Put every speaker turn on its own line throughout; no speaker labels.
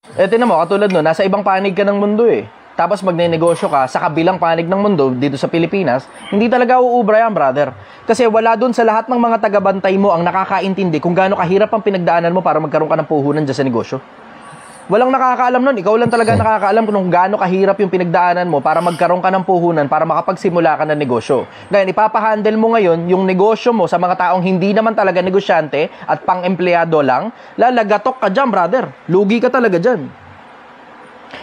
Eh, tinan mo, katulad no, nasa ibang panig ka ng mundo eh. Tapos magne-negosyo ka sa kabilang panig ng mundo dito sa Pilipinas, hindi talaga uubra yan, brother. Kasi wala dun sa lahat ng mga tagabantay mo ang nakakaintindi kung gaano kahirap ang pinagdaanan mo para magkaroon ka ng puhunan dyan sa negosyo. Walang nakakaalam nun. Ikaw lang talaga nakakaalam kung gaano kahirap yung pinagdaanan mo para magkaroon ka ng puhunan para makapagsimula ka ng negosyo. Ngayon, ipapahandle mo ngayon yung negosyo mo sa mga taong hindi naman talaga negosyante at pang-empleyado lang, lalagatok ka dyan, brother. Lugi ka talaga dyan.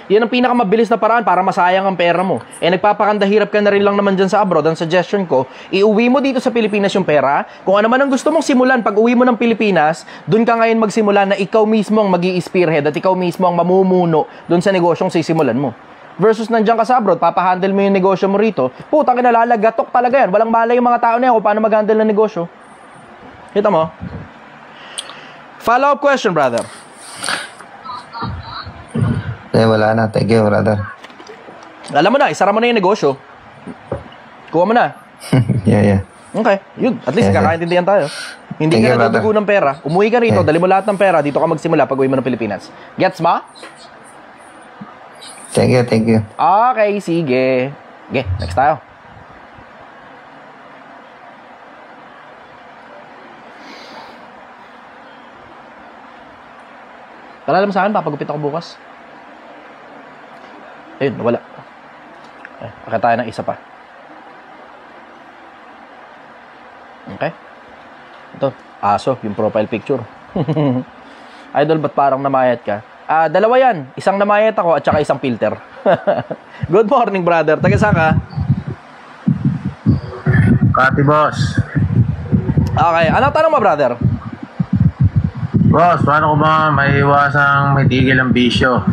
Yan ang pinakamabilis na paraan para masayang ang pera mo. Eh, nagpapakandahirap ka na rin lang naman dyan sa abroad. Ang suggestion ko, iuwi mo dito sa Pilipinas yung pera. Kung ano man ang gusto mong simulan pag uwi mo ng Pilipinas, dun ka ngayon magsimula na ikaw mismo ang mag-i-spearhead at ikaw mismo ang mamumuno dun sa negosyong sisimulan mo. Versus nandiyan ka sa abroad, papahandle mo yung negosyo mo rito, putang ina, lalagatok talaga yan. Walang malay yung mga tao na yan kung paano mag-handle ng negosyo. Kita mo? Follow-up question, brother.
Eh, wala na. Thank you, brother.
Alam mo na, isara mo na yung negosyo. Kuha mo na.
Yeah.
Okay, yun. At least kakaintindihan tayo. Hindi
Thank
ka
you,
na dudugo ng pera. Umuwi ka rito, dali mo lahat ng pera. Dito ka magsimula pag uwi mo ng Pilipinas. Gets ba?
Thank you.
Okay, sige. Okay, next tayo. Kalala mo sa akin, papagupit ako bukas. Ayun, nawala. Akit tayo ng isa pa. Okay? Ito, aso, yung profile picture. Idol, ba't parang namayat ka? Dalawa yan. Isang namayat ako at saka isang filter. Good morning, brother. Taga saan ka?
Kati, boss.
Okay, anong tanong mo, brother?
Boss, paano ko ba maiiwasang may tigil ang bisyo?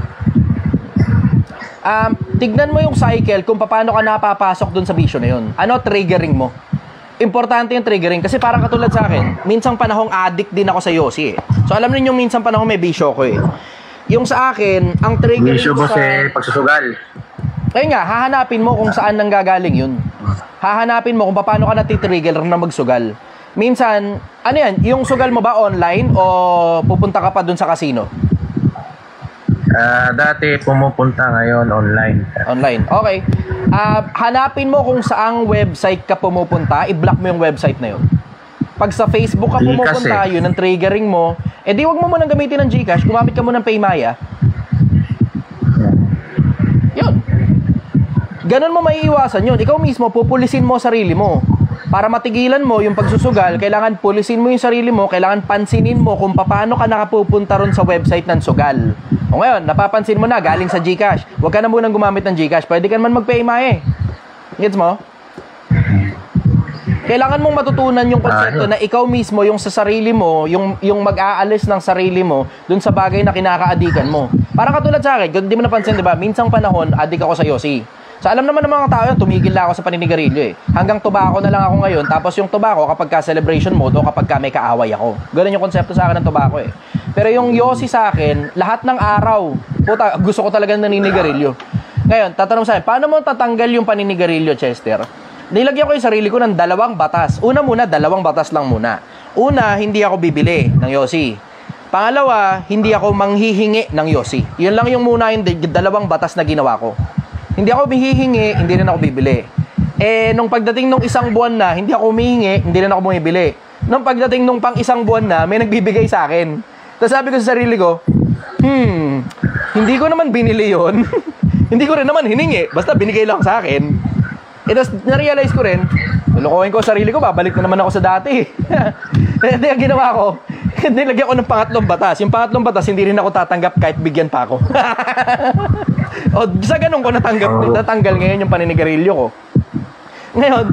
Tignan mo yung cycle kung paano ka napapasok dun sa bisyo na yun. Ano triggering mo? Importante yung triggering kasi parang katulad sa akin, minsang panahong addict din ako sa Yossi eh. So alam niyo yung minsang panahong may bisyo ko eh. Yung sa akin, ang triggering
Bisyo, boss, pagsusugal.
Kaya nga, hahanapin mo kung saan nanggagaling yun. Hahanapin mo kung paano ka natitrigger na magsugal. Minsan, ano yan, yung sugal mo ba online o pupunta ka pa dun sa casino?
Dati pumupunta, ngayon online.
Online. Okay. Hanapin mo kung saang website ka pumupunta, i-block mo yung website na yun. Pag sa Facebook ka pumupunta, yun ang triggering mo, di wag mo munang gamitin ng GCash, gumamit ka muna ng Paymaya. Yun. Ganun mo maiiwasan yun. Ikaw mismo, pupulisin mo sarili mo. Para matigilan mo yung pagsusugal, kailangan pulisin mo yung sarili mo, kailangan pansinin mo kung paano ka nakapupunta ron sa website ng sugal. O ngayon, napapansin mo na, galing sa GCash. Huwag ka na munang gumamit ng GCash. Pwede ka naman mag-Paymaya eh. Gets mo? Kailangan mong matutunan yung konsepto na ikaw mismo, yung sa sarili mo, yung mag-aalis ng sarili mo dun sa bagay na kinakaadikan mo. Parang katulad sa akin, hindi mo napansin, di ba? Minsang panahon, adik ako sa Yossi. So alam naman ng mga tao yun, tumigil na ako sa paninigarilyo eh. Hanggang tobacco na lang ako ngayon, tapos yung tobacco kapag ka celebration mode o kapag ka may kaaway ako. Ganun yung konsepto sa akin ng tobacco eh. Pero yung Yossi sa akin, lahat ng araw, puta, gusto ko talagang naninigarilyo. Ngayon, tatanong sa akin, paano mo tatanggal yung paninigarilyo, Chester? Nilagyan ko yung sarili ko ng 2 batas. Una muna, 2 batas lang muna. Una, hindi ako bibili ng Yossi. Pangalawa, hindi ako manghihingi ng Yossi. Yun lang yung muna yung 2 batas na ginawa ko. Hindi ako hihingi, hindi rin ako bibili. Nung pagdating nung 1 buwan na, hindi ako humihingi, hindi rin ako bumibili. Nung pagdating nung pang 1 buwan na, may nagbibigay sa akin. Tapos sabi ko sa sarili ko, hindi ko naman binili yon. Hindi ko rin naman hiningi, basta binigay lang sa akin. Tapos na-realize ko rin, lulokohin ko sarili ko, babalik na naman ako sa dati. Hindi, ang ginawa ko, nilagyan ko ng 2 batas. Yung 2 batas, hindi rin ako tatanggap kahit bigyan pa ako. O, sa ganun ko natanggal ngayon yung paninigarilyo ko. Ngayon,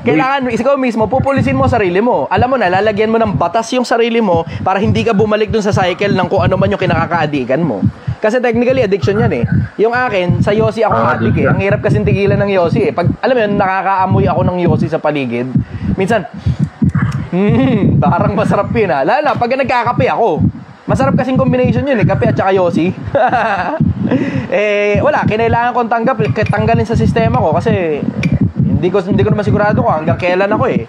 kailangan ikaw mismo, pupulisin mo sarili mo. Alam mo na, lalagyan mo ng batas yung sarili mo para hindi ka bumalik dun sa cycle ng kung ano man yung kinakakaadikan mo. Kasi technically, addiction yan eh. Yung akin, sa Yossi ako addict eh. Ang hirap kasing tigilan ng Yossi eh. Pag, alam mo yun, nakakaamoy ako ng Yossi sa paligid. Minsan, parang masarap yun ha. Lalo na, pag nagkakape ako, masarap kasing combination yun eh, kape at saka Yossi. Wala, kinailangan kong tanggalin sa sistema ko kasi hindi ko naman sigurado ko hanggang kailan ako eh.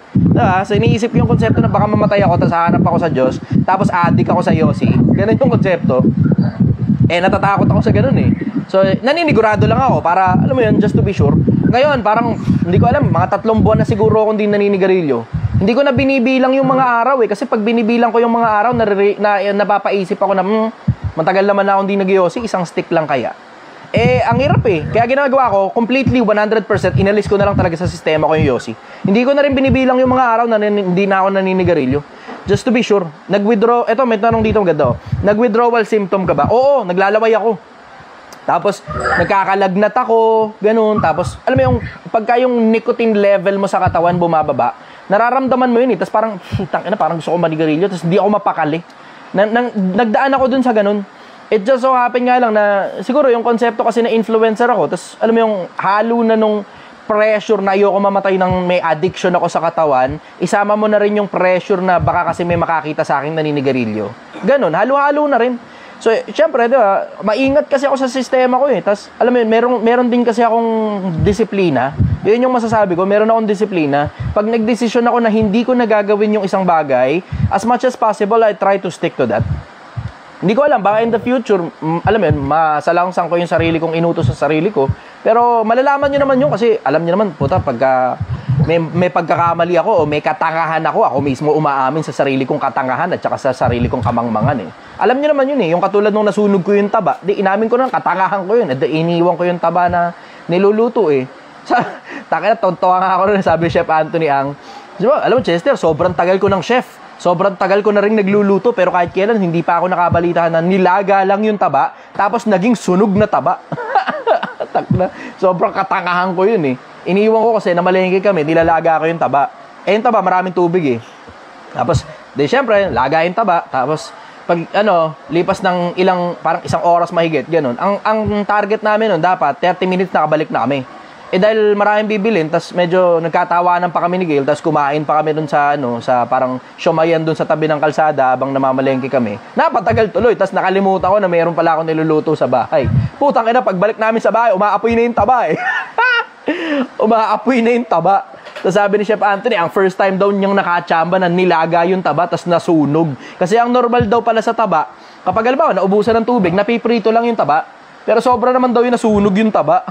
So iniisip ko yung konsepto na baka mamatay ako tapos hahanap ako sa Diyos tapos addict ako sa Yossi. Ganun yung konsepto. Natatakot ako sa ganun eh. So, naninigurado lang ako para, alam mo yun, just to be sure. Ngayon, parang, hindi ko alam, mga 3 buwan na siguro akong di naninigarilyo. Hindi ko na binibilang yung mga araw eh. Kasi pag binibilang ko yung mga araw, napapaisip ako na, matagal naman na akong di nag-yosi, isang stick lang kaya. Ang hirap eh. Kaya ginagawa ko, completely 100%, inalis ko na lang talaga sa sistema ko yung yosi. Hindi ko na rin binibilang yung mga araw na hindi na ako naninigarilyo. Just to be sure. Nag-withdraw, eto may tanong dito maganda oh. Nag-withdrawal symptom ka ba? Oo, naglalaway ako. Tapos, nagkakalagnat ako, ganun. Tapos, alam mo yung, pagka yung nicotine level mo sa katawan bumababa, nararamdaman mo yun eh. Tapos parang, parang gusto ko manigarilyo, tapos hindi ako mapakali. Nagdaan ako dun sa ganun. It just so happen nga lang na, siguro yung konsepto kasi na influencer ako, tapos alam mo yung halo na nung pressure na ayoko mamatay ng may addiction ako sa katawan, isama mo na rin yung pressure na baka kasi may makakita sa akin naninigarilyo. Ganun, halo-halo na rin. So, syempre, di ba, maingat kasi ako sa sistema ko eh. Tapos, alam mo yun, meron din kasi akong disiplina. Yun yung masasabi ko, meron akong disiplina. Pag nagdesisyon ako na hindi ko nagagawin yung isang bagay, as much as possible, I try to stick to that. Hindi ko alam, baka in the future, alam mo yun, masalangsan ko yung sarili kong inutos sa sarili ko. Pero malalaman nyo naman yun kasi alam nyo naman, puta, pagka may pagkakamali ako o may katangahan ako mismo umaamin sa sarili kong katangahan at saka sa sarili kong kamangmangan eh. Alam nyo naman yun eh, yung katulad nung nasunog ko yung taba, di inamin ko na katangahan ko yun, iniwan ko yung taba na niluluto eh. Taka na, tontuwa nga ako rin, sabi Chef Anthony Ang, diba, alam mo Chester, sobrang tagal ko ng chef. Sobrang tagal ko na rin nagluluto pero kahit kailan hindi pa ako nakabalita na nilaga lang yung taba tapos naging sunog na taba. Sobrang katangahan ko yun eh. Iniwan ko kasi namalengke kami, nilalaga ko yung taba. Yung taba maraming tubig eh. Tapos, syempre, laga yung taba. Tapos, pag lipas ng parang isang oras mahigit, ganun. Ang target namin nun, dapat 30 minutes nakabalik na kami. Dahil maraming bibilin, tas medyo nagkatawanan pa kami ni Gail, tas kumain pa kami dun sa sa parang siyomayan dun sa tabi ng kalsada habang namamalengke kami. Napatagal tuloy, tas nakalimutan ko na mayroon pala akong niluluto sa bahay. Putang ina, pagbalik namin sa bahay, umaapoy na yung taba eh. Umaapoy na yung taba. Tas sabi ni Chef Anthony, ang first time daw niyang nakachamba na nilaga yung taba, tas nasunog. Kasi ang normal daw pala sa taba, kapag halimbawa naubusan ng tubig, napiprito lang yung taba, pero sobra naman daw yung nasunog yung taba.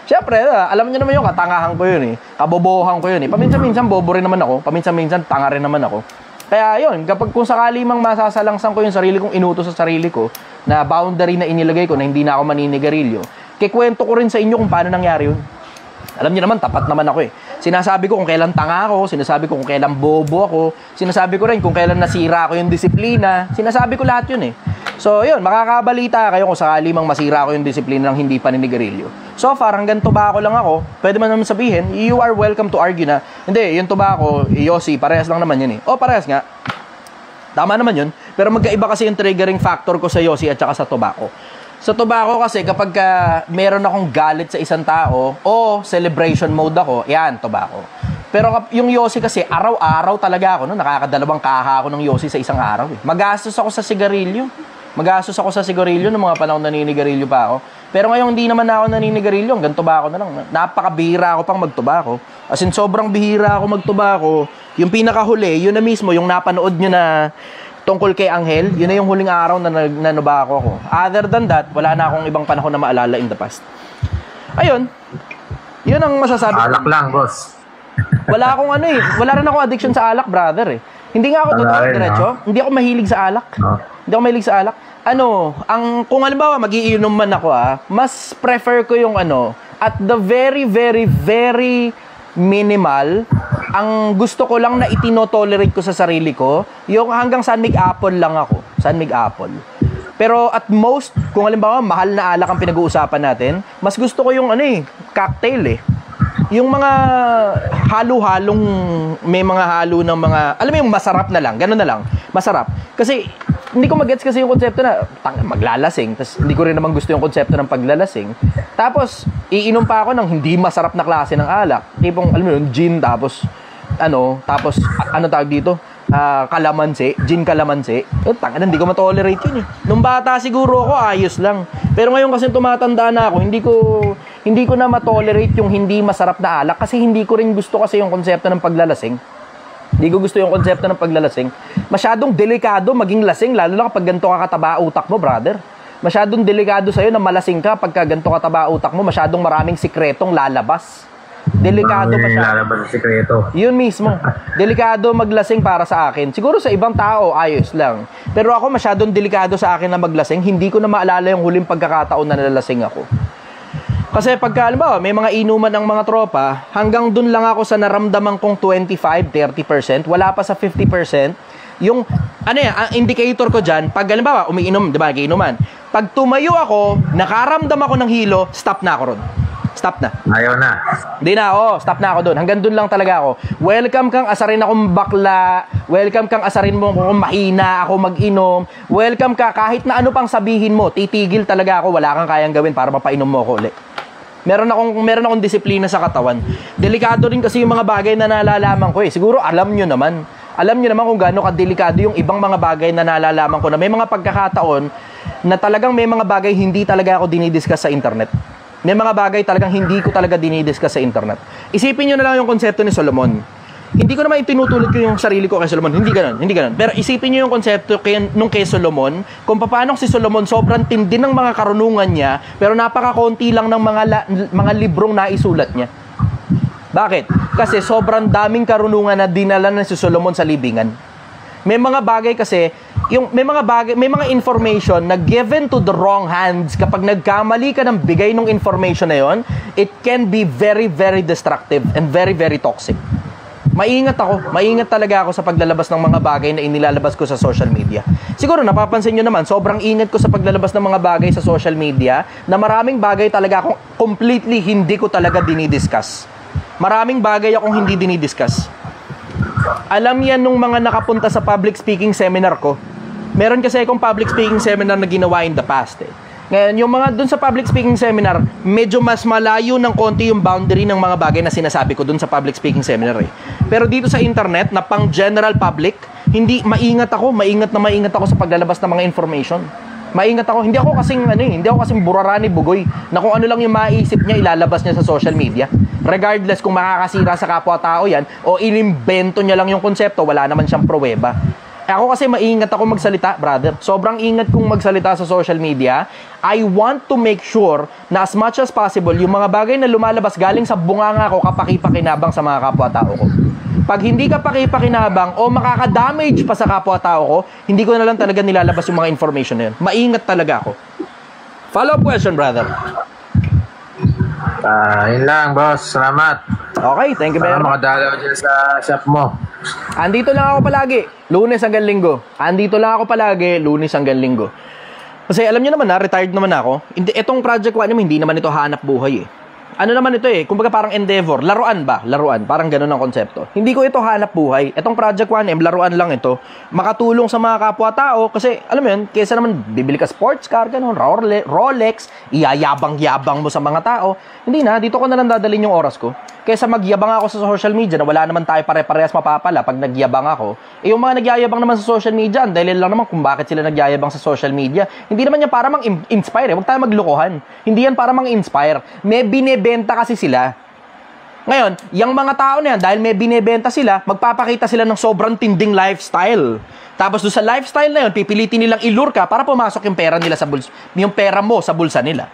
Syempre, alam niyo naman yung katangahan ko yun eh. Kabobohan ko yun eh. Paminsan-minsan bobo rin naman ako. Paminsan-minsan tanga rin naman ako. Kaya yun, kapag kung sakali mang masasalangsan ko yung sarili kong inutos sa sarili ko, na boundary na inilagay ko na hindi na ako maninigarilyo, kikwento ko rin sa inyo kung paano nangyari yun. Alam niyo naman, tapat naman ako eh. Sinasabi ko kung kailan tanga ako, sinasabi ko kung kailan bobo ako, sinasabi ko rin kung kailan nasira ko yung disiplina, sinasabi ko lahat yun eh. So, yun, makakabalita kayo kung sakali mang masira ko yung disiplina ng hindi paninigarilyo. So far, hanggang tobacco lang ako, pwede man naman sabihin, you are welcome to argue na, hindi, yung tobacco, yosi, parehas lang naman yun eh. O, parehas nga. Tama naman yun. Pero magkaiba kasi yung triggering factor ko sa yosi at saka sa tobacco. Sa tobacco kasi, kapag meron akong galit sa isang tao, o celebration mode ako, yan, tobacco. Pero yung yosi kasi, araw-araw talaga ako, no? Nakakadalawang kaha ako ng yosi sa isang araw. Eh. Magastos ako sa sigarilyo. Magastos ako sa sigarilyo ng mga panahon naninigarilyo pa ako. Pero ngayon hindi naman na ako naninigarilyo, hanggang tobacco na lang. Napakabihira ako pang magtobacco. As in, sobrang bihira ako magtobacco. Yung pinakahuli, yun na mismo, yung napanood nyo na tungkol kay Angel, yun na yung huling araw na nanobacco ako. Other than that, wala na akong ibang panahon na maalala in the past. Ayun. Yun ang masasabi ko.
Alak lang, boss.
Wala akong wala rin ako addiction sa alak, brother eh. Hindi nga ako totoo, diretso. Hindi ako mahilig sa alak. Hindi ako mahilig sa alak. Kung halimbawa magiinom man ako mas prefer ko yung at the very, very, very minimal, ang gusto ko lang na itinotolerate ko sa sarili ko, yung hanggang San Mig-Apple lang ako. San Mig-Apple. Pero at most, kung halimbawa mahal na alak ang pinag-uusapan natin, mas gusto ko yung cocktail eh. Yung mga halo-halong, may mga halo ng mga, alam mo yung masarap na lang, gano'n na lang, masarap. Kasi, hindi ko mag-gets kasi yung konsepto na, maglalasing, tapos hindi ko rin naman gusto yung konsepto ng paglalasing. Tapos, iinom pa ako ng hindi masarap na klase ng alak. Tipong, alam mo yun, gin, tapos tawag dito? Kalamansi, gin kalamansi. Hindi ko matolerate yun eh. Nung bata siguro ako, ayos lang. Pero ngayon kasi tumatanda na ako, hindi ko na matolerate yung hindi masarap na alak kasi hindi ko rin gusto kasi yung konsepto ng paglalasing. Hindi ko gusto yung konsepto ng paglalasing. Masyadong delikado maging lasing, lalo na kapag ganito kakataba utak mo, brother. Masyadong delikado sa'yo na malasing ka pagka ganito kataba utak mo. Masyadong maraming sikretong lalabas. Delikado
May
masyado.
lalabas sa sikreto.
Yun mismo. Delikado maglasing para sa akin. Siguro sa ibang tao, ayos lang. Pero ako masyadong delikado sa akin na maglasing. Hindi ko na maalala yung huling pagkakataon na nalasing ako. Kasi pagka, alam may mga inuman ng mga tropa, hanggang dun lang ako sa naramdaman kong 25-30%, wala pa sa 50%. Yung, ang indicator ko dyan, pag, halimbawa, umiinom, di ba, inuman. Pag tumayo ako, nakaramdam ako ng hilo, stop na ako ron. Stop na.
Ayaw na.
Hindi na, stop na ako doon. Hanggang doon lang talaga ako. Welcome kang asarin akong bakla. Welcome kang asarin mo kung mahina ako mag-inom. Welcome ka, kahit na ano pang sabihin mo, titigil talaga ako. Wala kang kayang gawin para mapainom mo ako ulit. Meron akong disiplina sa katawan. Delikado rin kasi yung mga bagay na nalalaman ko eh. Siguro alam nyo naman. Alam nyo naman kung gaano kadelikado yung ibang mga bagay na nalalaman ko na may mga pagkakataon na talagang may mga bagay hindi talaga ako dinidiscuss sa internet. May mga bagay talagang hindi ko talaga dinidiscuss sa internet. Isipin nyo na lang yung konsepto ni Solomon. Hindi ko naman itinutulad ko yung sarili ko kay Solomon. Hindi ganun. Pero isipin nyo yung konsepto nung kay Solomon, kung paano si Solomon sobrang tindi ng mga karunungan niya, pero napakakonti lang ng mga librong naisulat niya. Bakit? Kasi sobrang daming karunungan na dinala na si Solomon sa libingan. May mga bagay kasi, may mga information na given to the wrong hands, kapag nagkamali ka ng bigay ng information na yon, it can be very, very destructive and very, very toxic. Maingat talaga ako sa paglalabas ng mga bagay na inilalabas ko sa social media. Siguro napapansin nyo naman, sobrang ingat ko sa paglalabas ng mga bagay sa social media na maraming bagay talaga akong completely hindi ko talaga dinidiscuss. Maraming bagay akong hindi dinidiscuss. Alam yan nung mga nakapunta sa public speaking seminar ko. Meron kasi akong public speaking seminar na ginawa in the past eh. Ngayon, yung mga dun sa public speaking seminar, medyo mas malayo ng konti yung boundary ng mga bagay na sinasabi ko dun sa public speaking seminar eh. Pero dito sa internet, na pang general public, maingat ako sa paglalabas ng mga information. Maingat ako, hindi ako kasing burarani bugoy na kung ano lang yung maisip niya, ilalabas niya sa social media. Regardless kung makakasira sa kapwa-tao yan o inimbento niya lang yung konsepto, wala naman siyang pruweba. Ako kasi maingat ako magsalita, brother. Sobrang ingat kong magsalita sa social media. I want to make sure na as much as possible, yung mga bagay na lumalabas galing sa bunganga ko, kapaki-pakinabang sa mga kapwa-tao ko. Pag hindi ka pakipakinabang o makaka-damage pa sa kapwa-tao ko, hindi ko na lang talaga nilalabas yung mga information na yun. Maingat talaga ako. Follow-up question, brother.
Yun lang, boss. Salamat.
Okay, thank you very
Para
much.
makadalaw dyan sa shop mo.
Andito lang ako palagi, Lunes hanggang Linggo. Lunes hanggang Linggo. Kasi alam niyo naman na, retired naman ako. Itong Project 1M, hindi naman ito hanap buhay eh. Ano naman ito eh, kumbaga parang endeavor, laruan, parang ganun ang konsepto. Hindi ko ito hanap buhay. Itong Project 1M, laruan lang ito. Makatulong sa mga kapwa-tao kasi, alam mo yun, kesa naman bibili ka sports car, ganun, Rolex, iyayabang-yabang mo sa mga tao. Hindi na, dito ko na lang dadalhin yung oras ko. Kesa magyabang ako sa social media na wala naman tayo pare-parehas mapapala pag nagyabang ako. Yung mga nagyayabang naman sa social media, dahil lang naman kung bakit sila nagyayabang sa social media. Hindi naman yan para mang-inspire. Huwag tayo maglokohan. Hindi yan para mang-inspire. May binebenta kasi sila. Ngayon, yung mga tao na yan, dahil may binebenta sila, magpapakita sila ng sobrang tinding lifestyle. Tapos doon sa lifestyle na yun, pipilitin nilang ilure ka para pumasok yung pera nila sa bulsa, yung pera mo sa bulsa nila.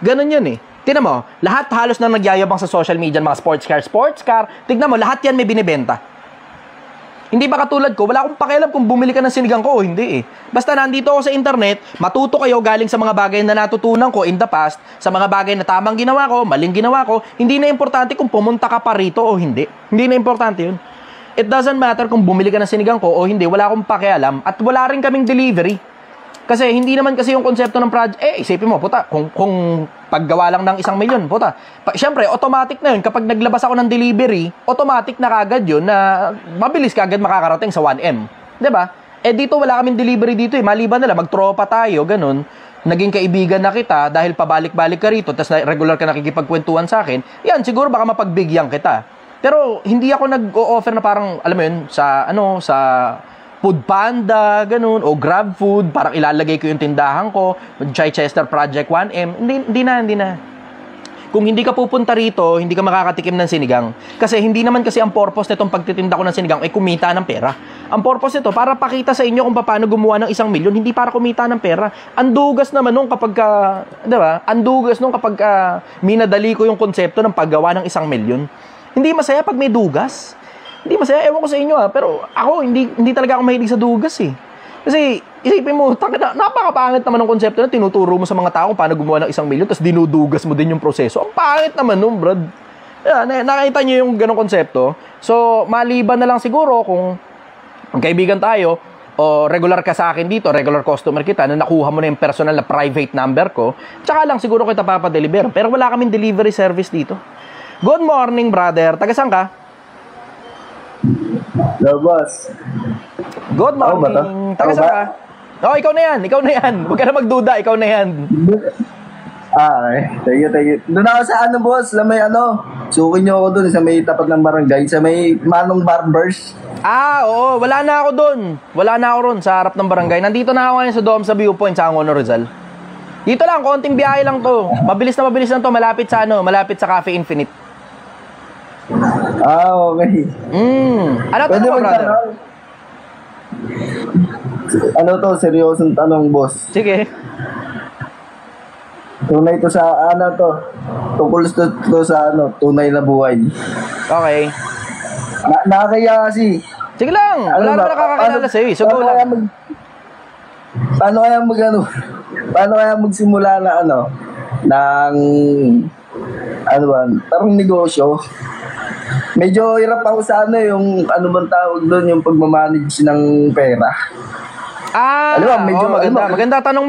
Ganun yan eh. Tignan mo, lahat halos na nagyayabang sa social media, mga sports car, tignan mo, lahat yan may binibenta. Hindi ba katulad ko, wala akong pakialam kung bumili ka ng sinigang ko o hindi eh. Basta nandito ako sa internet, matuto kayo galing sa mga bagay na natutunan ko in the past, sa mga bagay na tamang ginawa ko, maling ginawa ko, hindi na importante kung pumunta ka pa rito o hindi. Hindi na importante yun. It doesn't matter kung bumili ka ng sinigang ko o hindi, wala akong pakialam at wala rin kaming delivery. Kasi hindi naman kasi yung konsepto ng project, isipin mo, puta, kung paggawa lang ng 1 milyon, puta. Siyempre, automatic na yun. Kapag naglabas ako ng delivery, automatic na kagad yun na mabilis kagad makakarating sa 1M. Diba? Dito wala kaming delivery dito eh. Maliban na lang, magtropa tayo, ganun. Naging kaibigan na kita dahil pabalik-balik ka rito, tapos regular ka nakikipagkwentuhan sa akin. Yan, siguro baka mapagbigyan kita. Pero hindi ako nag-o-offer na parang, alam mo yun, sa Food Panda, ganun, o Grab Food, parang ilalagay ko yung tindahan ko, Chichester Project 1M, hindi na. Kung hindi ka pupunta rito, hindi ka makakatikim ng sinigang. Kasi hindi naman kasi ang purpose nitong pagtitinda ko ng sinigang ay kumita ng pera. Ang purpose nito, para pakita sa inyo kung paano gumawa ng 1 milyon, hindi para kumita ng pera. Ang dugas naman nung kapag di ba? Ang dugas nung kapag minadali ko yung konsepto ng paggawa ng 1 milyon. Hindi masaya pag may dugas. Hindi masaya, ewan ko sa inyo pero ako, hindi talaga ako mahilig sa dugas eh. Kasi, isipin mo, napakapangit naman ng konsepto na tinuturo mo sa mga tao kung paano gumawa ng 1 milyon, tapos dinudugas mo din yung proseso. Ang pangit naman nun, brad. Yeah, nakita nyo yung ganong konsepto. So, maliban na lang siguro kung kaibigan tayo, o regular ka sa akin dito, regular customer kita, na nakuha mo na yung personal na private number ko, tsaka lang siguro kita papadeliver. Pero wala kaming delivery service dito. Good morning, brother. Taga saan ka?
Hello, boss.
Good morning. Taga saan ka? Oh, ikaw na yan. Huwag ka na magduda. Ikaw na yan.
Okay. Thank you. Doon ako sa boss, sa may sukin niyo ako doon sa may tapat ng barangay, sa may Manong Barbers.
Oo. Wala na ako doon. Wala na ako ron sa harap ng barangay. Nandito na ako ngayon sa Dome sa Viewpoint sa Angono, Rizal. Dito lang, konting biyahe lang to. Mabilis lang to. Malapit sa Cafe Infinite.
Okay.
Ano
Pwede
tanong mo, brother?
Seryosong tanong, boss.
Sige.
Tunay to sa, tungkol to sa, tunay na buhay.
Okay.
Nakakaya kasi.
Sige lang. Wala naman nakakakilala sa'yo eh. Sugo lang.
Paano kaya magsimula na ng parang negosyo? Medyo hirap ako sa yung bang tawag doon, yung pagmamanage ng pera.
Maganda tanong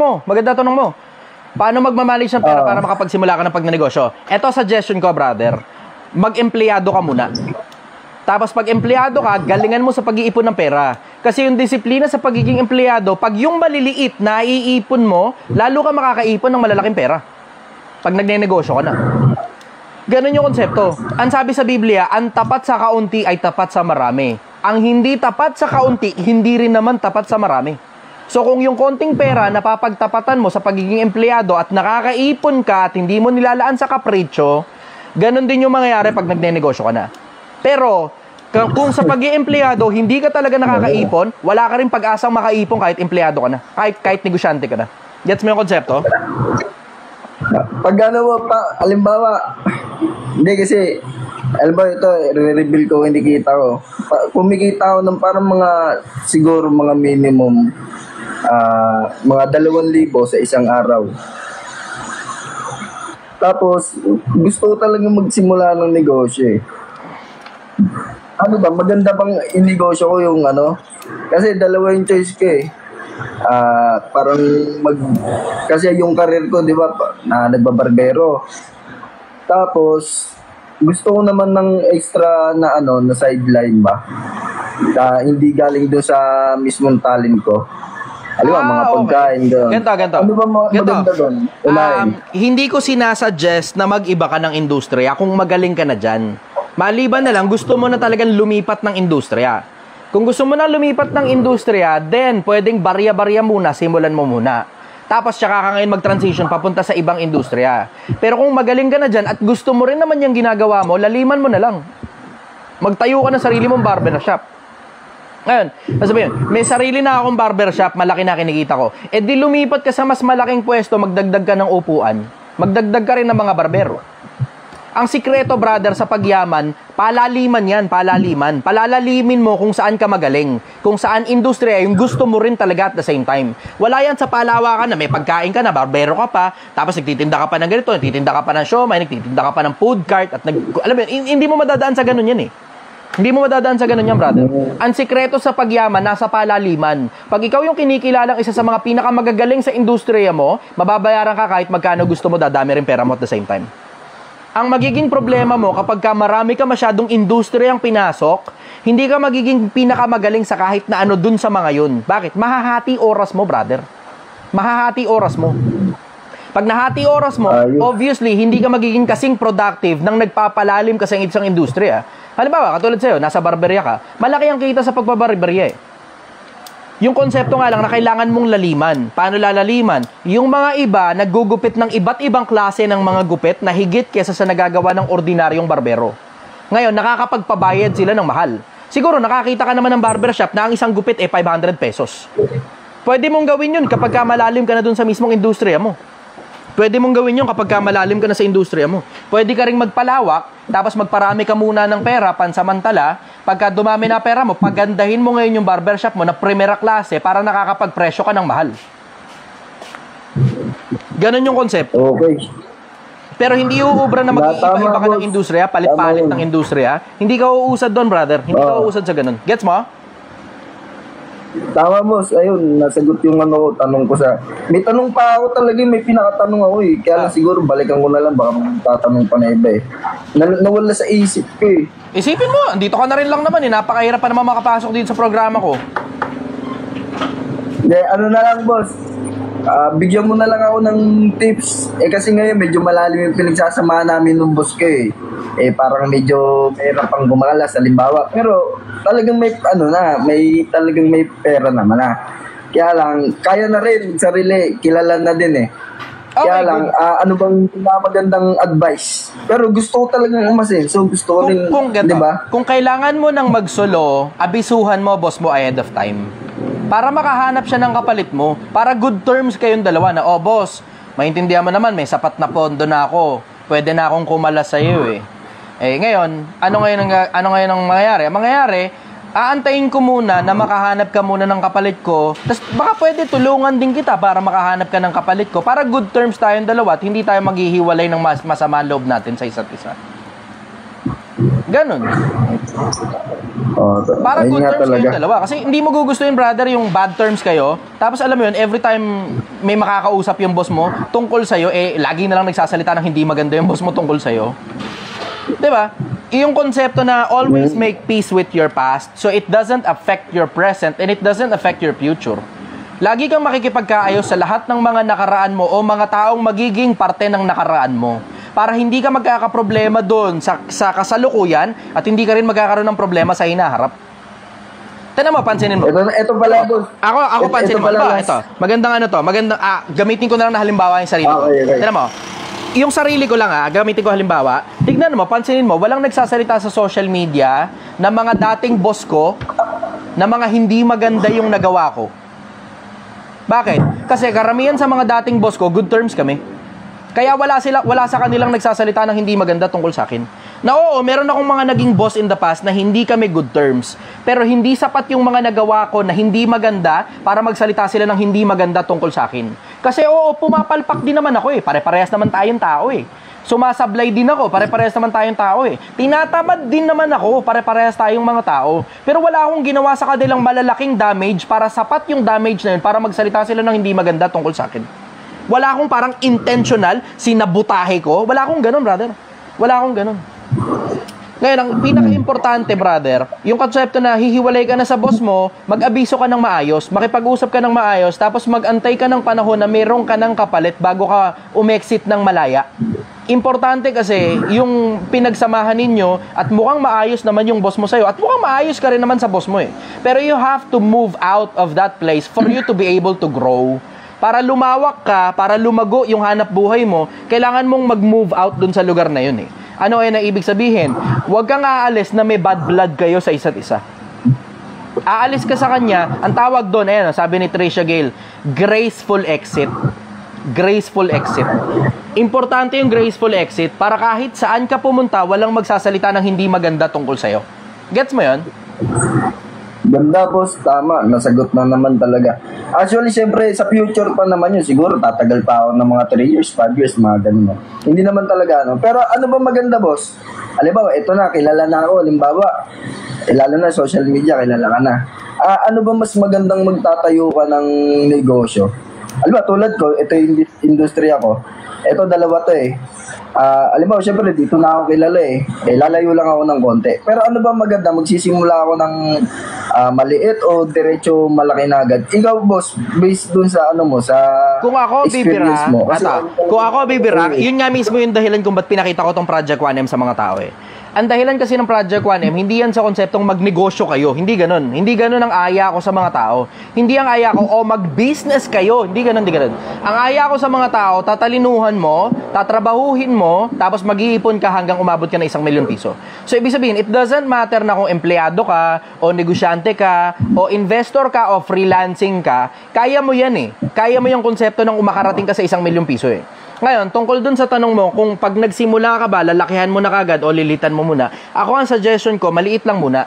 mo. Paano magmamanage ng pera para makapagsimula ka ng pagnenegosyo? Ito suggestion ko, brother. Mag-empleyado ka muna. Tapos pag empleyado ka, galingan mo sa pag-iipon ng pera. Kasi yung disiplina sa pagiging empleyado, pag yung maliliit na iipon mo, lalo ka makakaipon ng malalaking pera. Pag nagnenegosyo ka na. Ganun yung konsepto. Ang sabi sa Biblia, ang tapat sa kaunti ay tapat sa marami. Ang hindi tapat sa kaunti, hindi rin naman tapat sa marami. So kung yung konting pera napapagtapatan mo sa pagiging empleyado at nakakaipon ka at hindi mo nilalaan sa kapritsyo, ganun din yung mangyayari pag nagnenegosyo ka na. Pero kung sa pagiging empleyado hindi ka talaga nakakaipon, wala ka rin pag-asang makaipon kahit empleyado ka na. Kahit negosyante ka na. Gets mo yung konsepto?
Pag halimbawa, hindi kasi, ito, re-reveal ko, hindi kita ko. Kumikita ko ng parang siguro mga minimum, mga 2,000 sa isang araw. Tapos, gusto ko talaga magsimula ng negosyo eh. Maganda bang inegosyo ko yung kasi dalawa yung choice ko eh. Parang kasi yung career ko, di ba, nagbabarbero. Tapos gusto ko naman ng extra na na sideline ba. Hindi galing doon sa mismong talent ko. Mga pagkain doon.
Ganto.
Ano ba maganda doon?
Hindi ko sinasuggest na mag-iba ka ng industriya kung magaling ka na dyan. Maliban na lang, gusto mo na talagang lumipat ng industriya. Kung gusto mo na lumipat ng industriya, then pwedeng barya-barya muna, simulan mo muna. Tapos tsaka ka ngayon mag-transition papunta sa ibang industriya. Pero kung magaling ka na dyan at gusto mo rin naman yung ginagawa mo, laliman mo na lang. Magtayo ka ng sarili mong barbershop. Ngayon, sabihin, may sarili na akong barbershop, malaki na kinikita ko. E di lumipat ka sa mas malaking pwesto, magdagdag ka ng upuan, magdagdag ka rin ng mga barbero. Ang sikreto, brother, sa pagyaman, palaliman yan, palaliman. Palalalimin mo kung saan ka magaling. Kung saan industriya, yung gusto mo rin talaga at the same time. Wala yan sa palawakan na may pagkain ka na, barbero ka pa, tapos nagtitinda ka pa ng ganito, nagtitinda ka pa ng siomai, nagtitinda ka pa ng food cart, at alam mo yun, hindi mo madadaan sa ganun yan eh. Hindi mo madadaan sa ganun yan, brother. Ang sikreto sa pagyaman, nasa palaliman. Pag ikaw yung kinikilalang isa sa mga pinakamagagaling sa industriya mo, mababayaran ka kahit magkano gusto mo, dadami rin pera mo at the same time. Ang magiging problema mo kapag marami ka masyadong industriyang pinasok, hindi ka magiging pinakamagaling sa kahit na ano dun sa mga yun. Bakit? Mahahati oras mo, brother. Mahahati oras mo. Pag nahati oras mo, obviously, hindi ka magiging kasing productive nang nagpapalalim ka sa isang industriya. Halimbawa, katulad sa'yo, nasa barberya ka, malaki ang kita sa pagbabarberya eh. Yung konsepto nga lang na kailangan mong laliman. Paano lalaliman? Yung mga iba, naggugupit ng iba't ibang klase ng mga gupit na higit kesa sa nagagawa ng ordinaryong barbero. Ngayon, nakakapagpabayad sila ng mahal. Siguro, nakakita ka naman ng barbershop na ang isang gupit 500 pesos. Pwede mong gawin yun kapag malalim ka na dun sa mismong industriya mo. Pwede mong gawin yun kapag malalim ka na sa industriya mo. Pwede ka ring magpalawak, tapos magparami ka muna ng pera, pansamantala. Pagka dumami na pera mo, pagandahin mo ngayon yung barbershop mo na primera klase para nakakapagpresyo ka ng mahal. Ganon yung concept.
Okay.
Pero hindi uubra na mag-iiba-iba ka ng industriya, palit-palit ng industriya. Hindi ka uusad doon, brother. Hindi ka uusad sa ganon. Gets mo?
Tama, boss. Ayun, nasagot yung tanong ko sa... May tanong pa ako talaga, may pinakatanong ako eh. Kaya lang siguro balikan ko na lang, baka tatanong pa na iba eh. Nawala sa isip ko eh.
Isipin mo, dito ka na rin lang naman eh. Napakahirap pa naman makapasok dito sa programa ko.
Hindi, ano na lang, boss. Bigyan mo na lang ako ng tips. Kasi ngayon medyo malalim yung pinagsasamahan namin ng boss ko eh. Parang medyo mayroon pang gumala sa limbawa. Pero talagang may talagang may pera naman na. Kaya lang, kaya na rin sarili, kilala na din eh. Kaya lang, ano bang magandang advice? Pero gusto ko talagang umasin. So gusto ko rin, di ba?
Kung kailangan mo ng magsolo, abisuhan mo boss mo ahead of time. Para makahanap siya ng kapalit mo. Para good terms kayong dalawa na, oh boss, maintindihan mo naman, may sapat na pondo na ako. Pwede na akong kumala sa iyo eh. Ngayon, ano ngayon ang mangyayari? Ang mangyayari, aantayin ko muna na makahanap ka muna ng kapalit ko. Tapos baka pwede tulungan din kita para makahanap ka ng kapalit ko. Para good terms tayong dalawa at hindi tayo maghihiwalay ng masama loob natin sa isa't isa. Ganon. Para good terms kayong dalawa. Kasi hindi mo gugustuhin, brother, yung bad terms kayo. Tapos alam mo yun, every time may makakausap yung boss mo tungkol sa'yo, lagi na lang nagsasalita ng hindi maganda yung boss mo tungkol sa'yo. Diba? Yung konsepto na always make peace with your past so it doesn't affect your present and it doesn't affect your future. Lagi kang makikipagkaayos sa lahat ng mga nakaraan mo o mga taong magiging parte ng nakaraan mo. Para hindi ka magkakaproblema doon sa kasalukuyan at hindi ka rin magkakaroon ng problema sa hinaharap. Tignan mo, pansinin mo.
Ito pala, boss.
Ako pansinin mo. Ito, magandang ano to. Gamitin ko na lang na halimbawa yung sarili ko.
Okay.
Tignan mo. Yung sarili ko lang gamitin ko halimbawa. Tignan mo, pansinin mo, walang nagsasalita sa social media na mga dating boss ko na mga hindi maganda yung nagawa ko. Bakit? Kasi karamihan sa mga dating boss ko, good terms kami. Kaya wala sa kanilang nagsasalita ng hindi maganda tungkol sa akin. Na oo, meron akong mga naging boss in the past na hindi kami good terms. Pero hindi sapat yung mga nagawa ko na hindi maganda para magsalita sila ng hindi maganda tungkol sa akin. Kasi oo, pumapalpak din naman ako eh. Pare-parehas naman tayong tao eh. Sumasablay din ako, pare-parehas naman tayong tao eh. Tinatamad din naman ako, pare-parehas tayong mga tao. Pero wala akong ginawa sa kanilang malalaking damage para sapat yung damage na yun para magsalita sila ng hindi maganda tungkol sa akin. Wala akong parang intentional, sinabutahe ko. Wala akong ganun, brother. Wala akong ganun. Ngayon, ang pinaka-importante, brother, yung konsepto na hihiwalay ka na sa boss mo, mag-abiso ka ng maayos, makipag-usap ka ng maayos, tapos mag-antay ka ng panahon na meron ka ng kapalit bago ka umexit ng malaya. Importante kasi yung pinagsamahan ninyo at mukhang maayos naman yung boss mo sa'yo at mukhang maayos ka rin naman sa boss mo eh. Pero you have to move out of that place for you to be able to grow. Para lumawak ka, para lumago yung hanap buhay mo, kailangan mong mag-move out dun sa lugar na yun eh. Ano ay na ibig sabihin? Huwag kang aalis na may bad blood kayo sa isa't isa. Aalis ka sa kanya, ang tawag doon, sabi ni Tricia Gale, graceful exit. Graceful exit. Importante yung graceful exit para kahit saan ka pumunta, walang magsasalita ng hindi maganda tungkol sa'yo. Gets mo yun?
Ganda, boss. Tama. Nasagot na naman talaga. Actually, siyempre, sa future pa naman yun. Siguro, tatagal pa ako ng mga 3 years, 5 years, mga ganun. Hindi naman talaga, no? Pero ano ba maganda, boss? Halimbawa, ito na, kilala na ako. Halimbawa, lalo na social media, kilala ka na. Ano ba mas magandang magtatayo ka ng negosyo? Halimbawa, tulad ko, ito yung industriya ko. Ito, dalawa to eh. Halimbawa, syempre, dito na ako kilala eh. Lalayo lang ako ng konti. Pero ano ba maganda? Magsisimula ako ng maliit o diretso malaki na agad? Ikaw, boss, based dun sa ano mo, sa
kung ako
experience
bibira,
mo. Kasi,
kung ako bibira, yun nga mismo yung dahilan kung ba't pinakita ko tong Project 1M sa mga tao eh. Ang dahilan kasi ng Project 1M, hindi yan sa konseptong magnegosyo kayo. Hindi ganun. Hindi ganun ang aya ko sa mga tao. Hindi ang aya ko, mag-business kayo. Hindi ganun, hindi ganun. Ang aya ko sa mga tao, tatalinuhan mo, tatrabahuhin mo, tapos mag-iipon ka hanggang umabot ka na 1 milyon piso. So, ibig sabihin, it doesn't matter na kung empleyado ka, o negosyante ka, o investor ka, o freelancing ka, kaya mo yan eh. Kaya mo yung konsepto ng umakarating ka sa 1 milyon piso eh. Ngayon, tungkol dun sa tanong mo, kung pag nagsimula ka ba, lalakihan mo na kagad o lilitan mo muna, ako ang suggestion ko, maliit lang muna.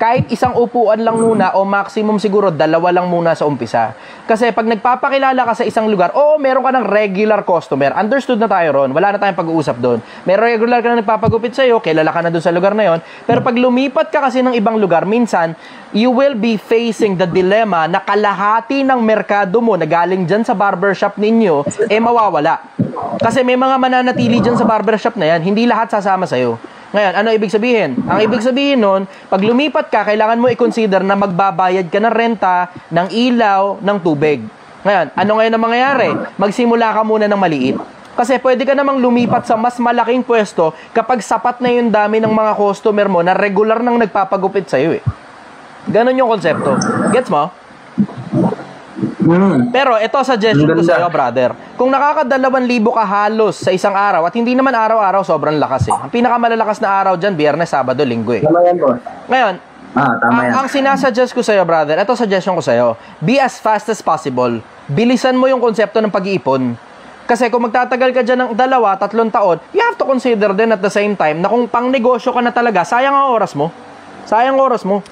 Kahit 1 upuan lang muna o maximum siguro 2 lang muna sa umpisa. Kasi pag nagpapakilala ka sa isang lugar, meron ka ng regular customer. Understood na tayo ron. Wala na tayong pag-uusap doon. May regular ka na nagpapagupit sa'yo, kilala ka na doon sa lugar na yon. Pero pag lumipat ka kasi ng ibang lugar, minsan, you will be facing the dilemma na kalahati ng merkado mo na galing dyan sa barbershop ninyo, mawawala. Kasi may mga mananatili dyan sa barbershop na yan, hindi lahat sasama sa'yo. Ngayon, ano ibig sabihin? Ang ibig sabihin nun, pag lumipat ka, kailangan mo i-consider na magbabayad ka ng renta, ng ilaw, ng tubig. Ngayon, ano ngayon ang mangyayari? Magsimula ka muna ng maliit. Kasi pwede ka namang lumipat sa mas malaking pwesto kapag sapat na yung dami ng mga customer mo na regular nang nagpapagupit sa'yo eh. Ganon yung konsepto. Gets mo? Pero ito suggestion ko sa iyo, brother. Kung nakaka-2,000 ka halos sa isang araw, at hindi naman araw-araw, sobrang lakas eh. Ang pinakamalalakas na araw dyan, Biyernes, Sabado, Linggo eh.
Tama yan, boss.
Ngayon,
Tama yan.
ang sinasuggest ko sa iyo, brother, ito suggestion ko sa iyo, be as fast as possible. Bilisan mo yung konsepto ng pag-iipon. Kasi kung magtatagal ka dyan ng 2-3 taon, you have to consider din at the same time na kung pang negosyo ka na talaga, sayang ang oras mo. Sayang oras mo.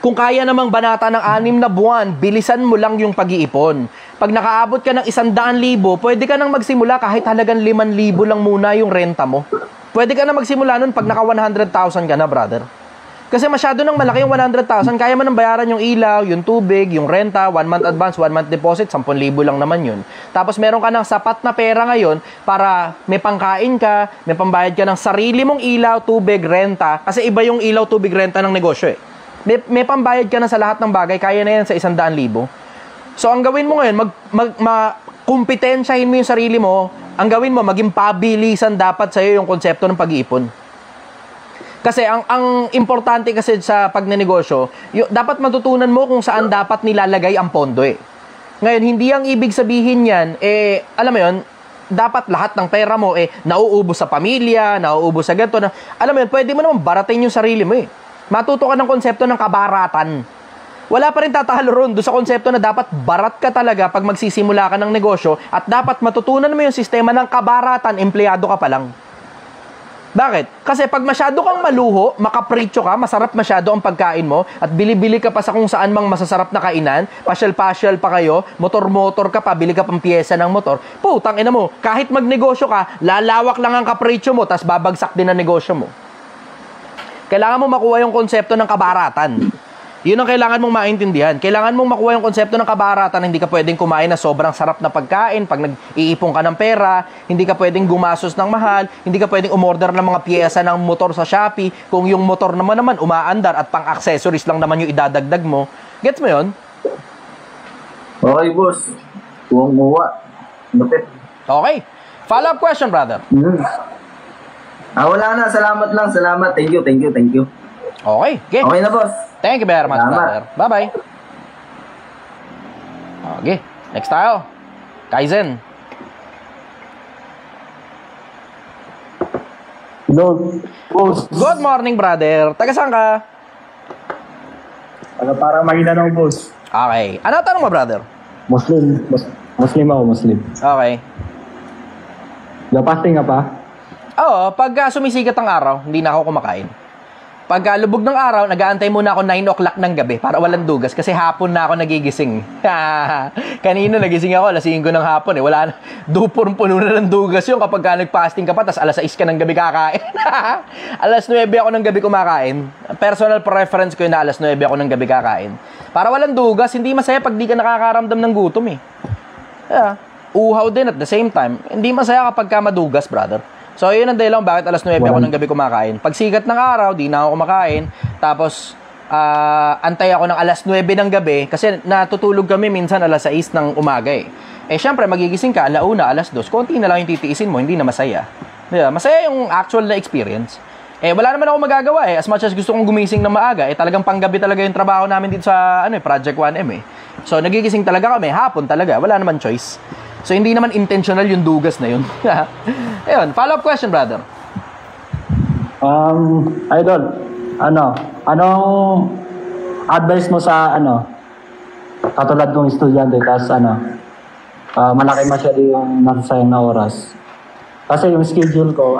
Kung kaya namang banata ng 6 na buwan, bilisan mo lang yung pag-iipon. Pag nakaabot ka ng 100,000, pwede ka nang magsimula kahit halagang 5,000 lang muna yung renta mo. Pwede ka na magsimula nun pag naka 100,000 ka na, brother. Kasi masyado nang malaki yung 100,000, kaya mo nang bayaran yung ilaw, yung tubig, yung renta, 1 month advance, 1 month deposit, 10,000 lang naman yun. Tapos meron ka ng sapat na pera ngayon para may pangkain ka, may pambayad ka ng sarili mong ilaw, tubig, renta. Kasi iba yung ilaw, tubig, renta ng negosyo eh. May pambayad ka na sa lahat ng bagay, kaya na yan sa 100,000. So, ang gawin mo ngayon, kumpetensyahin mo yung sarili mo, ang gawin mo, maging pabilisan dapat sa'yo yung konsepto ng pag-iipon. Kasi, ang importante kasi sa pagnenegosyo, dapat matutunan mo kung saan dapat nilalagay ang pondo eh. Ngayon, hindi ang ibig sabihin yan, alam mo yun, dapat lahat ng pera mo, nauubos sa pamilya, nauubos sa ganito. Alam mo yun, pwede mo naman baratin yung sarili mo eh. Matuto ka ng konsepto ng kabaratan. Wala pa rin tatalo ron doon sa konsepto na dapat barat ka talaga pag magsisimula ka ng negosyo at dapat matutunan mo yung sistema ng kabaratan, empleyado ka pa lang. Bakit? Kasi pag masyado kang maluho, makapritsyo ka, masarap masyado ang pagkain mo at bili-bili ka pa sa kung saan mang masasarap na kainan, pasyal-pasyal pa kayo, motor-motor ka pa, bili ka pang piyesa ng motor, putang ina mo, kahit magnegosyo ka, lalawak lang ang kapritsyo mo tas babagsak din ang negosyo mo. Kailangan mo makuha yung konsepto ng kabaratan. Yun ang kailangan mong maintindihan. Kailangan mong makuha yung konsepto ng kabaratan. Hindi ka pwedeng kumain na sobrang sarap na pagkain pag nag-iipon ka ng pera. Hindi ka pwedeng gumasos ng mahal. Hindi ka pwedeng umorder ng mga piyesa ng motor sa Shopee. Kung yung motor naman umaandar at pang-accessories lang naman yung idadagdag mo. Gets mo yun?
Okay, boss. Kuwang-kuwa. Lupit.
Okay. Follow-up question, brother.
Wala na. Salamat lang. Salamat. Thank you.
Okay.
Okay na, boss.
Thank you very much,
Salamat.
brother. Bye-bye. Okay. Next tayo. Kaizen.
Hello, boss.
Good morning, brother. Taga saan ka?
Para Maguindanao, boss.
Okay. Ano tanong mo, brother?
Muslim. Muslim ako, Muslim.
Okay.
Napasting nga pa?
Oo, pag sumisikat ang araw, hindi na ako kumakain. Pag lubog ng araw, nag-aantay muna ako 9 o'clock ng gabi para walang dugas kasi hapon na ako nagigising. Kanina nagising ako, alas 5 ng hapon eh. Wala na, puno na ng dugas yun kapag nag-fasting ka pa, tas alas 6 ka ng gabi kakain. Alas 9 ako ng gabi kumakain. Personal preference ko yun na alas 9 ako ng gabi kakain. Para walang dugas, hindi masaya pag di ka nakakaramdam ng gutom eh. Uhaw din at the same time. Hindi masaya kapag ka madugas, brother. So, yun ang dahilan bakit alas 9 ako ng gabi kumakain. Pag sikat ng araw, di na ako kumakain. Tapos, antay ako ng alas 9 ng gabi kasi natutulog kami minsan alas 6 ng umaga eh. Syempre, magigising ka, alauna, alas 2. Konti na lang yung titiisin mo, hindi na masaya. Diba? Masaya yung actual na experience. Wala naman ako magagawa eh. As much as gusto kong gumising na maaga, talagang panggabi talaga yung trabaho namin dito sa Project 1M eh. So, nagigising talaga kami, hapon talaga. Wala naman choice. So, hindi naman intentional yung dugas na yun. Ayun, follow-up question, brother.
Idol, anong advice mo sa, katulad ng estudyante, tapos, malaki masyado yung nasasayang na oras. Kasi yung schedule ko,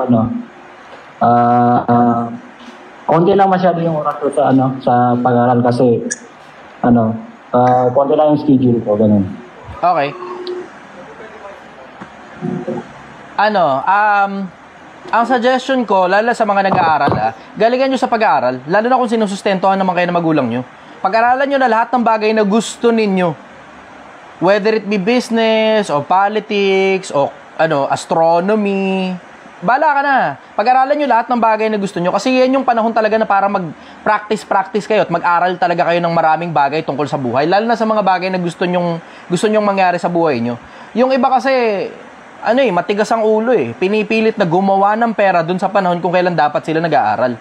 konti lang masyado yung oras ko sa pag-aaral kasi, konti lang yung schedule ko, ganun.
Okay. Ang suggestion ko, lalo sa mga nag-aaral, galingan nyo sa pag-aaral, lalo na kung sinusustentohan naman kayo ng magulang nyo. Pag-aralan nyo na lahat ng bagay na gusto ninyo. Whether it be business, o politics, o astronomy, bala ka na. Pag-aralan nyo lahat ng bagay na gusto nyo kasi yan yung panahon talaga na para mag-practice kayo at mag-aral talaga kayo ng maraming bagay tungkol sa buhay. Lalo na sa mga bagay na gusto nyong mangyari sa buhay nyo. Yung iba kasi, matigas ang ulo eh. Pinipilit na gumawa ng pera dun sa panahon kung kailan dapat sila nag-aaral.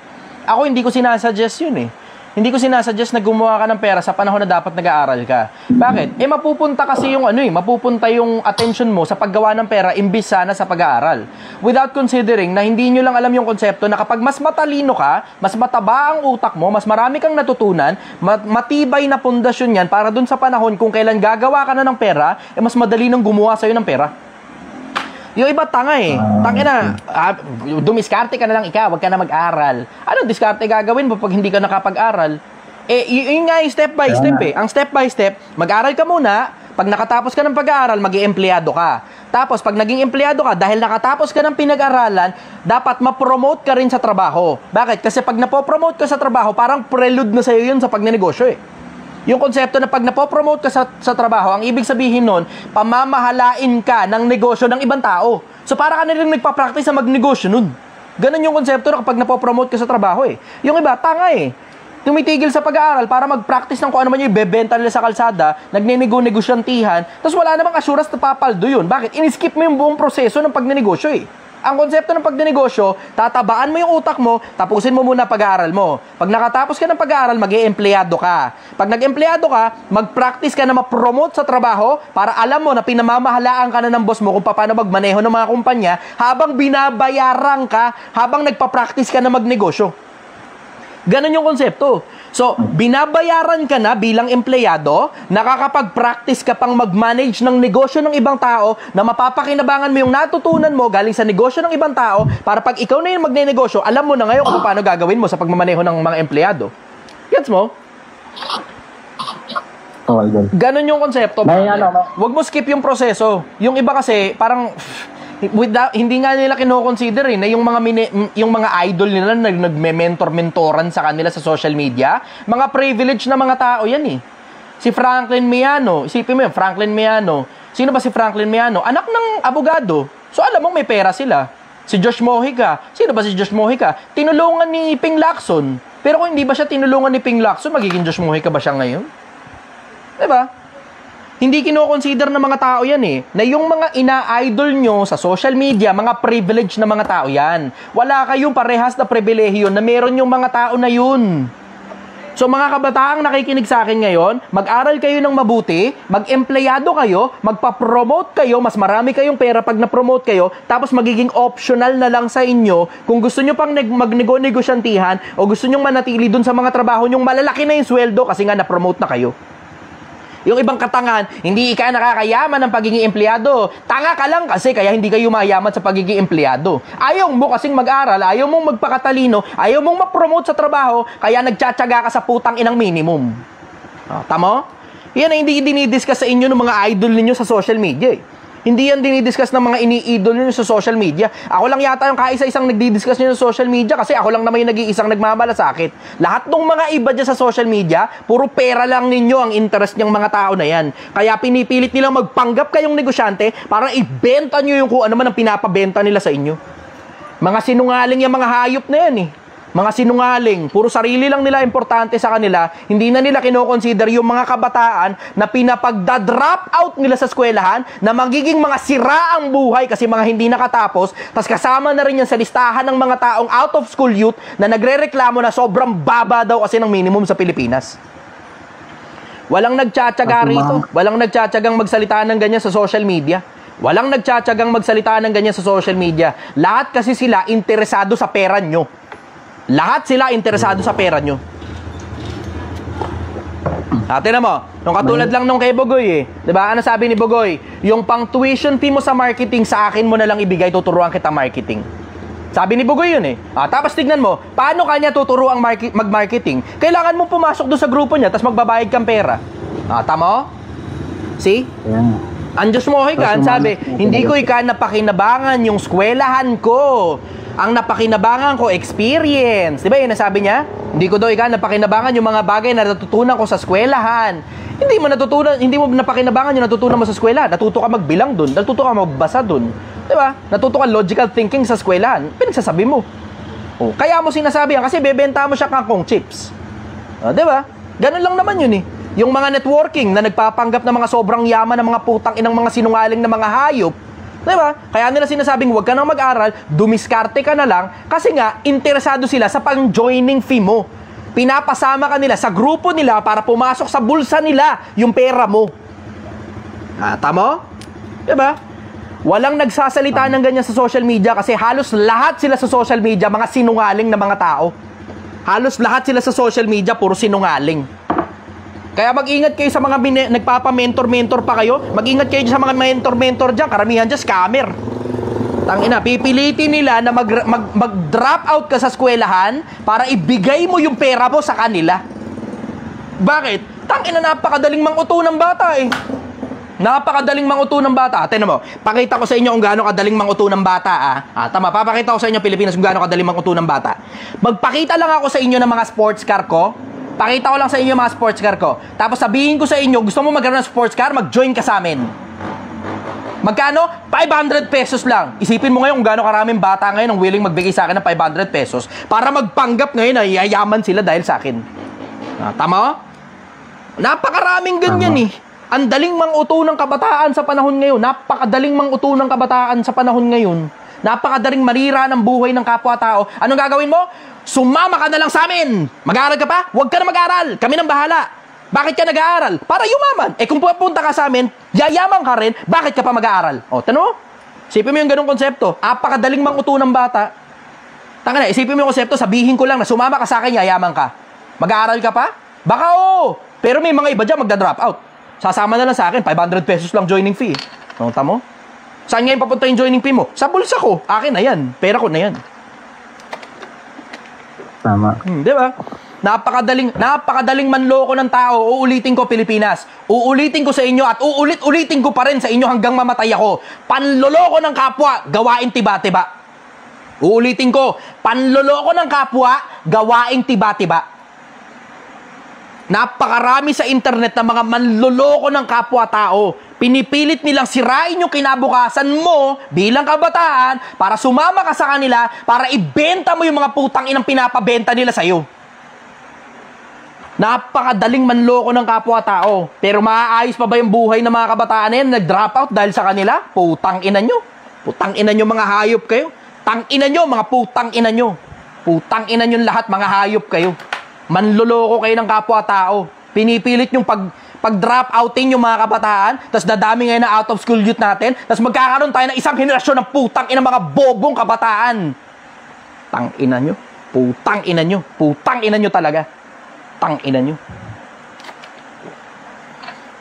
Ako hindi ko sinasuggest yun eh. Hindi ko sinasuggest na gumawa ka ng pera sa panahon na dapat nag-aaral ka. Bakit? Mapupunta kasi mapupunta yung attention mo sa paggawa ng pera imbis sana sa pag-aaral. Without considering na hindi nyo lang alam yung konsepto na kapag mas matalino ka, mas mataba ang utak mo, mas marami kang natutunan, matibay na pundasyon yan para dun sa panahon kung kailan gagawa ka na ng pera, mas madali nang gumawa sa'yo ng pera. Yung iba tanga eh. Tangina, dumiskarte ka na lang ikaw, wag ka na mag-aral. Anong diskarte gagawin mo pag hindi ka nakapag-aral? Yun nga yung step by step eh. Ang step by step, mag-aral ka muna, pag nakatapos ka ng pag-aaral, mag-i-empleyado ka. Tapos, pag naging empleyado ka, dahil nakatapos ka ng pinag-aralan, dapat ma-promote ka rin sa trabaho. Bakit? Kasi pag napopromote ka sa trabaho, parang prelude na sa'yo yun sa pagnenegosyo eh. Yung konsepto na pag napopromote ka sa trabaho, ang ibig sabihin nun, pamamahalain ka ng negosyo ng ibang tao. So, para ka na rin nagpa-practice na magnegosyo nun. Ganun yung konsepto na kapag napopromote ka sa trabaho eh. Yung iba, tanga eh. Tumitigil sa pag-aaral para mag-practice ng kung ano man yung ibebenta nila sa kalsada, nagne-negosyantihan, tapos wala namang assurance na papaldo yun. Bakit? In-skip mo yung buong proseso ng pagnenegosyo eh. Ang konsepto ng pagnenegosyo, tatabaan mo yung utak mo, tapusin mo muna pag-aaral mo. Pag nakatapos ka ng pag-aaral, mag-e-empleyado ka. Pag nag-empleyado ka, mag-practice ka na ma-promote sa trabaho para alam mo na pinamamahalaan ka na ng boss mo kung paano magmaneho ng mga kumpanya habang binabayaran ka, habang nagpa-practice ka na magnegosyo. Ganon yung konsepto. So, binabayaran ka na bilang empleyado, nakakapag-practice ka pang mag-manage ng negosyo ng ibang tao na mapapakinabangan mo yung natutunan mo galing sa negosyo ng ibang tao para pag ikaw na yung magne-negosyo, alam mo na ngayon kung paano gagawin mo sa pagmamaneho ng mga empleyado. Gets mo?
Oh, idol.
Ganon yung konsepto. Huwag mo skip yung proseso. Yung iba kasi, parang hindi nga nila kino-consider na yung mga idol nila na nagme-mentor-mentoran sa kanila sa social media, mga privileged na mga tao yan eh. Si Franklin Miano, isipin mo yun, Franklin Miano. Sino ba si Franklin Miano? Anak ng abogado. So alam mo may pera sila. Si Josh Mojica. Sino ba si Josh Mojica? Tinulungan ni Ping Lacson. Pero kung hindi ba siya tinulungan ni Ping Lacson, magiging Josh Mojica ba siya ngayon? Diba? Hindi kino-consider ng mga tao yan eh. Na yung mga ina-idol nyo sa social media, mga privileged na mga tao yan. Wala kayong parehas na pribilehiyo na meron yung mga tao na yun. So mga kabataang nakikinig sa akin ngayon, mag-aral kayo ng mabuti, mag-empleyado kayo, magpa-promote kayo, mas marami kayong pera pag na-promote kayo, tapos magiging optional na lang sa inyo kung gusto nyo pang mag-negosyantihan o gusto nyo manatili dun sa mga trabaho nyong malalaki na yung sweldo kasi nga na-promote na kayo. Yung ibang katangan, hindi ka nakakayaman ng pagiging empleyado. Tanga ka lang kasi kaya hindi kayo mayaman sa pagiging empleyado. Ayaw mo kasing mag-aral, ayaw mong magpakatalino, ayaw mong ma-promote sa trabaho, kaya nagtsatsaga ka sa putang inang minimum. Tama? Yan ay hindi dinidiscuss sa inyo ng mga idol ninyo sa social media eh. Hindi yan dinidiscuss ng mga ini-idol nyo sa social media. Ako lang yata yung kaisa-isang nagdidiscuss nyo sa social media kasi ako lang naman yung nag-iisang nagmamalasakit. Lahat ng mga iba dyan sa social media, puro pera lang ninyo ang interest ng mga tao na yan. Kaya pinipilit nilang magpanggap kayong negosyante para ibenta nyo yung kung ano man ang pinapabenta nila sa inyo. Mga sinungaling yung mga hayop na yan eh. Mga sinungaling, puro sarili lang nila importante sa kanila, hindi na nila kinoconsider yung mga kabataan na pinapagda-drop out nila sa eskwelahan, na magiging mga siraang buhay kasi mga hindi nakatapos, tas kasama na rin yan sa listahan ng mga taong out of school youth na nagrereklamo na sobrang baba daw kasi ng minimum sa Pilipinas. Walang nagtsatsaga rito, walang nagtsatsagang magsalita ng ganyan sa social media. Walang nagtsatsagang magsalita ng ganyan sa social media. Lahat kasi sila interesado sa pera nyo. Lahat sila interesado sa pera nyo. Tingnan mo, nung katulad lang nung kay Bogoy eh. Diba? Ano sabi ni Bogoy? Yung pang tuition fee mo sa marketing, sa akin mo na lang ibigay, tuturuan kita marketing. Sabi ni Bogoy yun eh. Tapos tignan mo, paano kanya tuturuan mag-marketing? Kailangan mo pumasok doon sa grupo niya, tapos magbabayad kang pera. Tama? See?
Ayan.
Ang Diyos mo, Hikan, sabi, hindi ko ikan napakinabangan yung eskwelahan ko. Ang napakinabangan ko, experience. Diba yun nasabi niya? Hindi ko daw ikan napakinabangan yung mga bagay na natutunan ko sa eskwelahan. Hindi mo napakinabangan yung natutunan mo sa eskwelahan. Natuto ka magbilang dun. Natuto ka magbasa dun. Diba? Natuto ka logical thinking sa eskwelahan. Pinagsasabi mo. Kaya mo sinasabi yan kasi bebenta mo siya kangkong chips. Diba? Ganun lang naman yun eh. Yung mga networking na nagpapanggap ng mga sobrang yaman ng mga putang inang mga sinungaling na mga hayop, diba? Kaya nila sinasabing huwag ka nang mag-aral, dumiskarte ka na lang, kasi nga, interesado sila sa pang-joining fee mo. Pinapasama ka nila sa grupo nila para pumasok sa bulsa nila yung pera mo. Tama? Diba? Walang nagsasalita ng ganyan sa social media kasi halos lahat sila sa social media mga sinungaling na mga tao. Halos lahat sila sa social media puro sinungaling. Kaya mag-ingat kayo sa mga nagpapa-mentor-mentor pa kayo. Mag-ingat kayo sa mga mentor-mentor dyan. Karamihan dyan, scammer. Tangina, pipilitin nila na mag-drop out ka sa eskwelahan para ibigay mo yung pera mo sa kanila. Bakit? Tangina, napakadaling manguto ng bata eh. Napakadaling manguto ng bata. Tignan mo, pakita ko sa inyo kung gaano kadaling manguto ng bata. Tama, papakita ko sa inyo Pilipinas kung gaano kadaling manguto ng bata. Magpakita lang ako sa inyo ng mga sports car ko. Pakita ko lang sa inyo mga sports car ko. Tapos sabihin ko sa inyo, gusto mo magkaroon ng sports car, mag-join ka sa amin. Magkano? 500 pesos lang. Isipin mo ngayon kung gaano karaming bata ngayon ang willing magbigay sa akin ng 500 pesos para magpanggap ngayon na yayaman sila dahil sa akin. Tama? Napakaraming ganyan eh. Ang daling manguto ng kabataan sa panahon ngayon. Napakadaling manguto ng kabataan sa panahon ngayon. Napakadaling marira ng buhay ng kapwa-tao. Anong gagawin mo? Sumama ka na lang sa amin. Mag-aaral ka pa? Huwag ka na mag-aaral. Kami nang bahala. Bakit ka nag-aaral? Para yumaman. Kung pupunta ka sa amin, yayaman ka rin, bakit ka pa mag-aaral? Tanong mo? Isipin mo yung ganung konsepto. Apakadaling manguto ng bata. Tanga na, isipin mo yung konsepto, sabihin ko lang na sumama ka sa akin, yayaman ka. Mag-aaral ka pa? Baka oo. Pero may mga iba dyan magda-drop out. Sasama na lang sa akin, 500 pesos lang joining fee. Tamo? Saan ngayon papunta yung joining fee mo? Sa bulsa ko. Akin na yan. Pera ko na yan.
Tama.
Di ba? Napakadaling manloko ng tao. Uulitin ko, Pilipinas. Uulitin ko sa inyo at uulit-ulitin ko pa rin sa inyo hanggang mamatay ako. Panloloko ng kapwa, gawain tiba-tiba. Uulitin ko, panloloko ng kapwa, gawain tiba-tiba. Napakarami sa internet na mga manloloko ng kapwa-tao. Pinipilit nilang sirain yung kinabukasan mo bilang kabataan para sumama ka sa kanila para ibenta mo yung mga putang inang pinapabenta nila sa'yo. Napakadaling manloko ng kapwa-tao. Pero maaayos pa ba yung buhay ng mga kabataan na yan? Nag-drop out dahil sa kanila? Putang ina nyo. Putang ina nyo mga hayop kayo. Tang ina nyo mga putang ina nyo. Putang ina nyo lahat mga hayop kayo. Manloloko kayo ng kapwa-tao. Pinipilit yung pag-drop outin yung mga kabataan, tapos dadami ngayon na out of school youth natin, tapos magkakaroon tayo ng isang henerasyon ng putang ina mga bobong kabataan. Tang ina nyo. Putang ina nyo. Putang ina nyo talaga. Tang ina nyo.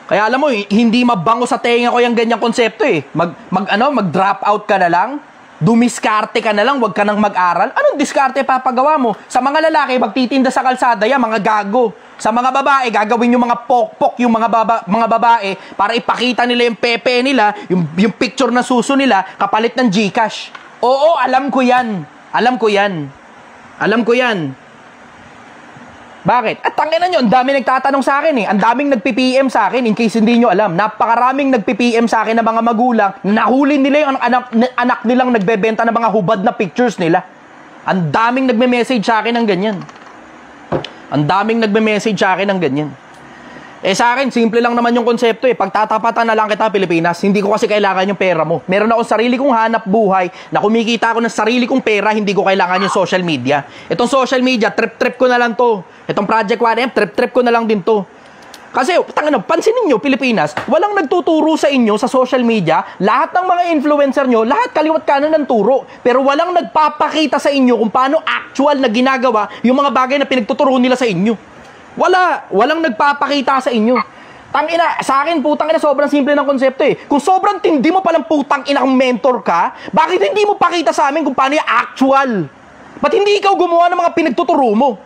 Kaya alam mo, hindi mabango sa tenga ko yung ganyang konsepto eh. Mag-drop out ka na lang, dumiskarte ka na lang, wag ka nang mag-aral. Anong diskarte papagawa mo? Sa mga lalaki, magtitinda sa kalsada yan, mga gago. Sa mga babae, gagawin yung mga pokpok, yung mga babae, para ipakita nila yung pepe nila, yung picture na suso nila, kapalit ng GCash. Oo, alam ko yan. Alam ko yan. Alam ko yan. Bakit? At tangina nyo, ang daming nagtatanong sa akin eh. Ang daming nagpi-PM sa akin, in case hindi nyo alam. Napakaraming nagpi-PM sa akin na mga magulang, nahuli nila yung anak nilang nagbebenta ng mga hubad na pictures nila. Ang daming nagme-message sa akin ng ganyan. Ang daming nagme-message sa akin ng ganyan. Eh sa akin, simple lang naman yung konsepto eh. Pagtatapatan na lang kita, Pilipinas. Hindi ko kasi kailangan yung pera mo. Meron akong sarili kong hanap buhay na kumikita ako ng sarili kong pera, hindi ko kailangan yung social media. Itong social media, trip-trip ko na lang to. Itong Project 1M, trip-trip ko na lang din to. Kasi, pansinin nyo, Pilipinas, walang nagtuturo sa inyo sa social media. Lahat ng mga influencer nyo, lahat kaliwat kanan ng turo. Pero walang nagpapakita sa inyo kung paano actual na ginagawa yung mga bagay na pinagtuturo nila sa inyo. Walang nagpapakita sa inyo. Tangina, sa akin putang ina sobrang simple ng konsepto eh. Kung sobrang tindi mo palang putang ina kung mentor ka, bakit hindi mo pakita sa amin kung paano yung actual? Ba't hindi ikaw gumawa ng mga pinagtuturo mo?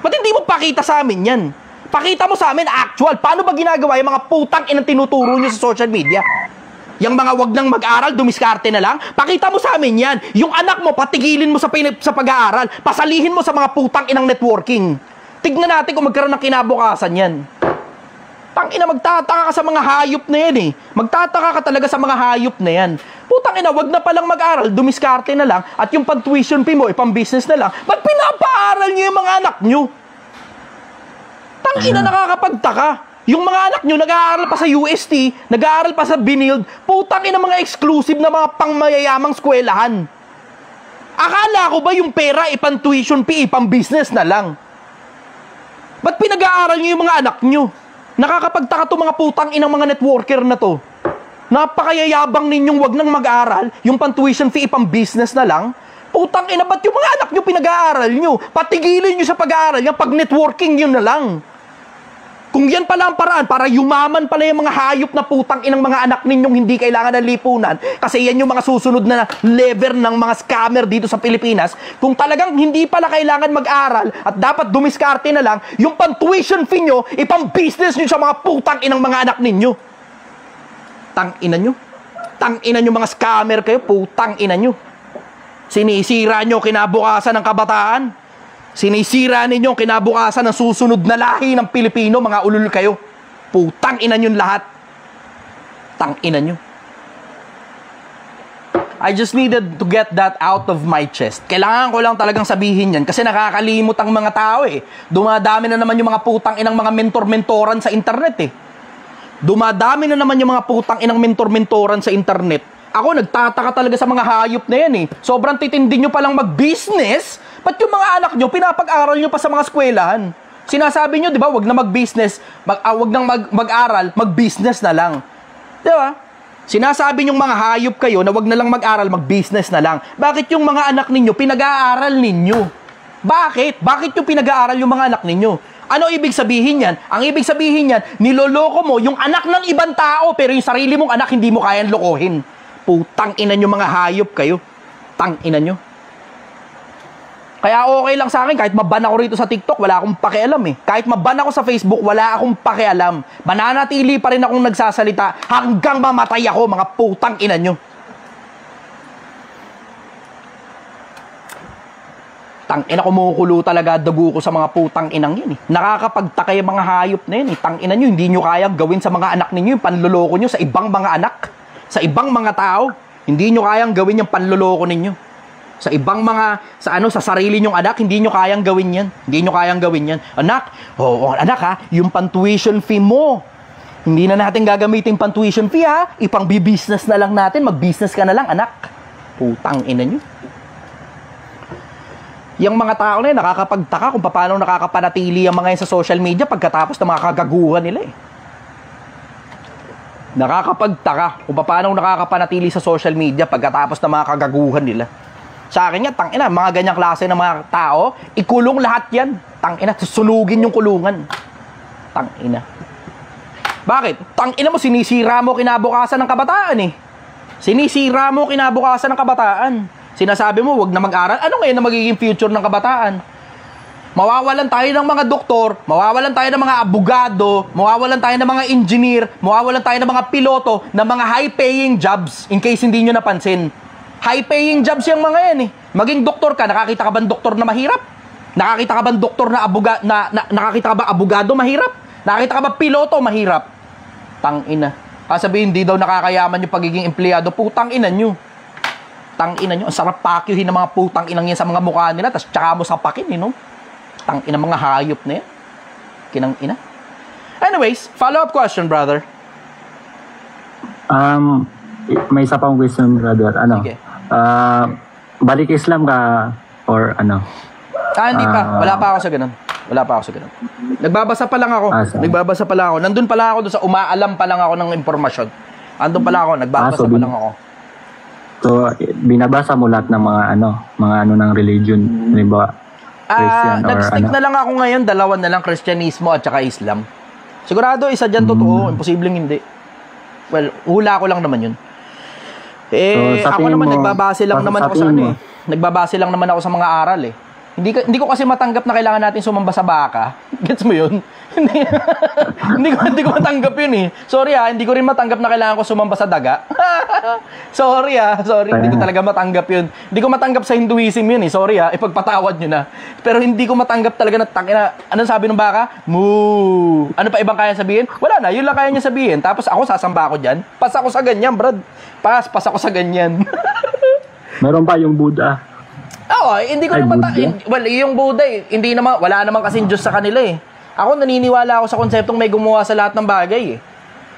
Ba't hindi mo pakita sa amin yan? Pakita mo sa amin actual. Paano ba ginagawa yung mga putang inang tinuturo nyo sa social media? Yung mga wag nang mag-aral, dumiskarte na lang, pakita mo sa amin yan. Yung anak mo, patigilin mo sa pag-aaral, pasalihin mo sa mga putang inang networking. Tignan natin kung magkaroon ng kinabukasan yan. Tangina, magtataka ka sa mga hayop na yan eh. Magtataka ka talaga sa mga hayop na yan. Putang ina, wag na palang mag-aral, dumiskarte na lang, at yung pang-tuition fee mo, pang-business na lang, ba't pinapaaral nyo yung mga anak nyo? Tangina, nakakapagtaka. Yung mga anak nyo, nag-aaral pa sa UST, nag-aaral pa sa Binild, putang ina mga exclusive na mga pangmayayamang eskwelahan. Akala ko ba yung pera, pang-tuition fee, pang-business na lang? Ba't pinag-aaral nyo yung mga anak nyo? Nakakapagtaka to mga putang inang mga networker na to. Napakayayabang ninyong wag nang mag-aral, yung pang-tuition fee, pang-business na lang. Putang ina, ba't yung mga anak nyo pinag-aaral nyo? Patigilin nyo sa pag-aaral, yung pag-networking yun na lang. Kung yan pala ang paraan, para yumaman pala yung mga hayop na putang inang mga anak ninyong hindi kailangan ng lipunan, kasi yan yung mga susunod na lever ng mga scammer dito sa Pilipinas, kung talagang hindi pala kailangan mag-aral at dapat dumiskarte na lang, yung pang-tuition fee nyo, ipang-business nyo sa mga putang inang mga anak ninyo. Tang-ina nyo. Tang-ina nyo mga scammer kayo, putang ina nyo. Sinisira nyo kinabukasan ng kabataan. Sinisira ninyo kinabukasan ng susunod na lahi ng Pilipino, mga ulul kayo. Putang ina nyo lahat. Tang ina nyo. I just needed to get that out of my chest. Kailangan ko lang talagang sabihin yan kasi nakakalimot ang mga tao eh. Dumadami na naman yung mga putang inang mga mentor-mentoran sa internet eh. Dumadami na naman yung mga putang inang mentor-mentoran sa internet. Ako, nagtataka talaga sa mga hayop na yan eh. Sobrang titindi nyo palang mag-business. Ba't yung mga anak nyo, pinapag-aral nyo pa sa mga eskwelahan? Sinasabi nyo, di ba, wag na mag-business, wag nang mag-aral, mag-business na lang. Di ba? Sinasabi nyong mga hayop kayo na wag na lang mag-aral, mag-business na lang. Bakit yung mga anak ninyo, pinag-aaral ninyo? Bakit? Bakit yung pinag-aaral yung mga anak ninyo? Ano ibig sabihin yan? Ang ibig sabihin yan, niloloko mo yung anak ng ibang tao, pero yung sarili mong anak hindi mo kayang lokohin. Putang ina nyo mga hayop kayo. Tang ina nyo. Kaya okay lang sa akin, kahit maban ako rito sa TikTok, wala akong pakialam eh. Kahit maban ako sa Facebook, wala akong pakialam. Mananatili pa rin akong nagsasalita hanggang mamatay ako, mga putang ina nyo. Tang ina, kumukulo talaga dugo ko sa mga putang inang yun eh. Nakakapagtaka yung mga hayop na yun eh. Tang ina nyo, hindi nyo kayang gawin sa mga anak ninyo yung panloloko nyo sa ibang mga anak. Sa ibang mga tao, hindi nyo kayang gawin yung panloloko ninyo. Sa ibang mga, sa sarili nyong anak, hindi nyo kayang gawin yan. Hindi nyo kayang gawin yan. Anak, anak ha, yung pan-tuition fee mo, hindi na natin gagamitin pan-tuition fee ha, ipang-business na lang natin, mag-business ka na lang, anak. Putang ina nyo. Yung mga tao na yun, nakakapagtaka kung paano nakakapanatili ang mga yun sa social media pagkatapos ng mga kagaguhan nila eh. Nakakapagtaka kung paano nakakapanatili sa social media pagkatapos ng mga kagaguhan nila. Sa akin nga, tangina, mga ganyang klase ng mga tao, ikulong lahat yan. Tangina, susunugin yung kulungan. Tangina. Bakit? Tangina mo, sinisira mo kinabukasan ng kabataan eh. Sinisira mo kinabukasan ng kabataan. Sinasabi mo, wag na mag-aral. Ano ngayon na magiging future ng kabataan? Mawawalan tayo ng mga doktor, mawawalan tayo ng mga abogado, mawawalan tayo ng mga engineer, mawawalan tayo ng mga piloto, ng mga high-paying jobs, in case hindi nyo napansin. High-paying jobs yung mga yan eh. Maging doktor ka, nakakita ka ba doktor na mahirap? Nakakita ka ba doktor na nakakita ka ba abogado mahirap? Nakakita ka ba piloto mahirap? Tangina. Sabihin, hindi daw nakakayaman yung pagiging empleyado. Putang ina nyo. Tangina nyo. Ang sarap pakyuhin ng mga putang inang yan sa mga mukha nila. Tapos tsaka mo sapakin, no? Tangina mga hayop na yan. Kinang ina. Anyways, follow-up question, brother.
May isa pang question, brother. Ano?
Sige.
Balik Islam ka or ano?
Hindi pa. Wala pa ako sa ganun. Nagbabasa pa lang ako. Nandun pala ako doon sa umaalam pa lang ako ng impormasyon. Andun pala ako. Nagbabasa pa lang ako.
So, binabasa mo lahat ng mga ano ng religion, halimbawa, Christian or
Nag-stick
ano?
na lang ako ngayon. Dalawa na lang, Kristyanismo at saka Islam. Sigurado, isa dyan totoo. Imposibleng hindi. Well, hula ko lang naman yun.
So, sa
Ako
tingin
naman,
mo-
nagbabase lang
sa
naman ako sa
tingin
ano
mo-
Nagbabase lang naman ako sa mga aral eh. Hindi ko kasi matanggap na kailangan natin sumamba sa baka. Gets mo yun? hindi ko matanggap yun eh. Sorry hindi ko rin matanggap na kailangan ko sumamba sa daga. sorry, hindi ko talaga matanggap yun. Hindi ko matanggap sa Hinduism yun eh. Sorry ipagpatawad nyo na. Pero hindi ko matanggap talaga na anong sabi ng baka? Moo! Ano pa ibang kaya sabihin? Wala na, yun lang kaya niya sabihin. Tapos ako sasamba ako dyan. Pas ako sa ganyan, brad. Pas ako sa ganyan.
Meron pa yung Buddha.
Hindi ko
Ay,
naman
Buddha?
well, yung Buddha hindi naman wala naman kasing Diyos sa kanila eh. Ako naniniwala ako sa konseptong may gumawa sa lahat ng bagay eh.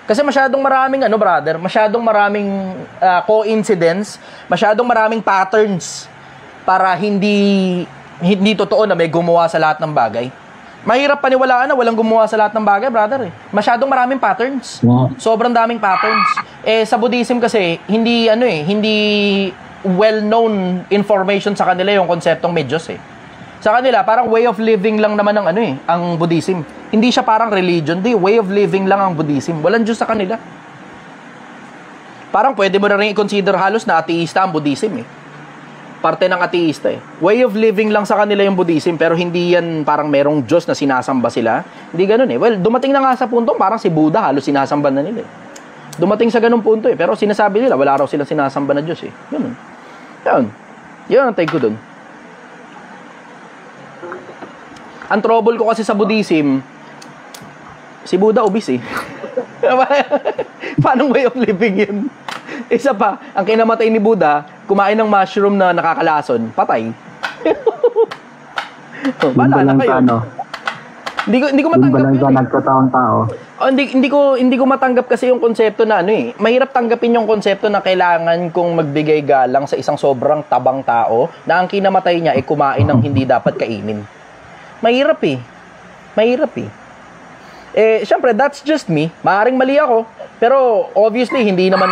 Kasi masyadong maraming brother, masyadong maraming coincidence, masyadong maraming patterns para hindi totoo na may gumawa sa lahat ng bagay. Mahirap paniwalaan na walang gumawa sa lahat ng bagay, brother eh. Masyadong maraming patterns.
Wow.
Sobrang daming patterns. Sa Buddhism kasi hindi well-known information sa kanila yung konseptong may Diyos eh. Sa kanila, parang way of living lang naman ang Buddhism. Hindi siya parang religion, way of living lang ang Buddhism. Walang Diyos sa kanila. Parang pwede mo na rin i-consider halos na ateista ang Buddhism eh. Parte ng ateista eh. Way of living lang sa kanila yung Buddhism, pero hindi yan parang merong Diyos na sinasamba sila. Hindi ganun eh. Well, dumating na nga sa punto, parang si Buddha halos sinasamba na nila eh. Dumating sa ganung punto eh. Pero sinasabi nila, wala raw silang sinasamba na Diyos eh. Ganun. Yun ang take ko dun. Ang trouble ko kasi sa Buddhism, si Buddha obese eh. Paano way of living yun? Isa pa, ang kinamatay ni Buddha, kumain ng mushroom na nakakalason, patay. Bala na kayo. Hindi ko matanggap yun eh.
Nagkataong tao.
Hindi ko matanggap kasi yung konsepto na mahirap tanggapin yung konsepto na kailangan kong magbigay galang sa isang sobrang tabang tao na ang kinamatay niya ay kumain ng hindi dapat kainin. Mahirap eh. Syempre that's just me. Maaring mali ako, pero obviously hindi naman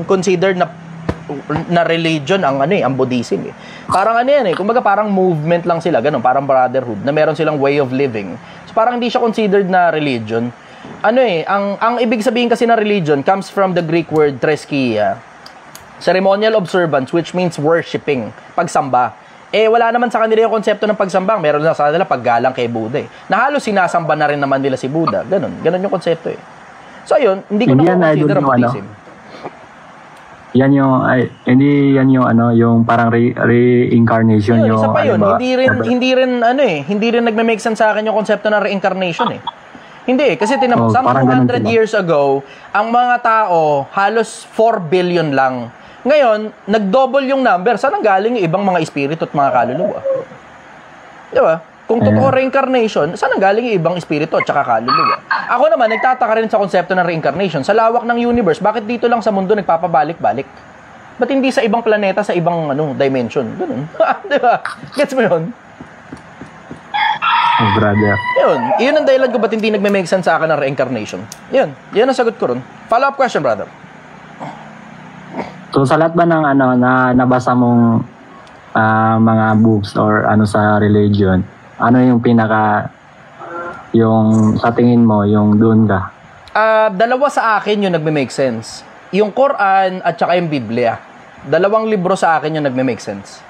considered na religion ang Buddhism eh. Parang kumbaga parang movement lang sila, ganun, parang brotherhood na meron silang way of living. So parang hindi siya considered na religion. Ang ibig sabihin kasi na religion comes from the Greek word treskia. Ceremonial observance, which means worshiping, pagsamba. Wala naman sa kanila yung konsepto ng pagsamba. Meron na sa kanila paggalang kay Buddha eh. Na halos sinasamba na rin naman nila si Buddha. Ganun yung konsepto eh. So ayun, hindi ko na consider ang Buddhism.
Hindi yan yung parang reincarnation yung
isa pa yun, hindi rin nagme-make sense sa akin yung konsepto ng reincarnation eh. Hindi kasi some 200 years ago, ang mga tao halos 4 billion lang. Ngayon, nag-double yung number. Saan ang galing yung ibang mga espiritu at mga kaluluwa? Di ba? Kung totoo reincarnation, saan ang galing yung ibang espiritu at saka kaluluwa? Ako naman, nagtataka rin sa konsepto ng reincarnation. Sa lawak ng universe, bakit dito lang sa mundo nagpapabalik-balik? Ba't hindi sa ibang planeta, sa ibang dimension? Ganun. Di ba? Gets mo yun?
Oh, brother.
Yun ang dahilan ko ba't hindi nagme-make sense sa akin ng reincarnation. Yun ang sagot ko ron. Follow-up question, brother.
So, sa lahat ba ng na nabasa mong mga books or sa religion, ano yung yung sa tingin mo, yung doon ka?
Dalawa sa akin yung nagme-make sense. Yung Quran at saka yung Biblia. Dalawang libro sa akin yung nagme-make sense.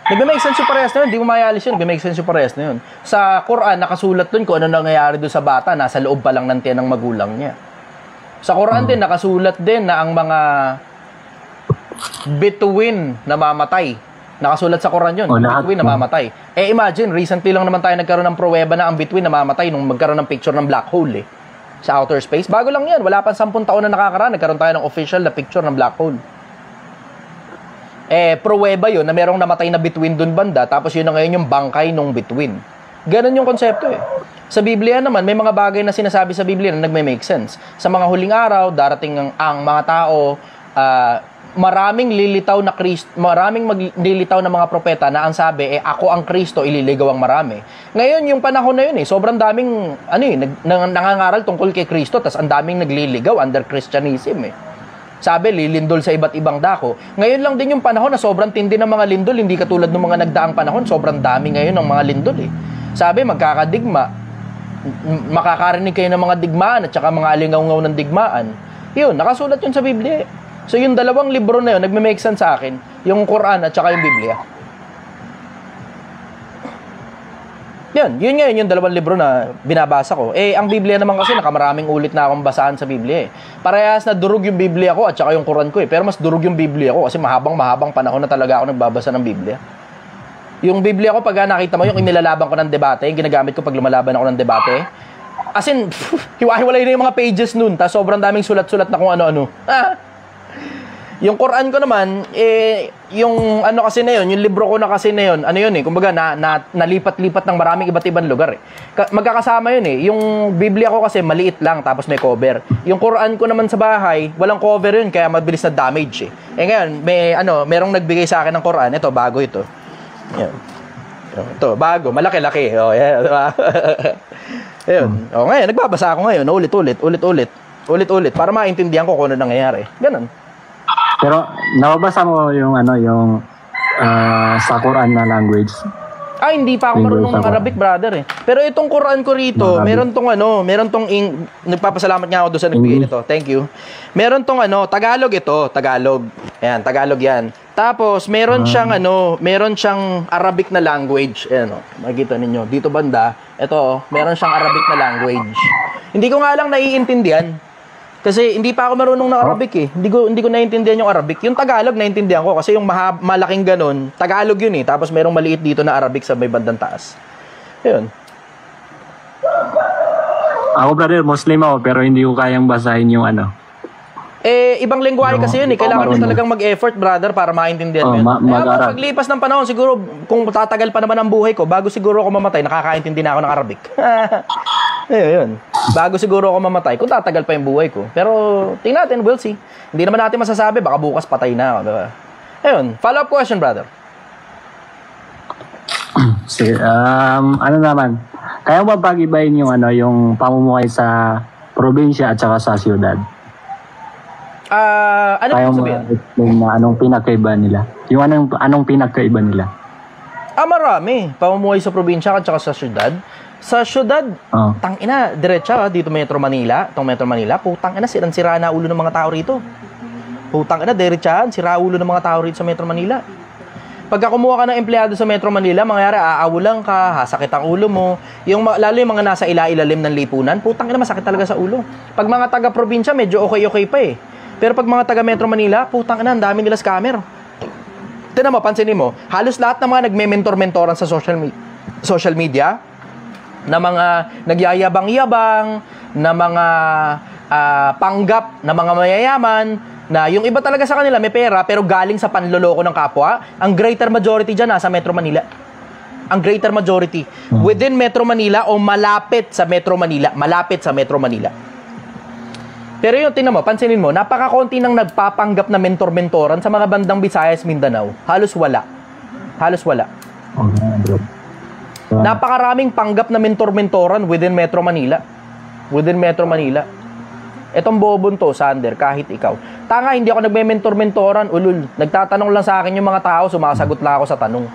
Nagme-make sense yung parehas na yun. Hindi mo mayalis yun. Nagme-make sense yung parehas na yun. Sa Quran, nakasulat dun kung ano nangyayari dun sa bata. Nasa loob pa lang ng tiyan ng magulang niya. Sa Quran din, nakasulat din na ang mga bituin namamatay. Nakasulat sa Quran yun. Bituin namamatay. Imagine, recently lang naman tayo nagkaroon ng pruweba na ang bituin namamatay nung magkaroon ng picture ng black hole eh. Sa outer space. Bago lang yan. Wala pa 10 taon na nakakaraan. Nagkaroon tayo ng official na picture ng black hole. pruweba yun na merong namatay na bituin dun banda, tapos yun na ngayon yung bangkay nung bituin. Ganon yung konsepto eh. Sa Biblia naman, may mga bagay na sinasabi sa Biblia na nagme-make sense. Sa mga huling araw, darating ang mga tao, maraming maglilitaw na mga propeta na ang sabi, ako ang Kristo, ililigaw ang marami. Ngayon, yung panahon na yun sobrang daming, nangangaral tungkol kay Kristo, tas ang daming nagliligaw under Christianism Sabi, lilindol sa iba't ibang dako. Ngayon lang din yung panahon na sobrang tindi ng mga lindol, hindi katulad ng mga nagdaang panahon, sobrang dami ngayon ng mga lindol Sabi, magkakadigma, makakarinig kayo ng mga digmaan at saka mga alingaw-ngaw ng digmaan. Yun, nakasulat yun sa Biblia So, yung dalawang libro na yun, nagme-make sense sa akin, yung Quran at saka yung Biblia. Yun ngayon yung dalawang libro na binabasa ko. Ang Biblia naman kasi, nakamaraming ulit na akong basahan sa Biblia Parehas na durog yung Biblia ko at saka yung Quran ko Pero mas durog yung Biblia ko kasi mahabang panahon na talaga ako nagbabasa ng Biblia. Yung Biblia ko, pag nakita mo yung inilalaban ko ng debate, yung ginagamit ko pag lumalaban ako ng debate, as in, hiwa-hiwalay na yung mga pages nun, tapos sobrang daming sulat-sulat na kung ano-ano. Yung Quran ko naman, yung ano kasi na yun, yung libro ko na kasi na yun, kumbaga, nalipat-lipat ng maraming iba't ibang lugar Magkakasama yun Yung Biblia ko kasi maliit lang, tapos may cover. Yung Quran ko naman sa bahay, walang cover yun, kaya mabilis na damage ngayon, merong nagbigay sa akin ng Quran, ito, bago ito. Yan. Ito, bago, malaki-laki. Diba? Ayun. Ngayon, nagbabasa ako ngayon, ulit-ulit, para maintindihan ko kung ano nangyayari. Ganun.
Pero nababasa mo yung sa Quran na language?
Hindi pa ako marunong ng Arabic, brother Pero itong Quran ko rito, meron tong nagpapasalamat nga ako doon sa nagbigay nito. Thank you. Meron tong Tagalog ito, Tagalog. Ayan, Tagalog yan. Tapos meron siyang Arabic na language. Ayan makikita ninyo dito banda. Ito, meron siyang Arabic na language. Hindi ko nga lang naiintindihan. Kasi hindi pa ako marunong ng Arabic Hindi ko naiintindihan yung Arabic. Yung Tagalog naiintindihan ko kasi yung malaking ganun, Tagalog yun Tapos merong maliit dito na Arabic sa may bandang taas. Ayun.
Ako, brother, Muslim ako pero hindi ko kayang basahin yung
ibang lengguwahe kasi yun Kailangan mo talagang mag-effort, brother, para maintindihan mo yun. Paglipas ng panahon, siguro, kung tatagal pa naman ang buhay ko, bago siguro ako mamatay, nakakaintindi na ako ng Arabic. Yun. Bago siguro ako mamatay, kung tatagal pa yung buhay ko. Pero, tingnan natin, we'll see. Hindi naman natin masasabi, baka bukas patay na ako, diba? Ayun, follow-up question, brother.
Sige, ano naman, kaya ba pag-ibahin yung pamumuhay sa probinsya at saka sa siyudad?
Ano yung sabihin?
Kaya mo anong pinagkaiba nila? Yung anong pinagkaiba nila?
Marami. Pamumuhay sa probinsya at saka sa syudad. Sa syudad, tangina, diretsa dito Metro Manila. Itong Metro Manila, putang-ina, sirang-sira na ulo ng mga tao rito. Putang-ina, diretsahan, sira ulo ng mga tao rito sa Metro Manila. Pagka kumuha ka ng empleyado sa Metro Manila, mangyayari, aawulan ka, hasakit ang ulo mo. Lalo yung mga nasa ilalim ng lipunan, putang-ina, masakit talaga sa ulo. Pag mga taga-probinsya, medyo okay pa Pero pag mga taga Metro Manila, putang ina, ang dami nila scammer. Tignan mo, pansinin mo, halos lahat ng mga nagme-mentor-mentoran sa social media, na mga nagyayabang-yabang, na mga panggap, na mga mayayaman, na yung iba talaga sa kanila may pera, pero galing sa panloloko ng kapwa, ang greater majority dyan nasa Metro Manila. Ang greater majority. Within Metro Manila o malapit sa Metro Manila. Pero yung tingnan mo, pansinin mo, napakakonti nang nagpapanggap na mentor-mentoran sa mga bandang Visayas, Mindanao. Halos wala. Napakaraming panggap na mentor-mentoran within Metro Manila. Etong bobon to, Sander, kahit ikaw. Tanga, hindi ako nagme-mentor-mentoran, ulul. Nagtatanong lang sa akin yung mga tao, sumasagot lang ako sa tanong.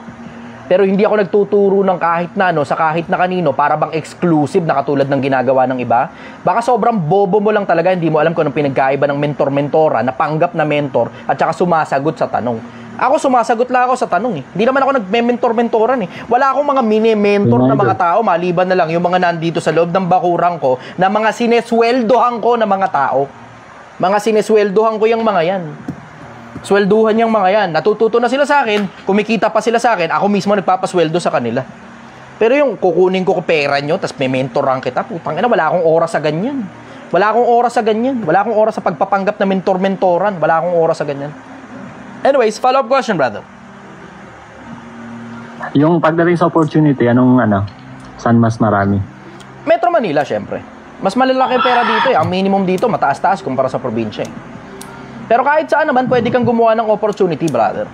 Pero hindi ako nagtuturo ng kahit na sa kahit na kanino para bang exclusive na katulad ng ginagawa ng iba. Baka sobrang bobo mo lang talaga, hindi mo alam kung anong pinagkaiba ng mentor-mentora, na panggap na mentor at saka sumasagot sa tanong. Ako sumasagot lang ako sa tanong Hindi naman ako nagme-mentor-mentoran Wala akong mga mini-mentor na mga tao, maliban na lang yung mga nandito sa loob ng bakurang ko na mga sinesweldohan ko na mga tao. Mga sinesweldohan ko yung mga yan. Swelduhan yung mga yan. Natututo na sila sa akin, kumikita pa sila sa akin, ako mismo nagpapasweldo sa kanila. Pero yung kukunin ko pera nyo, tapos may mentoran kita, putang ina, wala akong oras sa ganyan. Wala akong oras sa pagpapanggap na mentor-mentoran. Wala akong oras sa ganyan. Anyways, follow-up question, brother.
Yung pagdating sa opportunity, saan mas marami?
Metro Manila, syempre. Mas malalaki ang pera dito eh. Ang minimum dito, mataas-taas kumpara sa probinsya eh. Pero kahit saan naman, pwede kang gumawa ng opportunity, brother.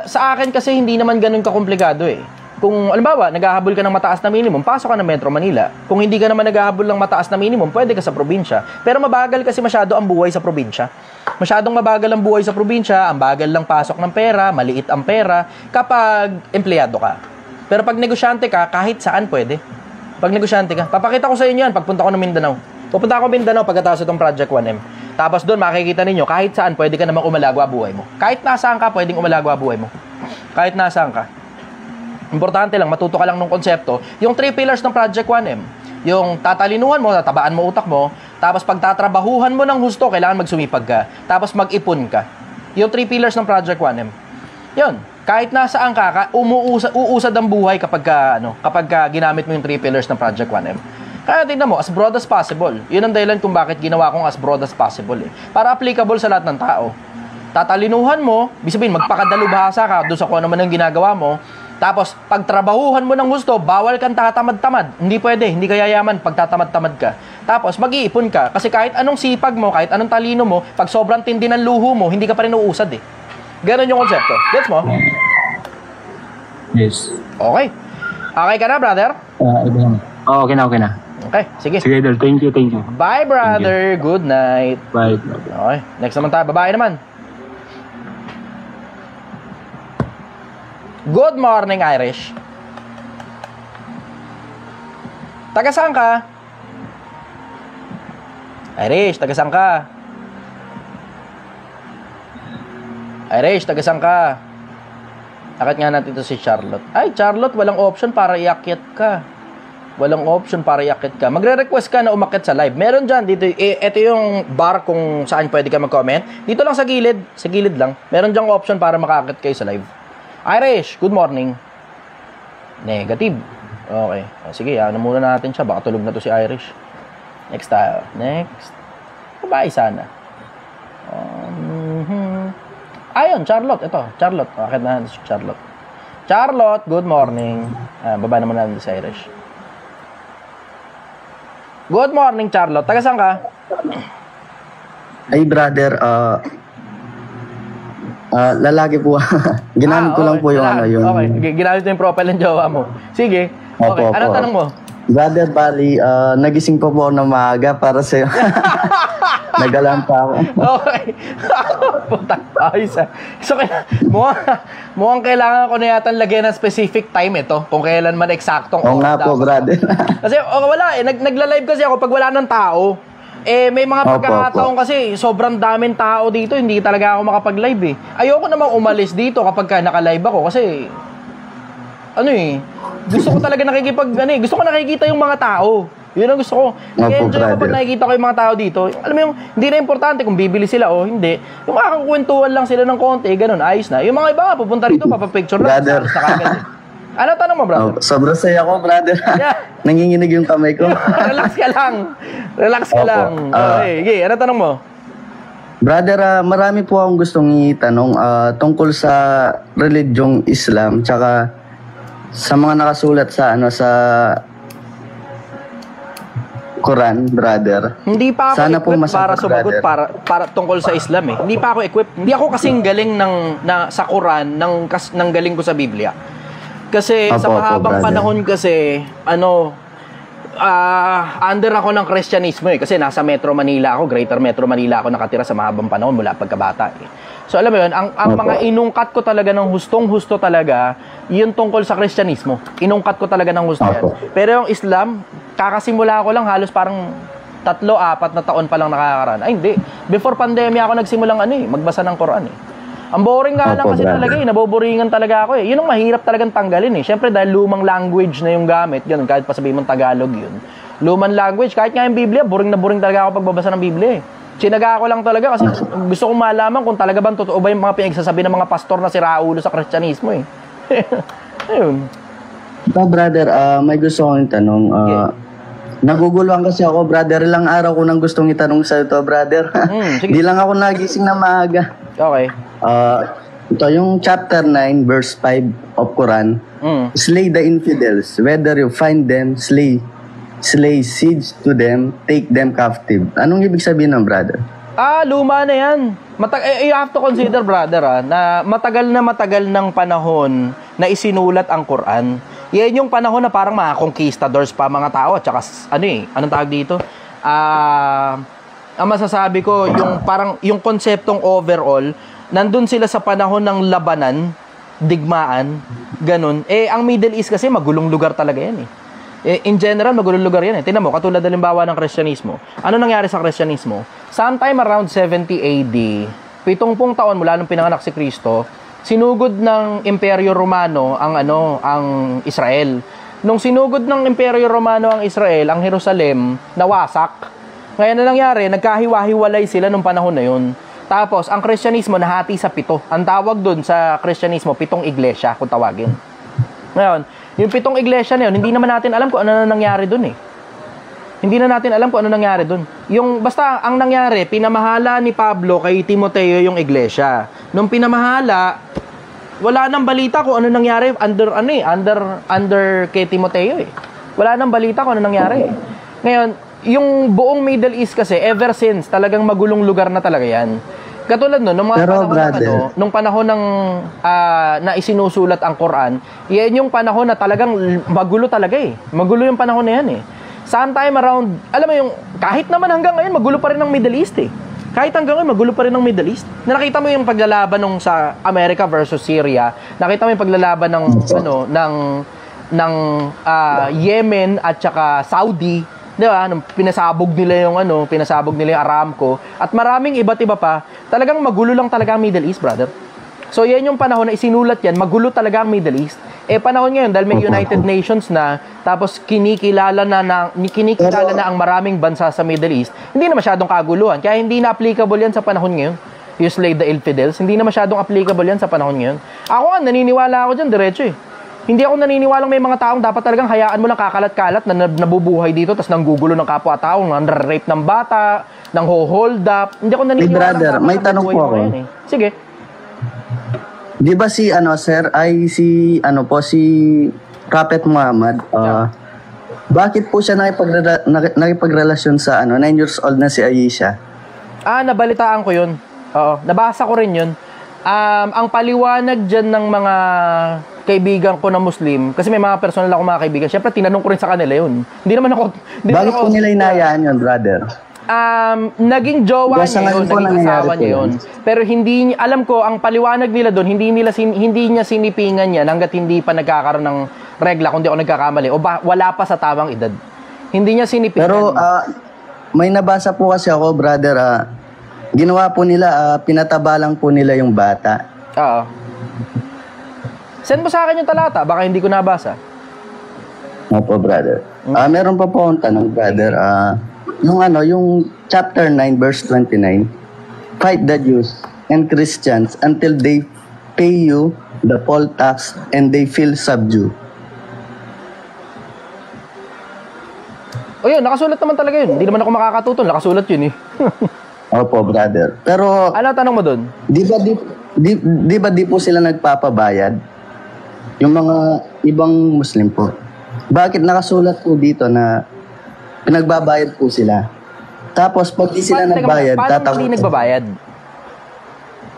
Sa akin kasi, hindi naman ganun kakomplikado eh. Kung, alimbawa, naghahabol ka ng mataas na minimum, pasok ka ng Metro Manila. Kung hindi ka naman naghahabol ng mataas na minimum, pwede ka sa probinsya. Pero mabagal kasi masyado ang buhay sa probinsya. Masyadong mabagal ang buhay sa probinsya, ang bagal lang pasok ng pera, maliit ang pera, kapag empleyado ka. Pero pag negosyante ka, kahit saan pwede. Pag negosyante ka, papakita ko sa inyo yan pagpunta ko ng Mindanao. Pupunta ako ng Mindanao pagkatapos itong Project 1M. Tapos doon makikita ninyo, kahit saan pwede ka namang umalagwa buhay mo. Kahit nasaan ka, pwedeng umalagwa buhay mo. Kahit nasaan ka. Importante lang, matuto ka lang ng konsepto. Yung 3 pillars ng Project 1M, yung tatalinuhan mo, tatabaan mo utak mo, tapos pagtatrabahuhan mo ng husto, kailangan magsumipag ka. Tapos mag-ipon ka. Yung 3 pillars ng Project 1M. Yun. Kahit nasaan ka, uusad ang buhay kapag ginamit mo yung 3 pillars ng Project 1M. Kaya tingnan mo, as broad as possible. Yun ang dahilan kung bakit ginawa kong as broad as possible eh. Para applicable sa lahat ng tao. Tatalinuhan mo, ibig sabihin, magpakadalubhasa ka doon sa kung ano man ang ginagawa mo. Tapos, pagtrabahuhan mo ng gusto, bawal kang tatamad-tamad. Hindi pwede, hindi ka yayaman pag tatamad-tamad ka. Tapos, mag-iipon ka. Kasi kahit anong sipag mo, kahit anong talino mo, pag sobrang tindi ng luho mo, hindi ka pa rin uusad eh. Ganon yung konsepto. Gets mo?
Yes.
Okay. Okay ka na, brother?
Okay na.
Okay, sige.
Sige, Idol. Thank you.
Bye, brother. Good night.
Bye.
Okay. Next naman tayo. Babae naman. Good morning, Irish. Taga saan ka? Irish, taga saan ka? Irish, taga saan ka? Akit nga natin ito si Charlotte. Ay, Charlotte, walang option para iakyat ka. Walang option para iakyat ka. Magre-request ka na umakyat sa live. Meron dyan, dito, ito yung bar kung saan pwede ka mag-comment. Dito lang sa gilid lang. Meron dyan option para makakyat kayo sa live. Irish, good morning. Negative. Okay. Sige, ano muna natin siya. Baka tulog na to si Irish. Next tayo. Next. Babae sana. Ayun, Charlotte. Ito, Charlotte. Bakit na si Charlotte? Charlotte, good morning. Baba naman natin si Irish. Good morning, Charlotte. Taga saan ka?
Ay, brother, lalaki po. Ginamit ko lang po yung yung...
Okay, ginamit mo yung profile ng jowa mo. Sige. Okay,
Opo.
anong tanong mo?
Brother, bali, nagising po po na maaga para sa'yo. Nagalaan pa ako.
Okay. Puta, ayos ah. So, mukhang kailangan ko na yata lagyan ng specific time ito. Kung kailan man eksaktong
Oo nga po, brother.
Kasi wala eh. Nagla-live kasi ako pag wala ng tao. Eh, may mga pagkakataon kasi sobrang daming tao dito, hindi talaga ako makapag-live eh. Ayoko namang umalis dito kapag naka-live ako kasi gusto ko talaga gusto ko nakikita yung mga tao. Yun ang gusto ko. Enjoy ko pag nakikita ko yung mga tao dito. Alam mo yung, hindi na importante kung bibili sila o hindi. Yung makakakwentuhan lang sila ng konti, ganun, ayos na. Yung mga iba, pupunta rito, papapicture lang.
Brother.
Ano tanong mo, brother?
Sobrang saya ko, brother.
Yeah.
Nanginginig yung kamay ko.
Relax ka lang. Okay, ano tanong mo?
Brother, marami po akong gustong itanong tungkol sa religyong Islam, tsaka sa mga nakasulat sa sa Quran, brother.
Hindi pa ako
Sana
equipped para sumagot para tungkol sa Islam eh. Hindi pa ako equipped. Hindi ako kasing galing sa Quran ng galing ko sa Biblia. Kasi sa mahabang panahon kasi under ako ng Kristyanismo eh. Kasi nasa Metro Manila ako, Greater Metro Manila ako nakatira sa mahabang panahon mula pagkabata eh. So alam mo yun, ang mga inungkat ko talaga ng hustong-husto talaga, yun tungkol sa Kristyanismo. Inungkat ko talaga ng husto yan. Pero yung Islam, kakasimula ko lang halos parang 3-4 na taon pa lang nakakaraan. Ay hindi, before pandemya ako nagsimulang magbasa ng Quran eh. Ang boring nga lang kasi talaga eh, naboboringan talaga ako eh. Yun ang mahirap talagang tanggalin eh. Siyempre dahil lumang language na yung gamit, ganun, kahit pa sabihin mong Tagalog yun. Lumang language, kahit nga yung Biblia, boring na boring talaga ako pagbabasa ng Biblia eh. Sinaga ko lang talaga kasi gusto kong malaman kung talaga bang totoo ba yung mga pinagsasabi ng mga pastor na si Raulo sa Kristyanismo eh. Ayun.
Ito, brother, may gusto kong itanong. Naguguluhan kasi ako, brother. Ilang araw ko nang gustong itanong sa ito, brother.
Sige.
Di lang ako nagising na maaga.
Okay.
Ito yung chapter 9, verse 5 of Quran. Slay the infidels, whether you find them, slay, siege to them, take them captive. Anong ibig sabihin ng brother?
Luma na yan. You have to consider, brother, na matagal ng panahon na isinulat ang Quran. Yan yung panahon na parang mga conquistadors pa mga tao at saka anong tawag dito? Ang masasabi ko, yung parang yung konseptong overall, nandun sila sa panahon ng labanan, digmaan, ganun. Ang Middle East kasi magulong lugar talaga yan in general, magulong lugar yan Tingnan mo, katulad halimbawa ng Kristyanismo. Ano nangyari sa Kristyanismo? Sometime around 70 AD, 70 taon mula nung pinanganak si Kristo, sinugod ng Imperyo Romano ang Israel. Nung sinugod ng Imperyo Romano ang Israel, ang Jerusalem, nawasak. Ngayon na nangyari, nagkahiwa-hiwalay sila nung panahon na yun. Tapos, ang Kristyanismo nahati sa 7. Ang tawag dun sa Kristyanismo, 7 iglesia, kung tawagin. Ngayon, yung 7 iglesia na yun, hindi naman natin alam kung ano na nangyari dun Hindi na natin alam kung ano nangyari dun. Basta, ang nangyari, pinamahala ni Pablo kay Timoteo yung iglesia. Nung pinamahala, wala nang balita kung ano nangyari under kay Timoteo Wala nang balita kung ano nangyari Ngayon, yung buong Middle East kasi, ever since, talagang magulong lugar na talaga yan. Katulad nung mga panahon nung panahon ng na isinusulat ang Quran, yan yung panahon na talagang magulo talaga Magulo yung panahon na yan Sometime around, alam mo yung, kahit naman hanggang ngayon, magulo pa rin ng Middle East Kahit hanggang ngayon, magulo pa rin ng Middle East. Nakita mo yung paglalaban nung sa America versus Syria. Nakita mo yung paglalaban ng Yemen at saka Saudi. Di ba? Pinasabog nila yung Aramco. At maraming iba't iba pa. Talagang magulo lang talaga ang Middle East, brother. So, yan yung panahon na isinulat yan. Magulo talaga ang Middle East. Panahon ngayon, dahil may United Nations na, tapos kinikilala na ang maraming bansa sa Middle East, hindi na masyadong kaguluhan. Kaya hindi na applicable yan sa panahon ngayon. You slay the infidels. Hindi na masyadong applicable yan sa panahon ngayon. Ako naniniwala ako dyan, diretso Hindi ako naniniwalang may mga taong dapat talagang hayaan mo lang kakalat-kalat na nabubuhay dito tapos nanggugulo ng kapwa-tao, nang-rape ng bata, nang hold up. Hindi ako naniniwala.
Brother, may tanong po ako.
Sige.
Di ba si si Prophet Muhammad, bakit po siya nakipagrelasyon sa 9 years old na si Aisha?
Nabalitaan ko yun. Oo, nabasa ko rin yun. Ang paliwanag dyan ng mga kaibigan ko na Muslim, kasi may mga personal ako mga kaibigan, syempre tinanong ko rin sa kanila yun. Hindi naman ako...
Bakit po nila inayaan yun, brother?
Naging jowa niya yun, naging asawa niya yun. Pero hindi, alam ko, ang paliwanag nila doon, hindi niya sinipingan yan hanggat hindi pa nagkakaroon ng regla, kung di ako nagkakamali, o wala pa sa tamang edad. Hindi niya sinipingan.
Pero may nabasa po kasi ako, brother, ginawa po nila, pinataba lang po nila yung bata.
Oo. Send mo sa akin yung talata, baka hindi ko nabasa.
Opo, brother. Meron pa po akong tanong, brother. Yung chapter 9, verse 29, fight the Jews and Christians until they pay you the poll tax and they feel subdue.
O yun, nakasulat naman talaga yun. Hindi naman ako makakatutol, nakasulat yun
Opo, brother. Pero,
ano tanong mo doon?
Di ba di po sila nagpapabayad? Yung mga ibang Muslim po. Bakit nakasulat po dito na pinagbabayad po sila? Tapos, pag di sila nagbayad,
paano hindi nagbabayad?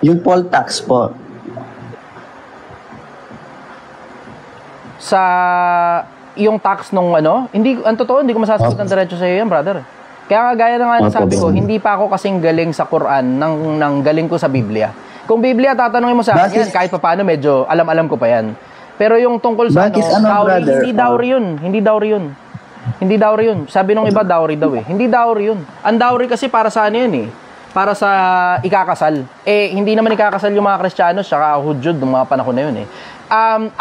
Yung poll tax po.
Yung tax nung hindi, ang totoo, hindi ko masasagot ng diretso sa iyo yan, brother. Kaya nga, gaya na nga sabi ko, hindi pa ako kasing galing sa Quran nang galing ko sa Biblia. Kung Biblia, tatanungin mo sa akin yan, kahit pa paano, medyo alam ko pa yan. Pero yung tungkol sa dowry, hindi dowry yun. Hindi dowry yun. Sabi nung iba, dowry daw Hindi dowry yun. Ang dowry kasi para sa yan para sa ikakasal. Hindi naman ikakasal yung mga Kristiyano saka Hudyo ng mga panahon na yun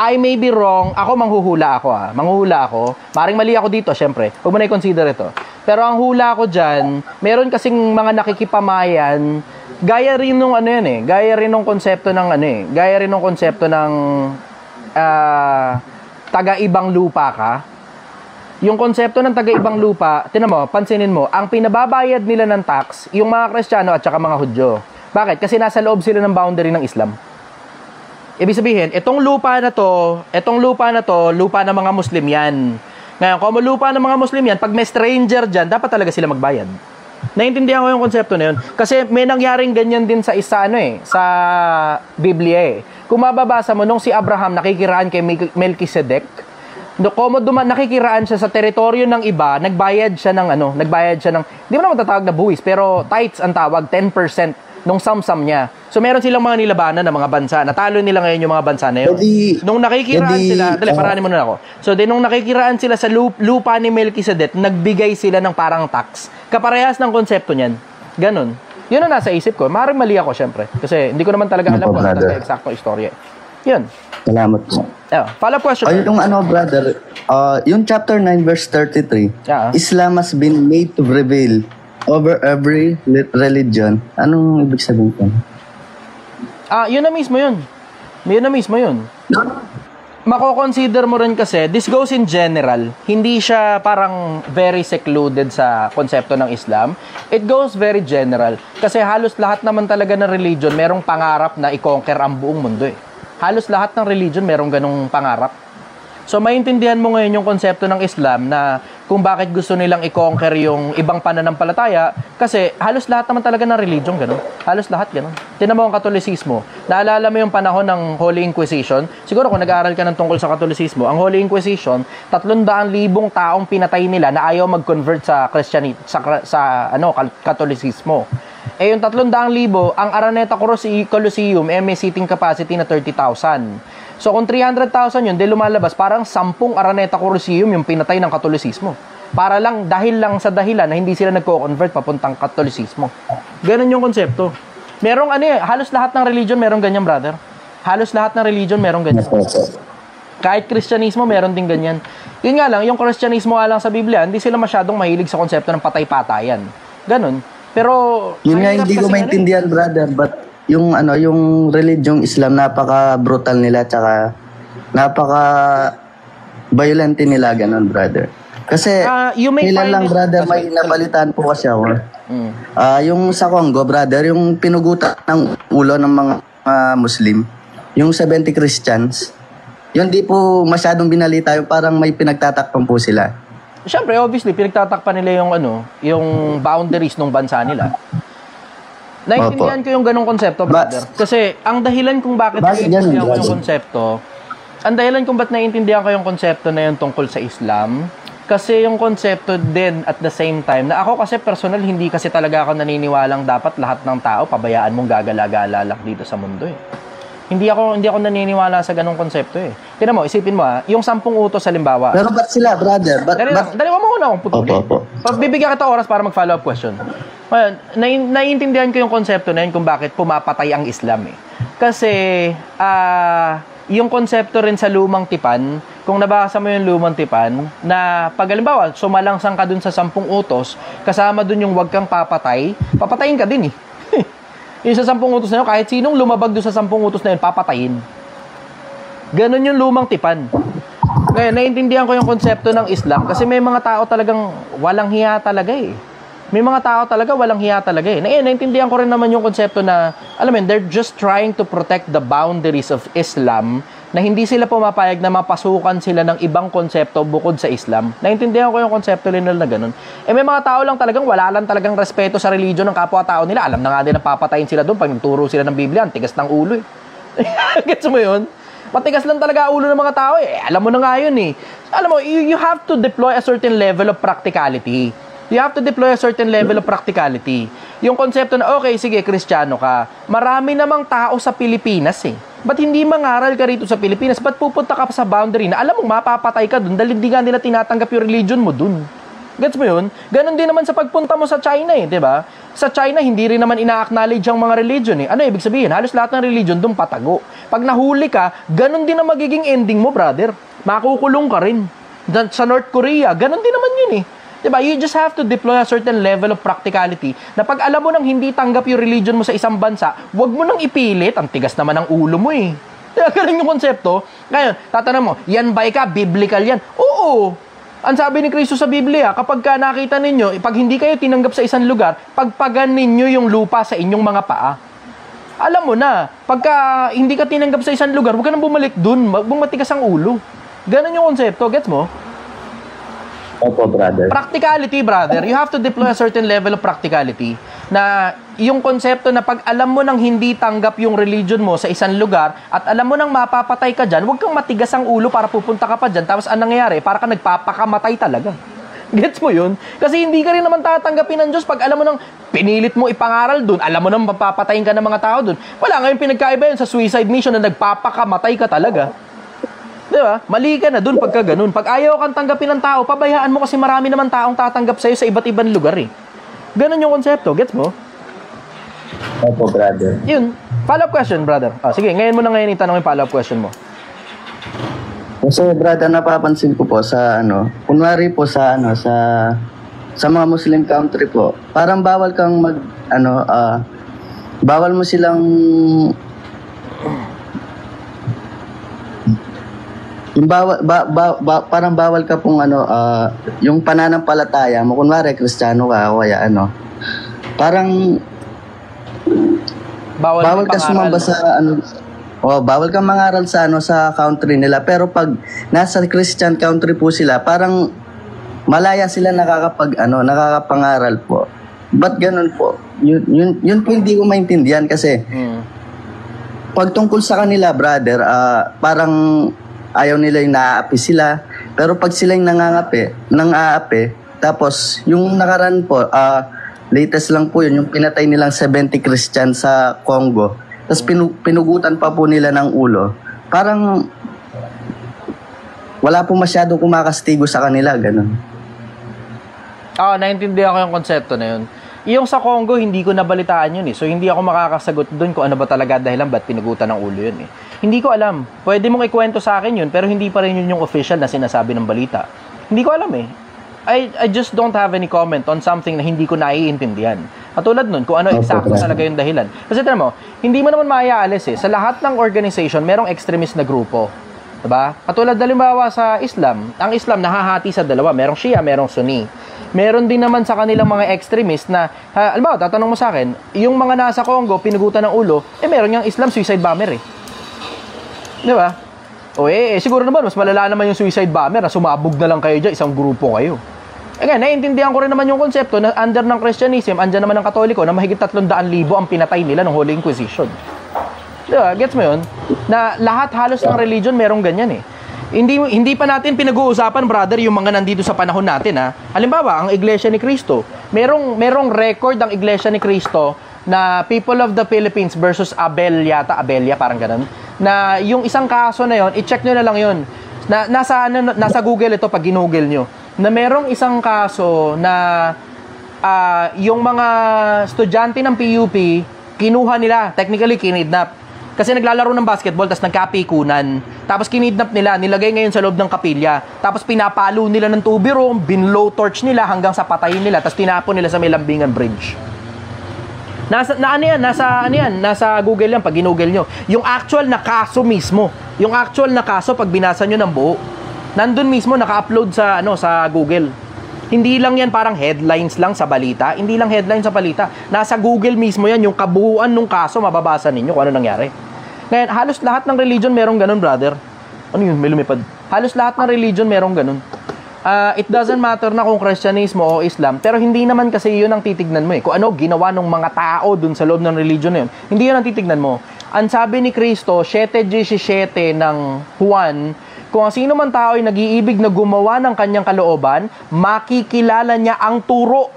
I may be wrong. Ako, manghuhula ako. Maring mali ako dito, syempre. Huwag mo na i-consider ito. Pero ang hula ko dyan, meron kasing mga nakikipamayan, gaya rin nung gaya rin nung konsepto ng gaya rin nung konsepto ng taga-ibang lupa ka. Yung konsepto ng taga-ibang lupa, tinan mo, pansinin mo, ang pinababayad nila ng tax, yung mga Kristiyano at saka mga Hudyo. Bakit? Kasi nasa loob sila ng boundary ng Islam. Ibig sabihin, itong lupa na to, lupa ng mga Muslim yan. Ngayon, kung lupa ng mga Muslim yan, pag may stranger dyan, dapat talaga sila magbayad. Naiintindihan ko yung konsepto na yun. Kasi may nangyaring ganyan din sa sa Biblia eh. Kung mababasa mo, nung si Abraham nakikiraan kay Melchizedek, nakikiraan siya sa teritoryo ng iba, nagbayad siya ng hindi mo naman tatawag na buwis, pero tithes ang tawag, 10% nung samsam niya. So meron silang mga nilabanan ng mga bansa. Natalo nila ngayon yung mga bansa na yun. Nung nakikiraan sila, paranin mo na ako. So nung nakikiraan sila sa lupa ni Melchizedek, nagbigay sila ng parang tax. Kaparehas ng konsepto niyan. Ganon. Yun ang nasa isip ko. Maaaring mali ako, syempre. Kasi hindi ko naman talaga alam kung ano talaga eksaktong istorya. Yun.
Salamat po.
Follow-up question.
Yung brother, yung chapter 9 verse 33, Islam has been made to prevail over every religion. Anong ibig sabihin ko?
Yun na mismo yun. Yun na mismo yun. Mako-consider mo rin kasi, this goes in general. Hindi siya parang very secluded sa konsepto ng Islam. It goes very general. Kasi halos lahat naman talaga ng religion, merong pangarap na i-conquer ang buong mundo eh. Halos lahat ng religion, merong ganong pangarap. So, maintindihan mo ngayon yung konsepto ng Islam na kung bakit gusto nilang i-conquer yung ibang pananampalataya kasi halos lahat naman talaga ng religion ganun. Halos lahat ganun. Tingnan mo ang Katolisismo. Naalala mo yung panahon ng Holy Inquisition? Siguro kung nag-aaral ka ng tungkol sa Katolisismo, ang Holy Inquisition, 300,000 taong pinatay nila na ayaw mag-convert sa Christianity, Katolisismo. Eh yung 300,000, ang Araneta Colosseum may seating capacity na 30,000. So kung 300,000 yun, di lumalabas parang 10 Araneta Colosseum yung pinatay ng Katolisismo. Para lang, dahil lang sa dahilan na hindi sila nagko-convert papuntang Katolisismo. Ganun yung konsepto. Merong halos lahat ng religion merong ganyan, brother. Halos lahat ng religion merong ganyan. Kahit Kristyanismo, meron din ganyan. Yun nga lang, yung Kristyanismo nga lang sa Biblia, hindi sila masyadong mahilig sa konsepto ng patay-patayan. Ganun. Pero
yun nga hindi ko maintindihan, brother, but yung religyong Islam napaka-brutal nila tsaka napaka-violent nila ganun, brother. Kasi kailan lang, brother, may nabalitaan po kasi ako. Yung sa Congo, brother, yung pinugutan ng ulo ng mga Muslim, yung 70 Christians, yun di po masyadong binalita, yung parang may pinagtatakpan po sila.
Siyempre, obviously, pinagtatakpan nila yung boundaries ng bansa nila. Naintindihan ko yung ganong konsepto, brother. Kasi ang dahilan kung bakit naiintindihan ko yung konsepto, naiintindihan ko yung konsepto na yun tungkol sa Islam, kasi yung konsepto din at the same time, na ako kasi personal, hindi kasi talaga ako naniniwalang dapat lahat ng tao, pabayaan mong gagala-gala lang dito sa mundo eh. Hindi ako naniniwala sa ganong konsepto eh. Tingnan mo, isipin mo yung 10 utos halimbawa.
Pero ba't sila, brother?
Dali mo muna akong putulin. Bibigyan kita oras para mag-follow up question. Well, naiintindihan ko yung konsepto na yun kung bakit pumapatay ang Islam eh. Kasi, yung konsepto rin sa Lumang Tipan, kung nabasa mo yung Lumang Tipan, na pag halimbawa, sumalangsang ka dun sa 10 utos, kasama dun yung wag kang papatay, papatayin ka din eh. Yung sa 10 utos na yun, kahit sinong lumabag doon sa 10 utos na yun, papatayin. Ganon yung Lumang Tipan. Ngayon, naiintindihan ko yung konsepto ng Islam kasi may mga tao talagang walang hiya talaga eh. May mga tao talaga walang hiya talaga eh. Naiintindihan ko rin naman yung konsepto na, alam mo, they're just trying to protect the boundaries of Islam na hindi sila pumapayag na mapasukan sila ng ibang konsepto bukod sa Islam. Naintindihan ko yung konsepto nila na ganun. May mga tao lang talagang wala lang talagang respeto sa religion ng kapwa-tao nila. Alam na nga din na papatayin sila doon pag nagturo sila ng Biblia. Ang tigas ng ulo eh. Gets mo yun? Matigas lang talaga ulo ng mga tao eh. Alam mo na nga yun eh. Alam mo, you have to deploy a certain level of practicality. You have to deploy a certain level of practicality. Yung konsepto na, okay, sige, Kristiyano ka. Marami namang tao sa Pilipinas eh. Ba't hindi mangaral ka rito sa Pilipinas? Ba't pupunta ka pa sa boundary na alam mo, mapapatay ka dun dahil hindi nga nila tinatanggap yung religion mo dun? Gets mo yun? Ganon din naman sa pagpunta mo sa China eh, di ba? Sa China, hindi rin naman ina-acknowledge ang mga religion eh. Ano ibig sabihin? Halos lahat ng religion dun patago. Pag nahuli ka, ganon din ang magiging ending mo, brother. Makukulong ka rin. Sa North Korea, ganon din naman yun eh. Diba? You just have to deploy a certain level of practicality na pag alam mo nang hindi tanggap yung religion mo sa isang bansa, wag mo nang ipilit. Ang tigas naman ng ulo mo eh. Diba? Ganun yung konsepto. Ngayon, tatanong mo, yan ba ka? Biblical yan? Oo. Ang sabi ni Kristo sa Biblia, kapag ka nakita ninyo, pag hindi kayo tinanggap sa isang lugar, pagpagan ninyo yung lupa sa inyong mga paa. alam mo na, pagka hindi ka tinanggap sa isang lugar, huwag ka nang bumalik dun, matigas ang ulo. Ganon yung konsepto, gets mo?
Opo, brother.
Practicality, brother. You have to deploy a certain level of practicality na yung konsepto na pag alam mo nang hindi tanggap yung religion mo sa isang lugar at alam mo nang mapapatay ka dyan, huwag kang matigas ang ulo para pupunta ka pa dyan. Tapos anong nangyayari? Para ka nagpapakamatay talaga. Gets mo yun? Kasi hindi ka rin naman tatanggapin ng Diyos pag alam mo nang pinilit mo ipangaral dun, alam mo nang mapapatayin ka ng mga tao dun. Wala ngayon pinagkaiba yun sa suicide mission na nagpapakamatay ka talaga. Di ba? Mali ka na dun pagka ganun. Pag ayaw kang tanggapin ng tao, pabayaan mo kasi marami naman taong tatanggap sa'yo sa iba't ibang lugar eh. Ganun yung konsepto. Gets mo?
Opo, brother.
Yun. Follow-up question, brother. Sige, ngayon mo na ngayon itanong yung follow-up question mo.
So, brother, napapansin ko po sa kunwari po sa sa mga Muslim country po, parang bawal kang bawal mo silang yung parang bawal ka pong yung pananampalataya mo, kunwari Kristiyano ka o kaya parang bawal ka sumamba sa bawal kang mangaral sa sa country nila, pero pag nasa Christian country po sila, parang malaya sila nakakapangaral po. Ba't ganun po? Yun po hindi ko maintindihan kasi pag tungkol sa kanila, brother, parang ayaw nila yung naaapi sila, pero pag sila yung nang-aapi, tapos yung nakaraan po, latest lang po yun, yung pinatay nilang 70 Christian sa Congo. Tapos pinugutan pa po nila ng ulo. Parang wala po masyado kumakastigo sa kanila, ganun.
Naintindihan ko yung konsepto na yun. Yung sa Congo, hindi ko nabalitaan yun eh. So, hindi ako makakasagot dun kung ano ba talaga dahilan ba't pinugutan ng ulo yun eh. Hindi ko alam. Pwede mong ikwento sa akin yun, pero hindi pa rin yun yung official na sinasabi ng balita. Hindi ko alam eh. I just don't have any comment on something na hindi ko naiintindihan. Katulad nun, kung ano eksakto talaga yung dahilan. Kasi tignan mo, hindi mo naman maaalis eh. Sa lahat ng organization, merong extremist na grupo. Diba? Katulad halimbawa sa Islam, ang Islam nahahati sa dalawa. Merong Shia, merong Sunni. Meron din naman sa kanilang mga extremist na, halimbawa, tatanong mo sa akin, yung mga nasa Congo, pinugutan ng ulo, meron yung Islam suicide bomber eh. Diba? Siguro naman, mas malala naman yung suicide bomber na sumabog na lang kayo dyan, isang grupo kayo. Again, naiintindihan ko rin naman yung konsepto na under ng Christianism, andyan naman ng Katoliko na mahigit 300,000 ang pinatay nila ng Holy Inquisition. Diba? Gets mo yun? Na lahat halos ng religion merong ganyan eh. Hindi pa natin pinag-uusapan, brother, yung mga nandito sa panahon natin ha. Halimbawa, ang Iglesia ni Cristo. Merong record ang Iglesia ni Cristo na People of the Philippines versus Abelia, parang ganun. Na yung isang kaso na yon, i-check nyo na lang yun. Nasa Google ito pag ginugel nyo. Na merong isang kaso na yung mga estudyante ng PUP, kinuha nila, technically kinidnap. Kasi naglalaro ng basketball, tapos nagkapikunan. Tapos kinidnap nila, nilagay ngayon sa loob ng kapilya. Tapos pinapalo nila ng tubiro, binlow torch nila hanggang sa patayin nila, tapos tinapon nila sa may Lambingan Bridge. Nasa Google yan, pag ginugel nyo. Yung actual na kaso mismo, pag binasa nyo ng buo, nandun mismo, naka-upload sa Google. Hindi lang yan parang headlines lang sa balita. Hindi lang headlines sa balita. Nasa Google mismo yan, yung kabuuan ng kaso, mababasa ninyo kung ano nangyari. Ngayon, halos lahat ng religion merong ganun, brother. Ano yun? May lumipad. Halos lahat ng religion merong ganun. It doesn't matter na kung Kristyanismo o Islam, pero hindi naman kasi yun ang titignan mo eh. Kung ano ginawa ng mga tao dun sa loob ng religion na yun, hindi yun ang titignan mo. Ang sabi ni Kristo, 7:17 ng Juan, kung sino man tao ay nag-iibig na gumawa ng kanyang kalooban, makikilala niya ang turo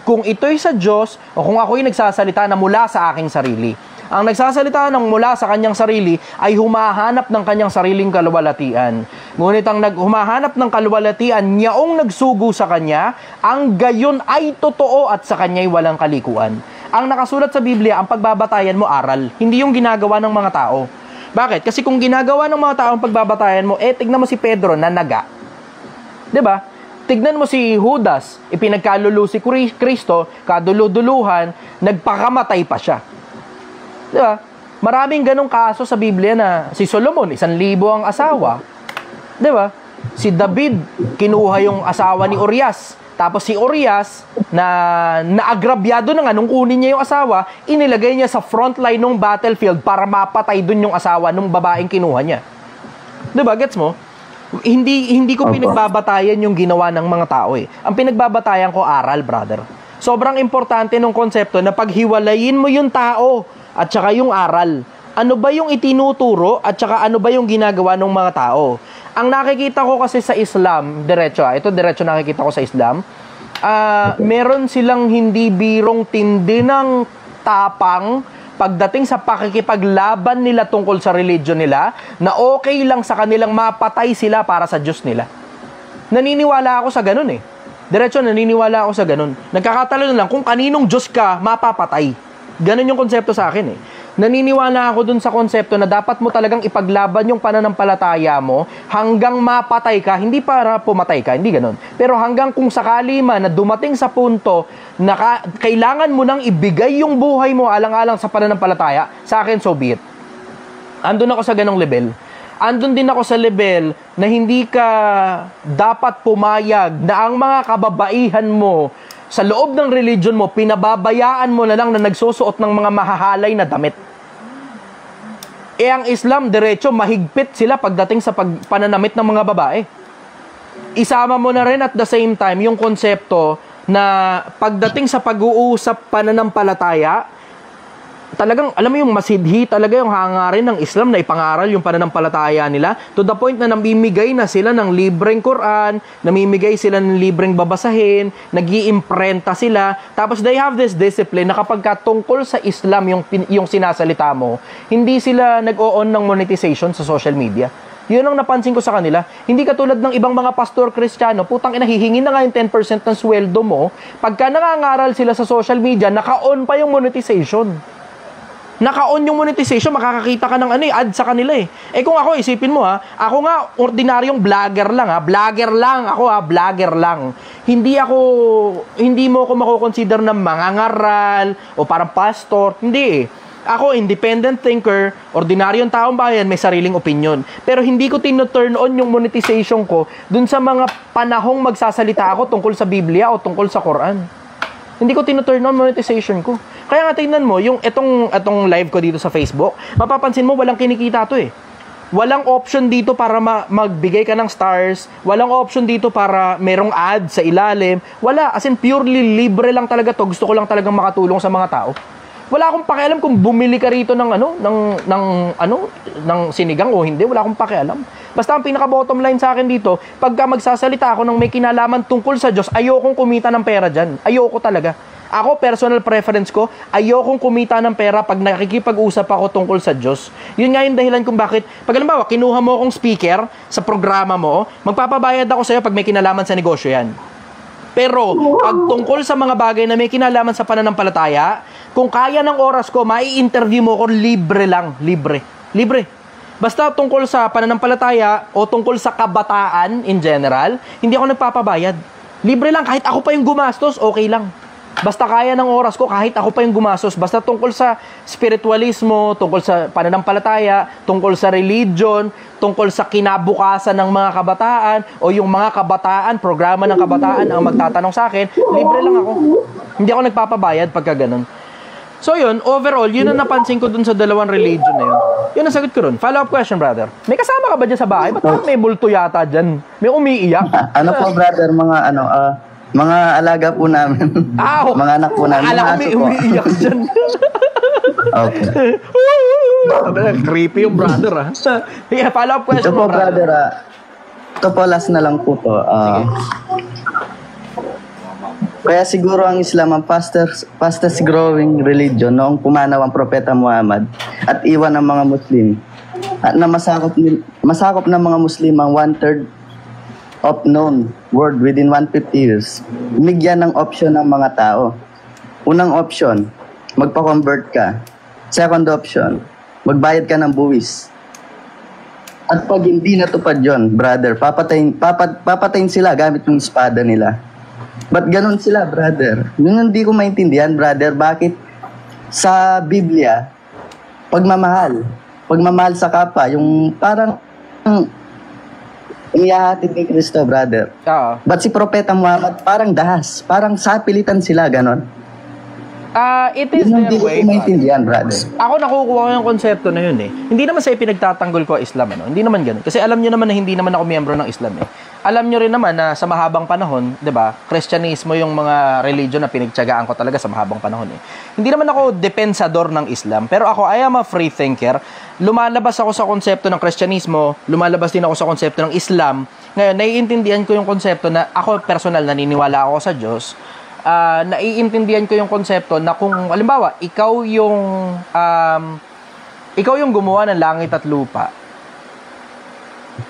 kung ito'y sa Diyos o kung ako'y nagsasalita na mula sa aking sarili. Ang nagsasalita ng mula sa kanyang sarili ay humahanap ng kanyang sariling kaluwalhatian. Ngunit ang humahanap ng kaluwalhatian, niyaong nagsugo sa kanya, ang gayon ay totoo at sa kanya'y walang kalikuan. Ang nakasulat sa Biblia, ang pagbabatayan mo aral, hindi yung ginagawa ng mga tao. Bakit? Kasi kung ginagawa ng mga tao ang pagbabatayan mo, tignan mo si Pedro na naga. 'Di ba? Tignan mo si Judas, ipinagkalulu si Kristo, kaduluduluhan, nagpakamatay pa siya. 'Di ba? Maraming ganong kaso sa Biblia na si Solomon, 1,000 ang asawa. 'Di ba? Si David, kinuha yung asawa ni Urias, Tapos si Urias, na naagrabyado na nga nung kunin niya yung asawa, inilagay niya sa front line ng battlefield para mapatay dun yung asawa nung babaeng kinuha niya. Diba? Gets mo? Hindi ko pinagbabatayan yung ginawa ng mga tao eh. Ang pinagbabatayan ko aral, brother. Sobrang importante ng konsepto na paghiwalayin mo yung tao at saka yung aral. Ano ba yung itinuturo at saka ano ba yung ginagawa ng mga tao? Ang nakikita ko kasi sa Islam, diretso nakikita ko sa Islam, meron silang hindi birong tindi ng tapang pagdating sa pakikipaglaban nila tungkol sa religion nila, na okay lang sa kanilang mapatay sila para sa Diyos nila. Naniniwala ako sa ganun eh. Diretso, naniniwala ako sa ganun. Nagkakatalo na lang kung kaninong Diyos ka mapapatay. Ganun yung konsepto sa akin eh. Naniniwala ako dun sa konsepto na dapat mo talagang ipaglaban yung pananampalataya mo hanggang mapatay ka, hindi para pumatay ka, hindi ganun. Pero hanggang kung sakali man na dumating sa punto na kailangan mo nang ibigay yung buhay mo alang-alang sa pananampalataya, sa akin, so be it. Andun ako sa ganong level. Andun din ako sa level na hindi ka dapat pumayag na ang mga kababaihan mo sa loob ng religion mo, pinababayaan mo na lang na nagsusuot ng mga mahahalay na damit. Ang Islam, diretso, mahigpit sila pagdating sa pananamit ng mga babae. Isama mo na rin at the same time yung konsepto na pagdating sa pag-uusap pananampalataya, talagang, alam mo yung masidhi talaga yung hangarin ng Islam na ipangaral yung pananampalataya nila to the point na namimigay na sila ng libreng Quran, namimigay sila ng libreng babasahin, nag-iimprenta sila, tapos they have this discipline na kapag tungkol sa Islam yung sinasalita mo, hindi sila nag-o-on ng monetization sa social media. Yun ang napansin ko sa kanila. Hindi katulad ng ibang mga pastor Kristiyano, putang ina, hihingin na nga yung 10% ng sweldo mo, pagka nangangaral sila sa social media, naka-on pa yung monetization. Naka-on yung monetization, makakakita ka ng ad sa kanila eh. Kung ako, isipin mo ako nga, ordinaryong vlogger lang vlogger lang. Hindi mo ako makukonsider na mangangaral o parang pastor, hindi eh. Ako, independent thinker, ordinaryong taong bayan, may sariling opinion. Pero hindi ko tino-turn on yung monetization ko dun sa mga panahong magsasalita ako tungkol sa Biblia o tungkol sa Quran. Hindi ko tino-turn on monetization ko. Kaya nga tingnan mo, yung itong live ko dito sa Facebook, mapapansin mo walang kinikita to eh. Walang option dito para magbigay ka ng stars, walang option dito para merong ad sa ilalim. Wala, as in purely libre lang talaga to. Gusto ko lang talagang makatulong sa mga tao. Wala akong pakialam kung bumili ka rito ng sinigang o hindi, wala akong pakialam. Basta ang pinaka-bottom line sa akin dito, pagka magsasalita ako ng may kinalaman tungkol sa Diyos, ayokong kumita ng pera dyan. Ayoko talaga. Ako, personal preference ko, ayokong kumita ng pera pag nakikipag-usap ako tungkol sa Diyos. Yun nga yung dahilan kung bakit, pag halimbawa, kinuha mo akong speaker sa programa mo, magpapabayad ako sa'yo pag may kinalaman sa negosyo yan. Pero, pag tungkol sa mga bagay na may kinalaman sa pananampalataya, kung kaya ng oras ko, mai-interview mo ko, libre lang. Libre. Basta tungkol sa pananampalataya o tungkol sa kabataan in general, hindi ako nagpapabayad. Libre lang, kahit ako pa yung gumastos, okay lang. Basta kaya ng oras ko, kahit ako pa yung gumastos. Basta tungkol sa spiritualismo, tungkol sa pananampalataya, tungkol sa religion, tungkol sa kinabukasan ng mga kabataan, o yung mga kabataan, programa ng kabataan ang magtatanong sa akin, libre lang ako. Hindi ako nagpapabayad pagka ganun. So yun, overall, yun ang napansin ko dun sa dalawang religion na yun. Yun ang sagot ko dun. Follow-up question, brother. May kasama ka ba dyan sa bahay? Ba't parang may multo yata dyan? May umiiyak?
Ano po, brother, mga alaga po namin. Mga anak po namin.
Alam ko may umiiyak dyan.
Okay.
Creepy yung brother Yeah, follow-up question
Ito po, brother. Ito po, last na lang po to. Kaya siguro ang Islam ang fastest growing religion noong pumanaw ang Propeta Muhammad at iwan ng mga Muslim. At na masakop ng mga Muslim ang 1/3 of known world within 150 years. Bigyan ng option ng mga tao. Unang option, magpa-convert ka. Second option, magbayad ka ng buwis. At pag hindi natupad yun, brother, papatayin sila gamit yung espada nila. Ba't ganun sila, brother? Yun hindi ko maintindihan, brother, bakit sa Biblia, pagmamahal sa kapwa, yung parang Inihahatid ni Kristo, brother.
Oo.
But si Propeta Muhammad, parang dahas. Parang sapilitan sila, ganon.
It is
Yun ang
their
di ko
way.
maintindihan, brother.
Ako nakukuha ko yung konsepto na yun eh. Hindi naman sa ipinagtatanggol ko Islam, ano? Hindi naman ganun. Kasi alam nyo naman na hindi naman ako miyembro ng Islam eh. Alam nyo rin naman na sa mahabang panahon, 'di ba? Kristyanismo yung mga religion na pinagtiyagaan ko talaga sa mahabang panahon eh. Hindi naman ako depensador ng Islam, pero ako I am a free thinker. Lumalabas ako sa konsepto ng Kristyanismo, lumalabas din ako sa konsepto ng Islam. Ngayon, naiintindihan ko yung konsepto na ako personal naniniwala ako sa Diyos. Naiintindihan ko yung konsepto na kung halimbawa ikaw yung gumawa ng langit at lupa,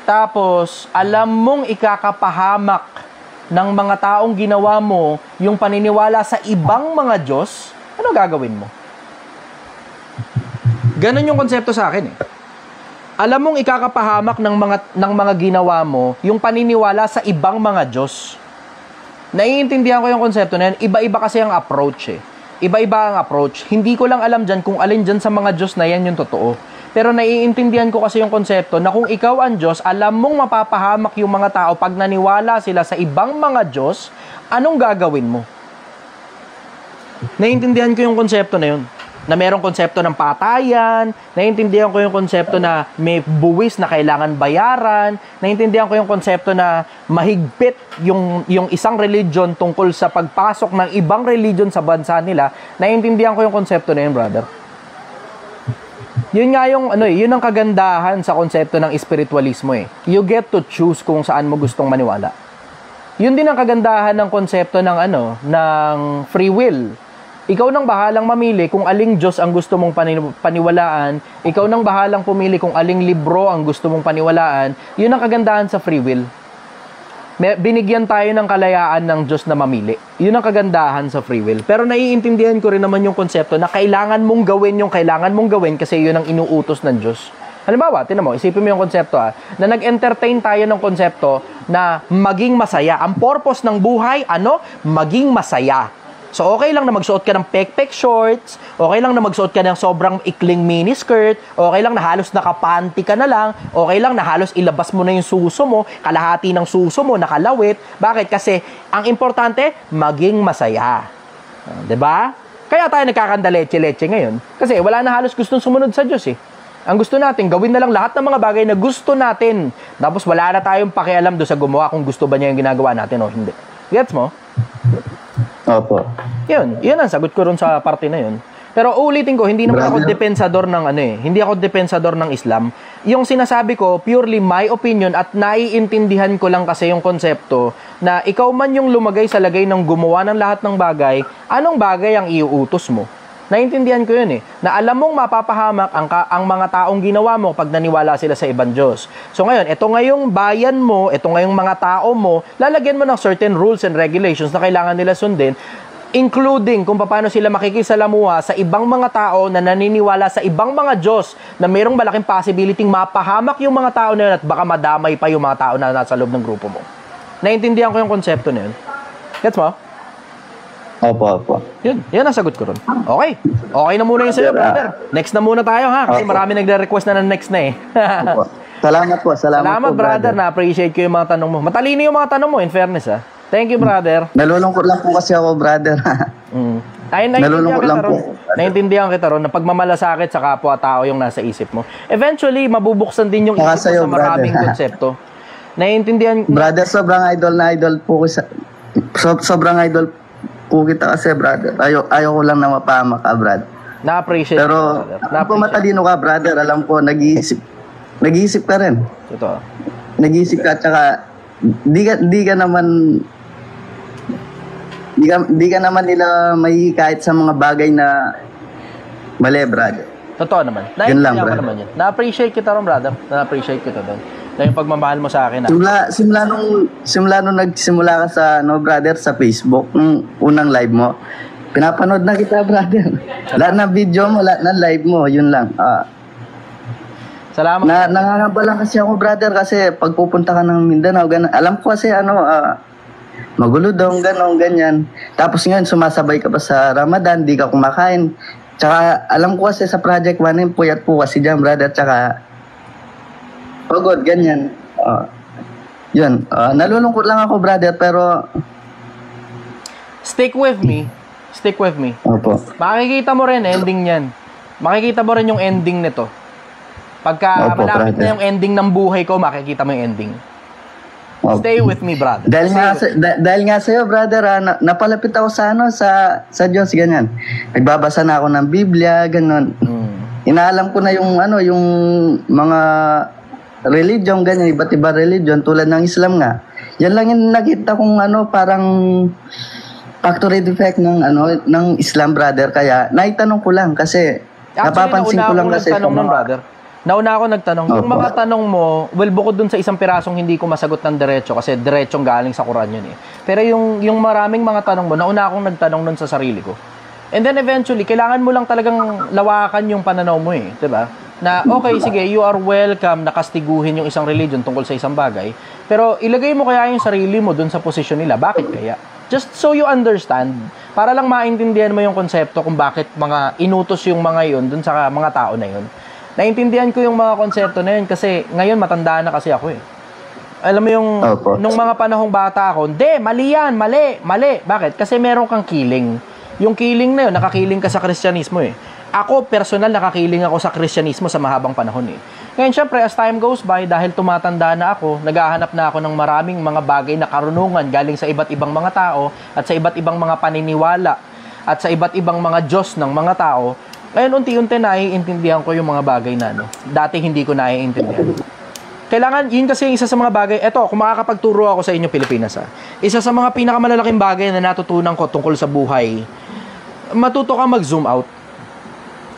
tapos alam mong ikakapahamak ng mga taong ginawa mo yung paniniwala sa ibang mga Diyos, ano gagawin mo? Ganon yung konsepto sa akin eh. Alam mong ikakapahamak ng mga ginawa mo yung paniniwala sa ibang mga Diyos. Naiintindihan ko yung konsepto na yan. Iba-iba kasi ang approach eh. Iba-iba ang approach. Hindi ko lang alam dyan kung alin dyan sa mga Diyos na yan yung totoo. Pero naiintindihan ko kasi yung konsepto na kung ikaw ang Diyos, alam mong mapapahamak yung mga tao pag naniwala sila sa ibang mga Diyos, anong gagawin mo? Naiintindihan ko yung konsepto na yun. Na merong konsepto ng patayan, naiintindihan ko yung konsepto na may buwis na kailangan bayaran, naiintindihan ko yung konsepto na mahigpit yung isang religion tungkol sa pagpasok ng ibang religion sa bansa nila, naiintindihan ko yung konsepto na yun, brother. Yun nga yung, yun ang kagandahan sa konsepto ng espiritualismo eh. You get to choose kung saan mo gustong maniwala. Yun din ang kagandahan ng konsepto ng, ng free will. Ikaw nang bahalang mamili kung aling Diyos ang gusto mong paniwalaan. Ikaw nang bahalang pumili kung aling libro ang gusto mong paniwalaan. Yun ang kagandahan sa free will. Binigyan tayo ng kalayaan ng Diyos na mamili. Yun ang kagandahan sa free will. Pero naiintindihan ko rin naman yung konsepto na kailangan mong gawin yung kailangan mong gawin kasi yun ang inuutos ng Diyos. Halimbawa, tinan mo, isipin mo yung konsepto na nag-entertain tayo ng konsepto na maging masaya. Ang purpose ng buhay, maging masaya. So, okay lang na magsuot ka ng pek-pek shorts, okay lang na magsuot ka ng sobrang ikling miniskirt, okay lang na halos nakapanty ka na lang, okay lang na halos ilabas mo na yung suso mo, kalahati ng suso mo, nakalawit. Bakit? Kasi, ang importante, maging masaya. Diba? Kaya tayo nagkakandaleche-leche ngayon. Kasi wala na halos gustong sumunod sa Diyos eh. Ang gusto natin, gawin na lang lahat ng mga bagay na gusto natin. Tapos wala na tayong pakialam doon sa gumawa kung gusto ba niya yung ginagawa natin o hindi. Gets mo?
Opo.
Yun ang sagot ko ron sa parte na yun. Pero ulitin ko, hindi naman ako depensador ng hindi ako depensador ng Islam. Yung sinasabi ko, purely my opinion at naiintindihan ko lang kasi yung konsepto na ikaw man yung lumagay sa lagay ng gumawa ng lahat ng bagay, anong bagay ang iuutos mo? Naintindihan ko yun na alam mong mapapahamak ang mga taong ginawa mo pag naniwala sila sa ibang Diyos. So ngayon, ito ngayong bayan mo, ito ngayong mga tao mo, lalagyan mo ng certain rules and regulations na kailangan nila sundin, including kung paano sila makikisalamuha sa ibang mga tao na naniniwala sa ibang mga Diyos na mayroong malaking possibility mapahamak yung mga tao na yun at baka madamay pa yung mga tao na nasa loob ng grupo mo. Naintindihan ko yung konsepto na yun. Gets mo?
Opo.
Yun ang sagot ko ron. Okay na muna yun sa'yo, brother. Next na muna tayo, ha? Kasi marami nagre-request na ng next na eh.
Salamat po,
brother. Na-appreciate ko yung mga tanong mo. Matalino yung mga tanong mo, in fairness, ha? Thank you, brother.
Nalulungkot lang po kasi ako, brother. Nalulungkot lang po.
Naintindihan kita ron na pagmamalasakit sa kapwa-tao yung nasa isip mo. Eventually, mabubuksan din yung isip mo sa maraming konsepto. Naiintindihan...
Brother, sobrang idol na idol po ko sa... Sobrang idol po kita kasi, brother. Ayaw ko lang na mapahamak ka, brad.
Na-appreciate
pero, kung matalino ka, brother, alam ko, nag-iisip ka rin.
Totoo.
Nag-iisip ka, tsaka, di ka naman nila may kahit sa mga bagay na mali, brother.
Totoo naman.
Yun lang, brother.
Naman yun. Na-appreciate kita ron, brother. Na-appreciate kita doon. Dahil yung pagmamahal mo sa akin.
Simula nung nagsimula ka sa, brother, sa Facebook, nung unang live mo, pinapanood na kita, brother. Lahat ng video mo, lahat ng live mo, yun lang.
Salamat.
Nangangamba lang kasi ako, brother, kasi pag pupunta ka ng Mindanao, alam ko kasi, magulo daw, ganyan. Tapos ngayon, sumasabay ka pa sa Ramadan, di ka kumakain. Tsaka, alam ko kasi sa Project 1, puyat po kasi dyan, brother, tsaka, pagod, ganyan. Yun, nalulungkot lang ako, brother, pero
Stick with me. Stick with me.
opo.
Makikita mo rin ending niyan. Makikita mo rin yung ending nito. Pagka
Opo,
malapit
brother.
na yung ending ng buhay ko, makikita mo yung ending.
Opo.
Stay with me, brother.
Dahil nga sa iyo, brother, napalapit ako sa sa Diyos ganyan. Nagbabasa na ako ng Biblia, ganun. Inaalam ko na yung yung mga religion ganyan, iba't iba religion tulad ng Islam nga. Yan lang yung nakita kong parang factory defect ng Islam, brother. Kaya naitanong ko lang kasi napapansin ko lang kasi
nagtanong nun, brother. Nauna ako nagtanong. Yung
Opo.
mga tanong mo, well, bukod dun sa isang pirasong hindi ko masagot ng diretso kasi diretsong galing sa Quran yun eh. Pero yung maraming mga tanong mo, nauna akong nagtanong nun sa sarili ko. And then eventually, kailangan mo lang talagang lawakan yung pananaw mo eh. Diba? Na okay, sige, you are welcome na kastiguhin yung isang religion tungkol sa isang bagay. Pero ilagay mo kaya yung sarili mo dun sa posisyon nila. Bakit kaya? Just so you understand. Para lang maintindihan mo yung konsepto kung bakit mga inutos yung mga yun dun sa mga tao na yun. Naintindihan ko yung mga konsepto na yun kasi ngayon matanda na kasi ako eh. Alam mo yung,
Opo.
nung mga panahong bata ako, hindi, mali yan, mali. Bakit? Kasi meron kang killing. Yung killing na yun, nakakiling ka sa Kristyanismo eh. Ako, personal, nakakiling ako sa Kristyanismo sa mahabang panahon eh. Ngayon, syempre, as time goes by, dahil tumatanda na ako, naghahanap na ako ng maraming mga bagay na karunungan galing sa iba't ibang mga tao at sa iba't ibang mga paniniwala at sa iba't ibang mga Diyos ng mga tao. Ngayon, unti-unti naiintindihan ko yung mga bagay na dati hindi ko naiintindihan. Kailangan, yun kasi yung isa sa mga bagay, eto, kung makakapagturo ako sa inyo Pilipinas isa sa mga pinakamalalaking bagay na natutunan ko tungkol sa buhay, matuto ka mag-zoom out.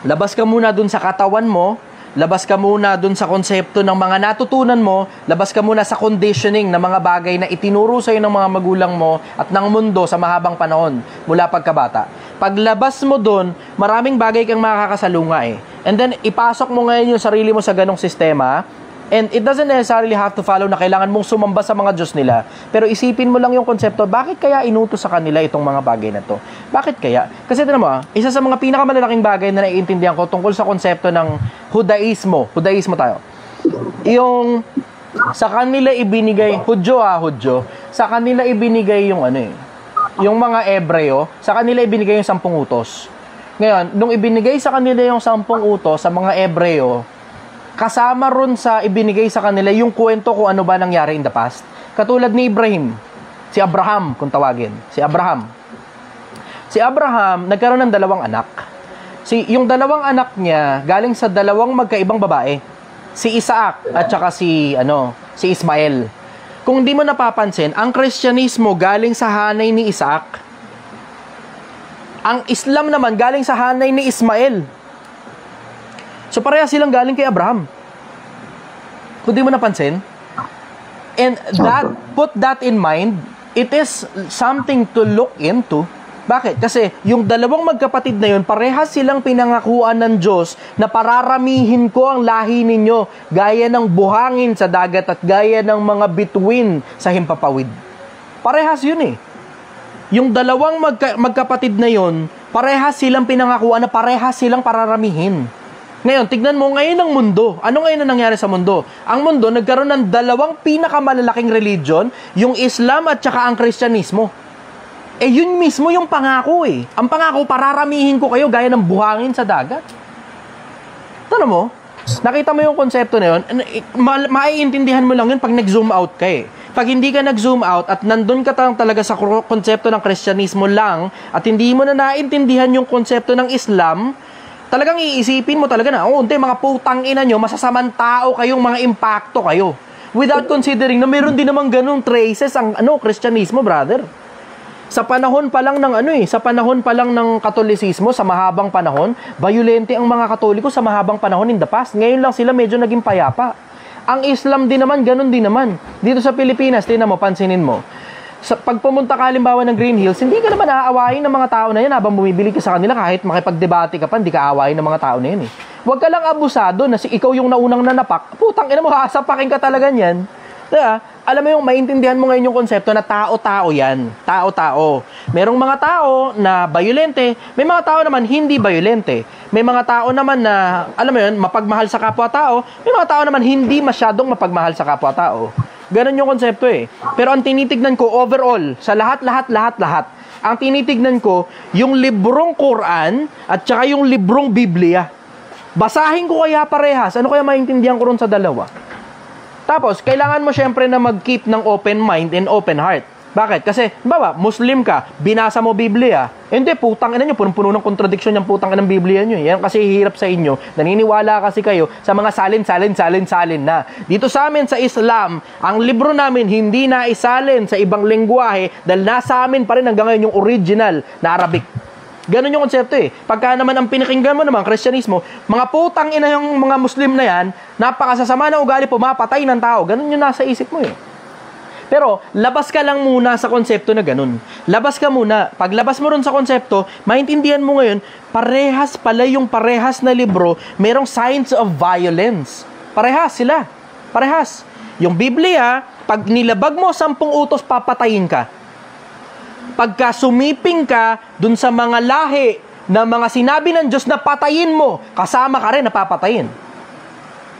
Labas ka muna dun sa katawan mo, labas ka muna dun sa konsepto ng mga natutunan mo, labas ka muna sa conditioning ng mga bagay na itinuro sa'yo ng mga magulang mo at ng mundo sa mahabang panahon mula pagkabata. Paglabas mo dun, maraming bagay kang makakasalunga eh. And then, ipasok mo ngayon yung sarili mo sa ganong sistema. And it doesn't necessarily have to follow na kailangan mong sumamba sa mga Diyos nila. Pero isipin mo lang yung konsepto, bakit kaya inutos sa kanila itong mga bagay na to? Bakit kaya? Kasi tignan mo isa sa mga pinakamalalaking bagay na naiintindihan ko tungkol sa konsepto ng Hudaismo tayo. Yung sa kanila ibinigay, Hudyo, sa kanila ibinigay yung yung mga Ebreo, sa kanila ibinigay yung 10 utos. Ngayon, nung ibinigay sa kanila yung 10 utos sa mga Ebreo, kasama ron sa ibinigay sa kanila yung kwento kung ano ba nangyari in the past. Katulad ni Ibrahim, si Abraham kung tawagin, si Abraham, nagkaroon ng 2 anak. Yung 2 anak niya, galing sa 2 magkaibang babae. Si Isaac at saka si Ismael. Kung di mo napapansin, ang Kristyanismo galing sa hanay ni Isaac. Ang Islam naman galing sa hanay ni Ismael. So pareha silang galing kay Abraham. Kung di mo napansin. And put that in mind, it is something to look into. Bakit? Kasi yung 2 magkapatid na yun, parehas silang pinangakuan ng Diyos na pararamihin ko ang lahi ninyo gaya ng buhangin sa dagat at gaya ng mga bituin sa himpapawid. Parehas yun eh. Yung 2 magkapatid na yun, parehas silang pinangakuan na parehas silang pararamihin. Ngayon, tignan mo ngayon ang mundo. Ano ngayon ang nangyari sa mundo? Ang mundo, nagkaroon ng 2 pinakamalalaking religion, yung Islam at saka ang Kristyanismo. Yun mismo yung pangako eh. Ang pangako, pararamihin ko kayo gaya ng buhangin sa dagat. Tanong mo? Nakita mo yung konsepto na yun? Maiintindihan mo lang yun pag nag-zoom out ka eh. Pag hindi ka nag-zoom out at nandun ka talaga sa konsepto ng Kristyanismo lang at hindi mo na naintindihan yung konsepto ng Islam, talagang iisipin mo talaga na, hindi, mga putang ina nyo, masasamang tao kayong mga impacto kayo. Without considering na meron din namang ganung traces ang Kristyanismo, brother. Sa panahon pa lang ng Katolisismo, sa mahabang panahon, bayolente ang mga Katoliko sa mahabang panahon in the past. Ngayon lang sila medyo naging payapa. Ang Islam din naman, ganun din naman. Dito sa Pilipinas, tingnan mo, pansinin mo. Pag pumunta ka halimbawa ng Green Hills, hindi ka naman aawayin ng mga tao na yan habang bumibili ka sa kanila kahit makipagdebate ka pa, hindi ka aawayin ng mga tao na yan eh. Huwag ka lang abusado na ikaw yung naunang nanapak, putang ina mo, hasapakin ka talaga niyan. Diba? Alam mo yung maintindihan mo ngayon yung konsepto na tao-tao yan. Tao-tao. Merong mga tao na bayolente, may mga tao naman hindi bayolente. May mga tao naman na, alam mo yun, mapagmahal sa kapwa-tao, may mga tao naman hindi masyadong mapagmahal sa kapwa-tao. Ganon yung konsepto eh. Pero ang tinitignan ko overall, sa lahat, ang tinitignan ko, yung librong Quran at saka yung librong Biblia. Basahin ko kaya parehas. Ano kaya maintindihan ko ron sa dalawa? Tapos, kailangan mo syempre na mag-keep ng open mind and open heart. Bakit? Kasi, baba, Muslim ka, binasa mo Biblia. Hindi, putang ina nyo, punong-puno ng kontradiksyon yung putang ina ng Biblia nyo. Yan kasi hirap sa inyo. Naniniwala kasi kayo sa mga salin na. Dito sa amin sa Islam, ang libro namin hindi na isalin sa ibang lengguwahe dahil nasa amin pa rin hanggang ngayon yung original na Arabic. Ganon yung konsepto eh. Pagka naman ang pinakinggan mo naman, Kristyanismo, mga putang ina yung mga Muslim na yan, napakasasama na ugali, pumapatay ng tao. Ganon yung nasa isip mo eh. Pero, labas ka lang muna sa konsepto na ganun. Labas ka muna. Pag labas mo ron sa konsepto, maintindihan mo ngayon, parehas pala yung parehas na libro, merong signs of violence. Parehas sila. Parehas. Yung Biblia, pag nilabag mo 10 utos, papatayin ka. Pagka sumiping ka dun sa mga lahi na mga sinabi ng Diyos na patayin mo, kasama ka rin na papatayin.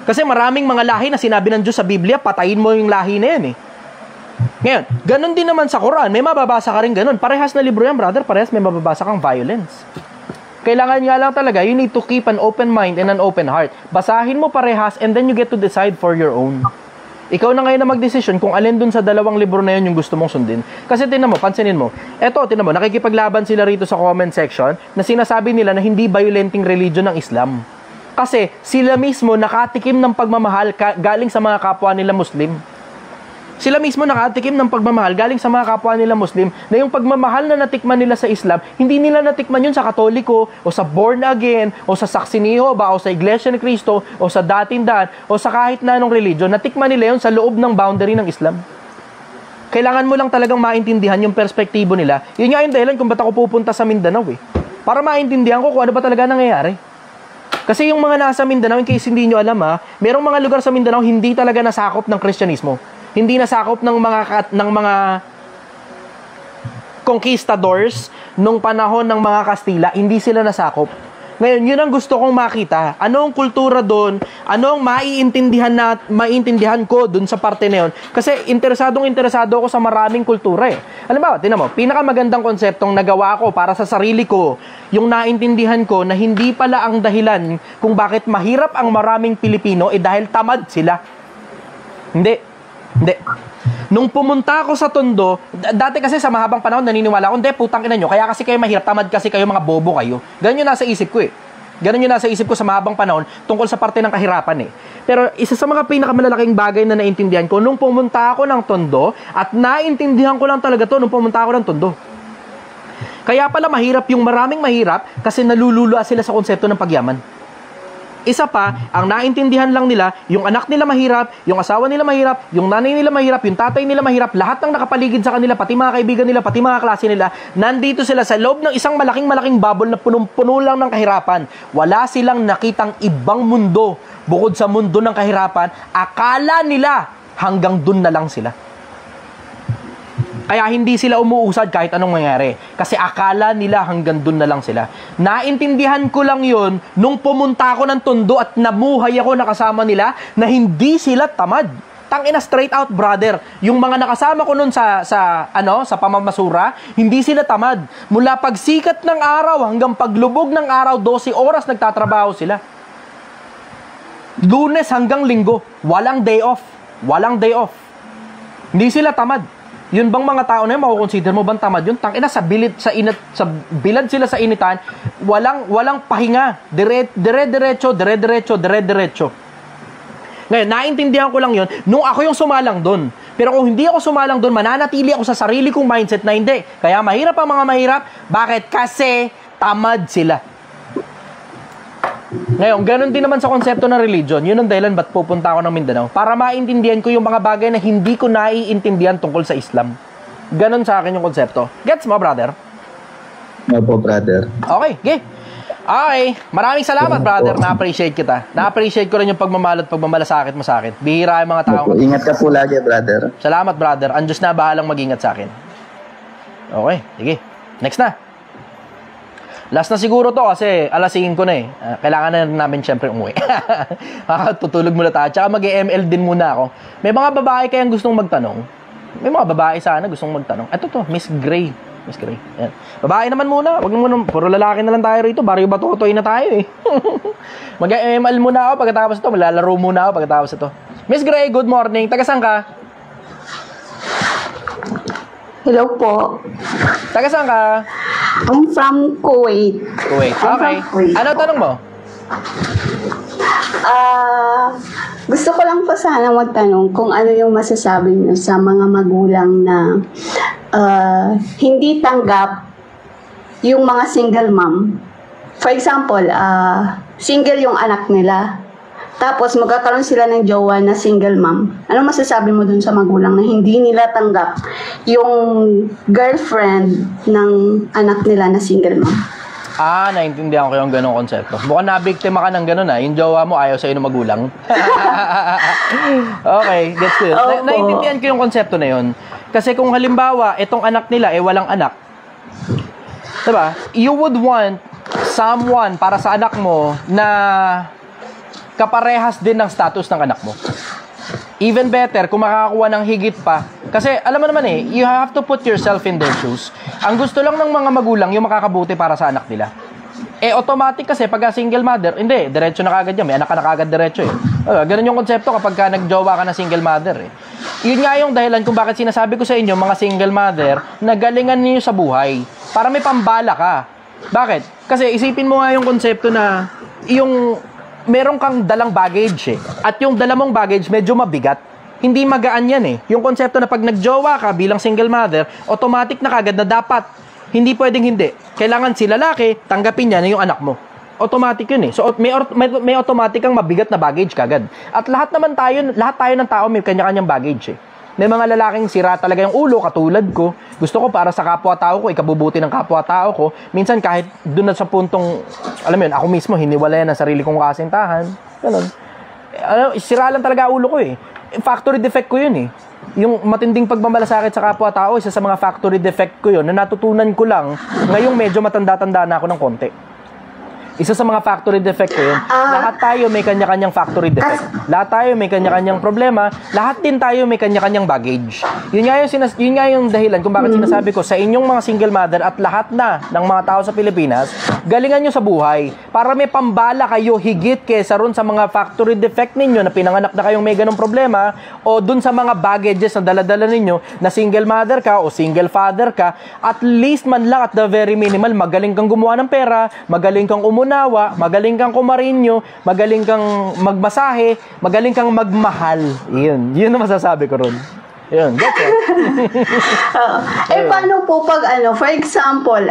Kasi maraming mga lahi na sinabi ng Diyos sa Biblia, patayin mo yung lahi na yan eh. Ngayon, ganun din naman sa Quran. May mababasa ka rin ganun. Parehas na libro yan, brother. Parehas may mababasa kang violence. Kailangan nga lang talaga, you need to keep an open mind and an open heart. Basahin mo parehas and then you get to decide for your own. Ikaw na ngayon na magdesisyon kung alin dun sa dalawang libro na yun yung gusto mong sundin. Kasi tinan mo, pansinin mo. Eto, tinan mo, nakikipaglaban sila rito sa comment section na sinasabi nila na hindi violenting religion ng Islam. Kasi sila mismo nakatikim ng pagmamahal galing sa mga kapwa nila Muslim. Sila mismo nakatikim ng pagmamahal galing sa mga kapwa nila Muslim na yung pagmamahal na natikman nila sa Islam, hindi nila natikman yun sa Katoliko o sa born again o sa Saksi ni Jehovah o sa Iglesia ni Cristo o sa datindahan o sa kahit na anong religion. Natikman nila yun sa loob ng boundary ng Islam. Kailangan mo lang talagang maintindihan yung perspektibo nila. Yun nga yung dahilan kung ba't ako pupunta sa Mindanao eh. Para maintindihan ko kung ano ba talaga nangyayari. Kasi yung mga nasa Mindanao, in case hindi nyo alam merong mga lugar sa Mindanao hindi talaga nasakop ng Kristyanismo. Hindi nasakop ng mga conquistadors nung panahon ng mga Kastila, hindi sila nasakop. Ngayon, yun ang gusto kong makita. Anong kultura doon? Anong maintindihan ko doon sa parte na yun? Kasi interesado ako sa maraming kultura eh. Alam ba, tinan mo, pinakamagandang konseptong nagawa ko para sa sarili ko, yung naintindihan ko na hindi pala ang dahilan kung bakit mahirap ang maraming Pilipino dahil tamad sila. Hindi. Nung pumunta ako sa Tondo, dati kasi sa mahabang panahon naniniwala ako, hindi, putang ina nyo, kaya kasi kayo mahirap, tamad kasi kayo, mga bobo kayo. Ganun yung nasa isip ko eh. Ganun yung nasa isip ko sa mahabang panahon tungkol sa parte ng kahirapan eh. Pero isa sa mga pinakamalalaking bagay na naintindihan ko, nung pumunta ako ng Tondo, at naintindihan ko lang talaga to nung pumunta ako ng Tondo. Kaya pala mahirap yung maraming mahirap kasi nalululuwa sila sa konsepto ng pagyaman. Isa pa, ang naintindihan lang nila, yung anak nila mahirap, yung asawa nila mahirap, yung nanay nila mahirap, yung tatay nila mahirap, lahat ng nakapaligid sa kanila, pati mga kaibigan nila, pati mga klase nila, nandito sila sa loob ng isang malaking bubble na punong-puno lang ng kahirapan. Wala silang nakitang ibang mundo bukod sa mundo ng kahirapan. Akala nila hanggang dun na lang sila. Kaya hindi sila umuusad kahit anong mangyari. Kasi akala nila hanggang dun na lang sila. Naintindihan ko lang yon nung pumunta ako ng Tondo at namuhay ako nakasama nila na hindi sila tamad. Tangina, straight out, brother. Yung mga nakasama ko nun sa pamamasura, hindi sila tamad. Mula pagsikat ng araw hanggang paglubog ng araw, 12 oras nagtatrabaho sila. Lunes hanggang Linggo, walang day off. Walang day off. Hindi sila tamad. Yun bang mga tao na yun, makukonsider mo bang tamad yun? Tangina, sa bilad sila sa initan, walang pahinga. Dire-diretso. Ngayon, naintindihan ko lang yun, nung ako yung sumalang doon. Pero kung hindi ako sumalang doon, mananatili ako sa sarili kong mindset na hindi. Kaya mahirap ang mga mahirap. Bakit? Kasi tamad sila. Ngayon, ganun din naman sa konsepto ng religion. Yun ang dahilan ba't pupunta ako ng Mindanao. Para maintindihan ko yung mga bagay na hindi ko naiintindihan tungkol sa Islam. Ganun sa akin yung konsepto. Gets mo, brother?
Opo, brother.
Okay, okay. Okay, maraming salamat, brother. Na-appreciate kita. Na-appreciate ko rin yung pagmamahal at pagmamalasakit mo sa akin. Bihira yung mga tao.
Opo, ingat ka po lagi, brother.
Salamat, brother. Ang Diyos na bahalang mag-ingat sa akin. Okay, sige. Next na. Last na siguro to kasi alas 5 na eh. Kailangan na namin syempre umuwi. Tutulog muna tayo. Tsaka mag-ML din muna ako. May mga babae kayang gustong magtanong. May mga babae sana gustong magtanong. Ito to, Miss Gray. Miss Gray. Ayan. Babae naman muna. Wag muna, puro lalaki na lang tayo rito. Baryo batutoy na tayo eh. Mag-ML muna ako pagkatapos ito. Malalaro muna ako pagkatapos ito. Miss Gray, good morning. Taga saan ka?
Hello po.
Taga saan ka?
I'm from Kuwait.
Kuwait. Okay. Ano tanong mo?
Gusto ko lang po sana magtanong kung ano yung masasabi niyo sa mga magulang na hindi tanggap yung mga single mom. For example, single yung anak nila. Tapos magkakaroon sila ng jowa na single mom. Ano masasabi mo dun sa magulang na hindi nila tanggap yung girlfriend ng anak nila na single mom?
Naintindihan ko yung ganong konsepto. Mukhang nabiktima ka ng ganon Yung jowa mo ayaw sa'yo ng magulang. Okay, gets ko yun. Naintindihan ko yung konsepto na yun. Kasi kung halimbawa, itong anak nila walang anak. Diba? You would want someone para sa anak mo na kaparehas din ng status ng anak mo. Even better, kung makakakuha ng higit pa. Kasi, alam mo naman you have to put yourself in their shoes. Ang gusto lang ng mga magulang, yung makakabuti para sa anak nila. Automatic kasi, pag single mother, hindi, diretso na kagad yan. May anak ka na kagad diretso ganun yung konsepto kapag ka nagjowa ka na single mother Yun nga yung dahilan kung bakit sinasabi ko sa inyo, mga single mother, na galingan niyo sa buhay. Para may pambala ka. Bakit? Kasi isipin mo nga yung konsepto na, yung meron kang dalang baggage At yung dala mong baggage medyo mabigat. Hindi magaan yan Yung konsepto na pag nagjowa ka bilang single mother, automatic na kagad na dapat. Hindi pwedeng hindi. Kailangan si lalaki, tanggapin niya na yung anak mo. Automatic yun So may automatic kang mabigat na baggage kagad. At lahat tayo ng tao may kanya-kanyang baggage May mga lalaking sira talaga yung ulo, katulad ko. Gusto ko para sa kapwa-tao ko, ikabubuti ng kapwa-tao ko. Minsan kahit doon na sa puntong, alam mo yun, ako mismo, hiniwalayan ang sarili kong kasintahan. Ganun. Sira lang talaga ulo ko Factory defect ko yun Yung matinding pagmamalasakit sa kapwa-tao, isa sa mga factory defect ko yun, na natutunan ko lang, ngayong medyo matanda-tanda na ako ng konti. Isa sa mga factory defect ko yun. Lahat tayo may kanya-kanyang factory defect. Lahat tayo may kanya-kanyang problema. Lahat din tayo may kanya-kanyang baggage. Yun nga yung dahilan kung bakit sinasabi ko sa inyong mga single mother at lahat na ng mga tao sa Pilipinas, galingan nyo sa buhay para may pambala kayo higit kesa ron sa mga factory defect ninyo na pinanganak na kayong may ganong problema o dun sa mga baggages na daladala ninyo na single mother ka o single father ka, at least man lang at the very minimal, magaling kang gumawa ng pera, magaling kang magaling kang kumarinyo, magaling kang magmasahe, magaling kang magmahal. Yun ang masasabi ko ron. Yun, that's it.
Paano po pag for example,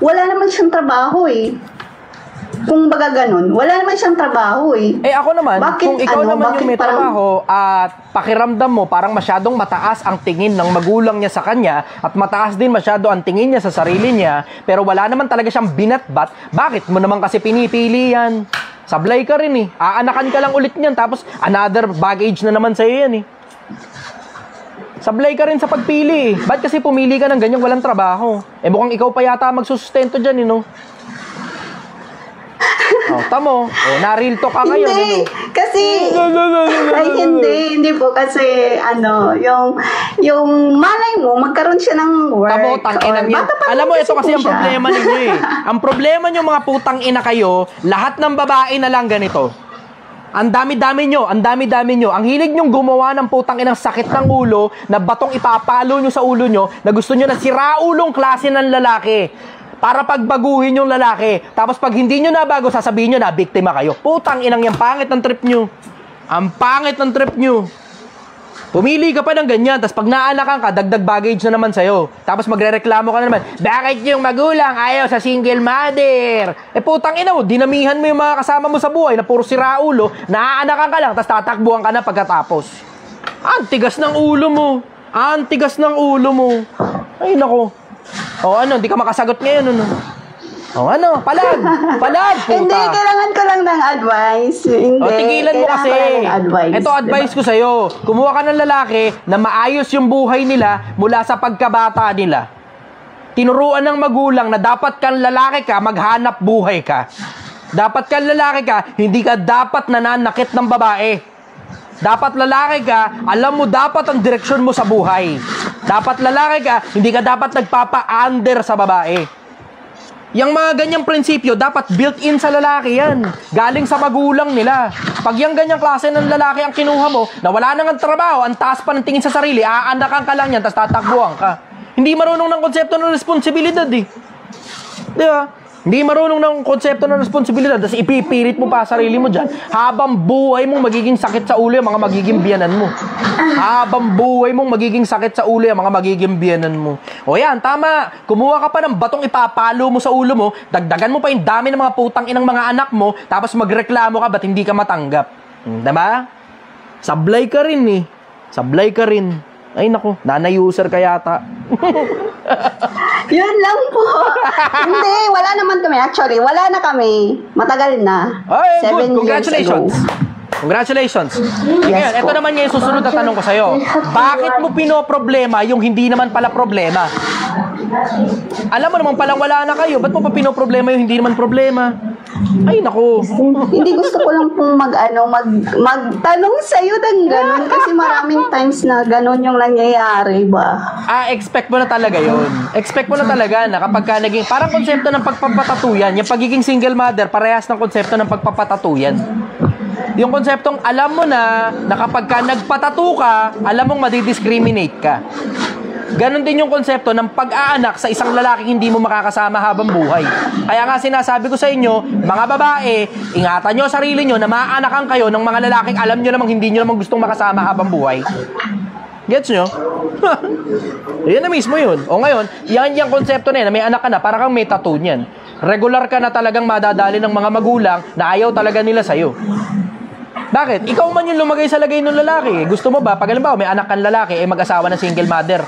wala naman siyang trabaho Kung baga ganun, wala naman siyang trabaho
ako naman,
bakit,
kung ikaw naman yung may trabaho at pakiramdam mo parang masyadong mataas ang tingin ng magulang niya sa kanya at mataas din masyado ang tingin niya sa sarili niya, pero wala naman talaga siyang binatbat, bakit mo naman kasi pinipili yan? Sablay ka rin Aanakan ka lang ulit niyan, tapos another baggage na naman sa'yo yan Sablay ka rin sa pagpili Ba't kasi pumili ka ng ganyang walang trabaho? Mukhang ikaw pa yata magsusustento dyan Tamo. Na-real talk ka ngayon.
Hindi, kasi hindi po kasi yung malay mo magkaroon siya ng work.
Tamo, tang-inang yan. Alam mo, ito kasi ang problema ninyo Ang problema nyo mga putang ina kayo, lahat ng babae na lang ganito. Ang dami-dami nyo. Ang hilig nyong gumawa ng putang inang sakit ng ulo, na batong ipapalo nyo sa ulo nyo, na gusto nyo na siraulong klase ng lalaki. Para pagbaguhin yung lalaki. Tapos pag hindi nyo nabago, sasabihin nyo na biktima kayo. Putang inang yan, pangit ng trip nyo. Ang pangit ng trip nyo. Pumili ka pa ng ganyan, tapos pag naanakan ka, dagdag baggage na naman sa'yo. Tapos magrereklamo ka na naman, bakit yung magulang ayaw sa single mother? Putang ina mo, dinamihan mo yung mga kasama mo sa buhay na puro siraulo, naaanakan ka lang, tapos tatakbuhan ka na pagkatapos. Ang tigas ng ulo mo. Ay, nako. Hindi ka makasagot ngayon, palag, puta.
Hindi, kailangan ko lang ng advice.
Tigilan mo kasi. Ito advice ko sa'yo. Kumuha ka ng lalaki na maayos yung buhay nila mula sa pagkabata nila. tinuruan ng magulang na dapat kang lalaki ka, maghanap buhay ka. Dapat kang lalaki ka, hindi ka dapat nananakit ng babae. Dapat lalaki ka, alam mo dapat ang direksyon mo sa buhay. Dapat lalaki ka, hindi ka dapat nagpapa-under sa babae. Yung mga ganyang prinsipyo, dapat built-in sa lalaki yan. Galing sa magulang nila. Pag yung ganyang klase ng lalaki ang kinuha mo, na wala nang ang trabaho, ang taas pa ng tingin sa sarili, aanakan ka lang yan, tapos tatakbuhan ka. Hindi marunong ng konsepto ng responsibilidad eh. Di ba? Hindi marunong ng konsepto ng responsibilidad, tapos ipipilit mo pa sarili mo dyan, habang buhay mong magiging sakit sa ulo yung mga magiging biyanan mo. Habang buhay mong magiging sakit sa ulo yung mga magiging biyanan mo. O yan, tama. Kumuha ka pa ng batong ipapalo mo sa ulo mo, dagdagan mo pa yung dami ng mga putang inang mga anak mo, tapos magreklamo ka ba't hindi ka matanggap. Diba? Sablay ka rin eh. Sablay ka rin. Ay naku, nanay-user ka yata.
Yun lang po. Hindi, wala naman kami. Actually, wala na kami. Matagal na.
Ay,
7
good. Congratulations.
years ago.
Congratulations. Sige,
Yes
ito
po.
naman yung susunod na tanong ko sa'yo. Bakit mo pinoproblema yung hindi naman pala problema? Alam mo naman palang wala na kayo. Ba't mo pa pinoproblema yung hindi naman problema? Ay, naku.
Hindi gusto ko lang pong magtanong sa'yo ng ganun kasi maraming times na ganun yung nangyayari ba?
Expect mo na talaga yun. Expect mo na talaga na kapag ka naging, parang konsepto ng pagpapatatuyan, yung pagiging single mother, parehas ng konsepto ng pagpapatatuyan. Yung konseptong alam mo na kapag ka nagpatatu ka, alam mong madidiscriminate ka. Ganon din yung konsepto ng pag-aanak sa isang lalaking hindi mo makakasama habang buhay. Kaya nga sinasabi ko sa inyo, mga babae, ingatan nyo sarili nyo na maaanakan kayo ng mga lalaking alam nyo namang hindi nyo namang gustong makasama habang buhay. Gets nyo? Yan na mismo yun. O ngayon, yan yung konsepto na yan, na may anak ka na, para kang may tattoo niyan. Regular ka na talagang madadali ng mga magulang na ayaw talaga nila sa'yo. Bakit? Ikaw man yung lumagay sa lagay ng lalaki. Gusto mo ba, pag halimbawa may anak kang lalaki, mag-asawa ng single mother.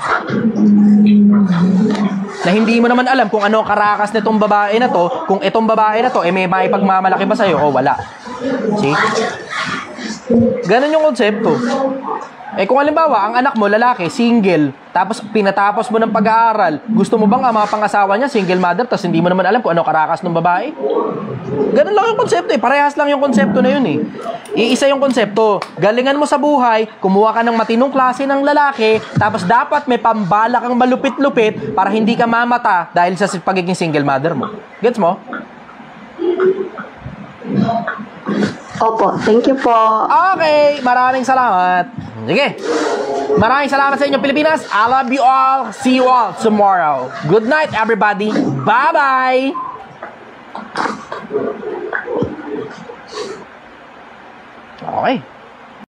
Na hindi mo naman alam kung ano karakas nitong babae na to, kung itong babae na to, may maipagmamalaki ba sa'yo o wala. See? Ganon yung konsepto. Kung halimbawa, ang anak mo, lalaki, single, tapos pinatapos mo ng pag-aaral, gusto mo bang mga pang-asawa niya, single mother, tapos hindi mo naman alam kung ano karakas ng babae? Ganon lang yung konsepto Parehas lang yung konsepto na yun eh. Iisa yung konsepto. Galingan mo sa buhay, kumuha ka ng matinong klase ng lalaki, tapos dapat may pambala kang malupit-lupit para hindi ka mamata dahil sa pagiging single mother mo. Gets mo?
Opo, thank you po.
Okay, maraming salamat. Sige. Maraming salamat sa inyo, Pilipinas. I love you all. See you all tomorrow. Good night, everybody. Bye-bye. Okay.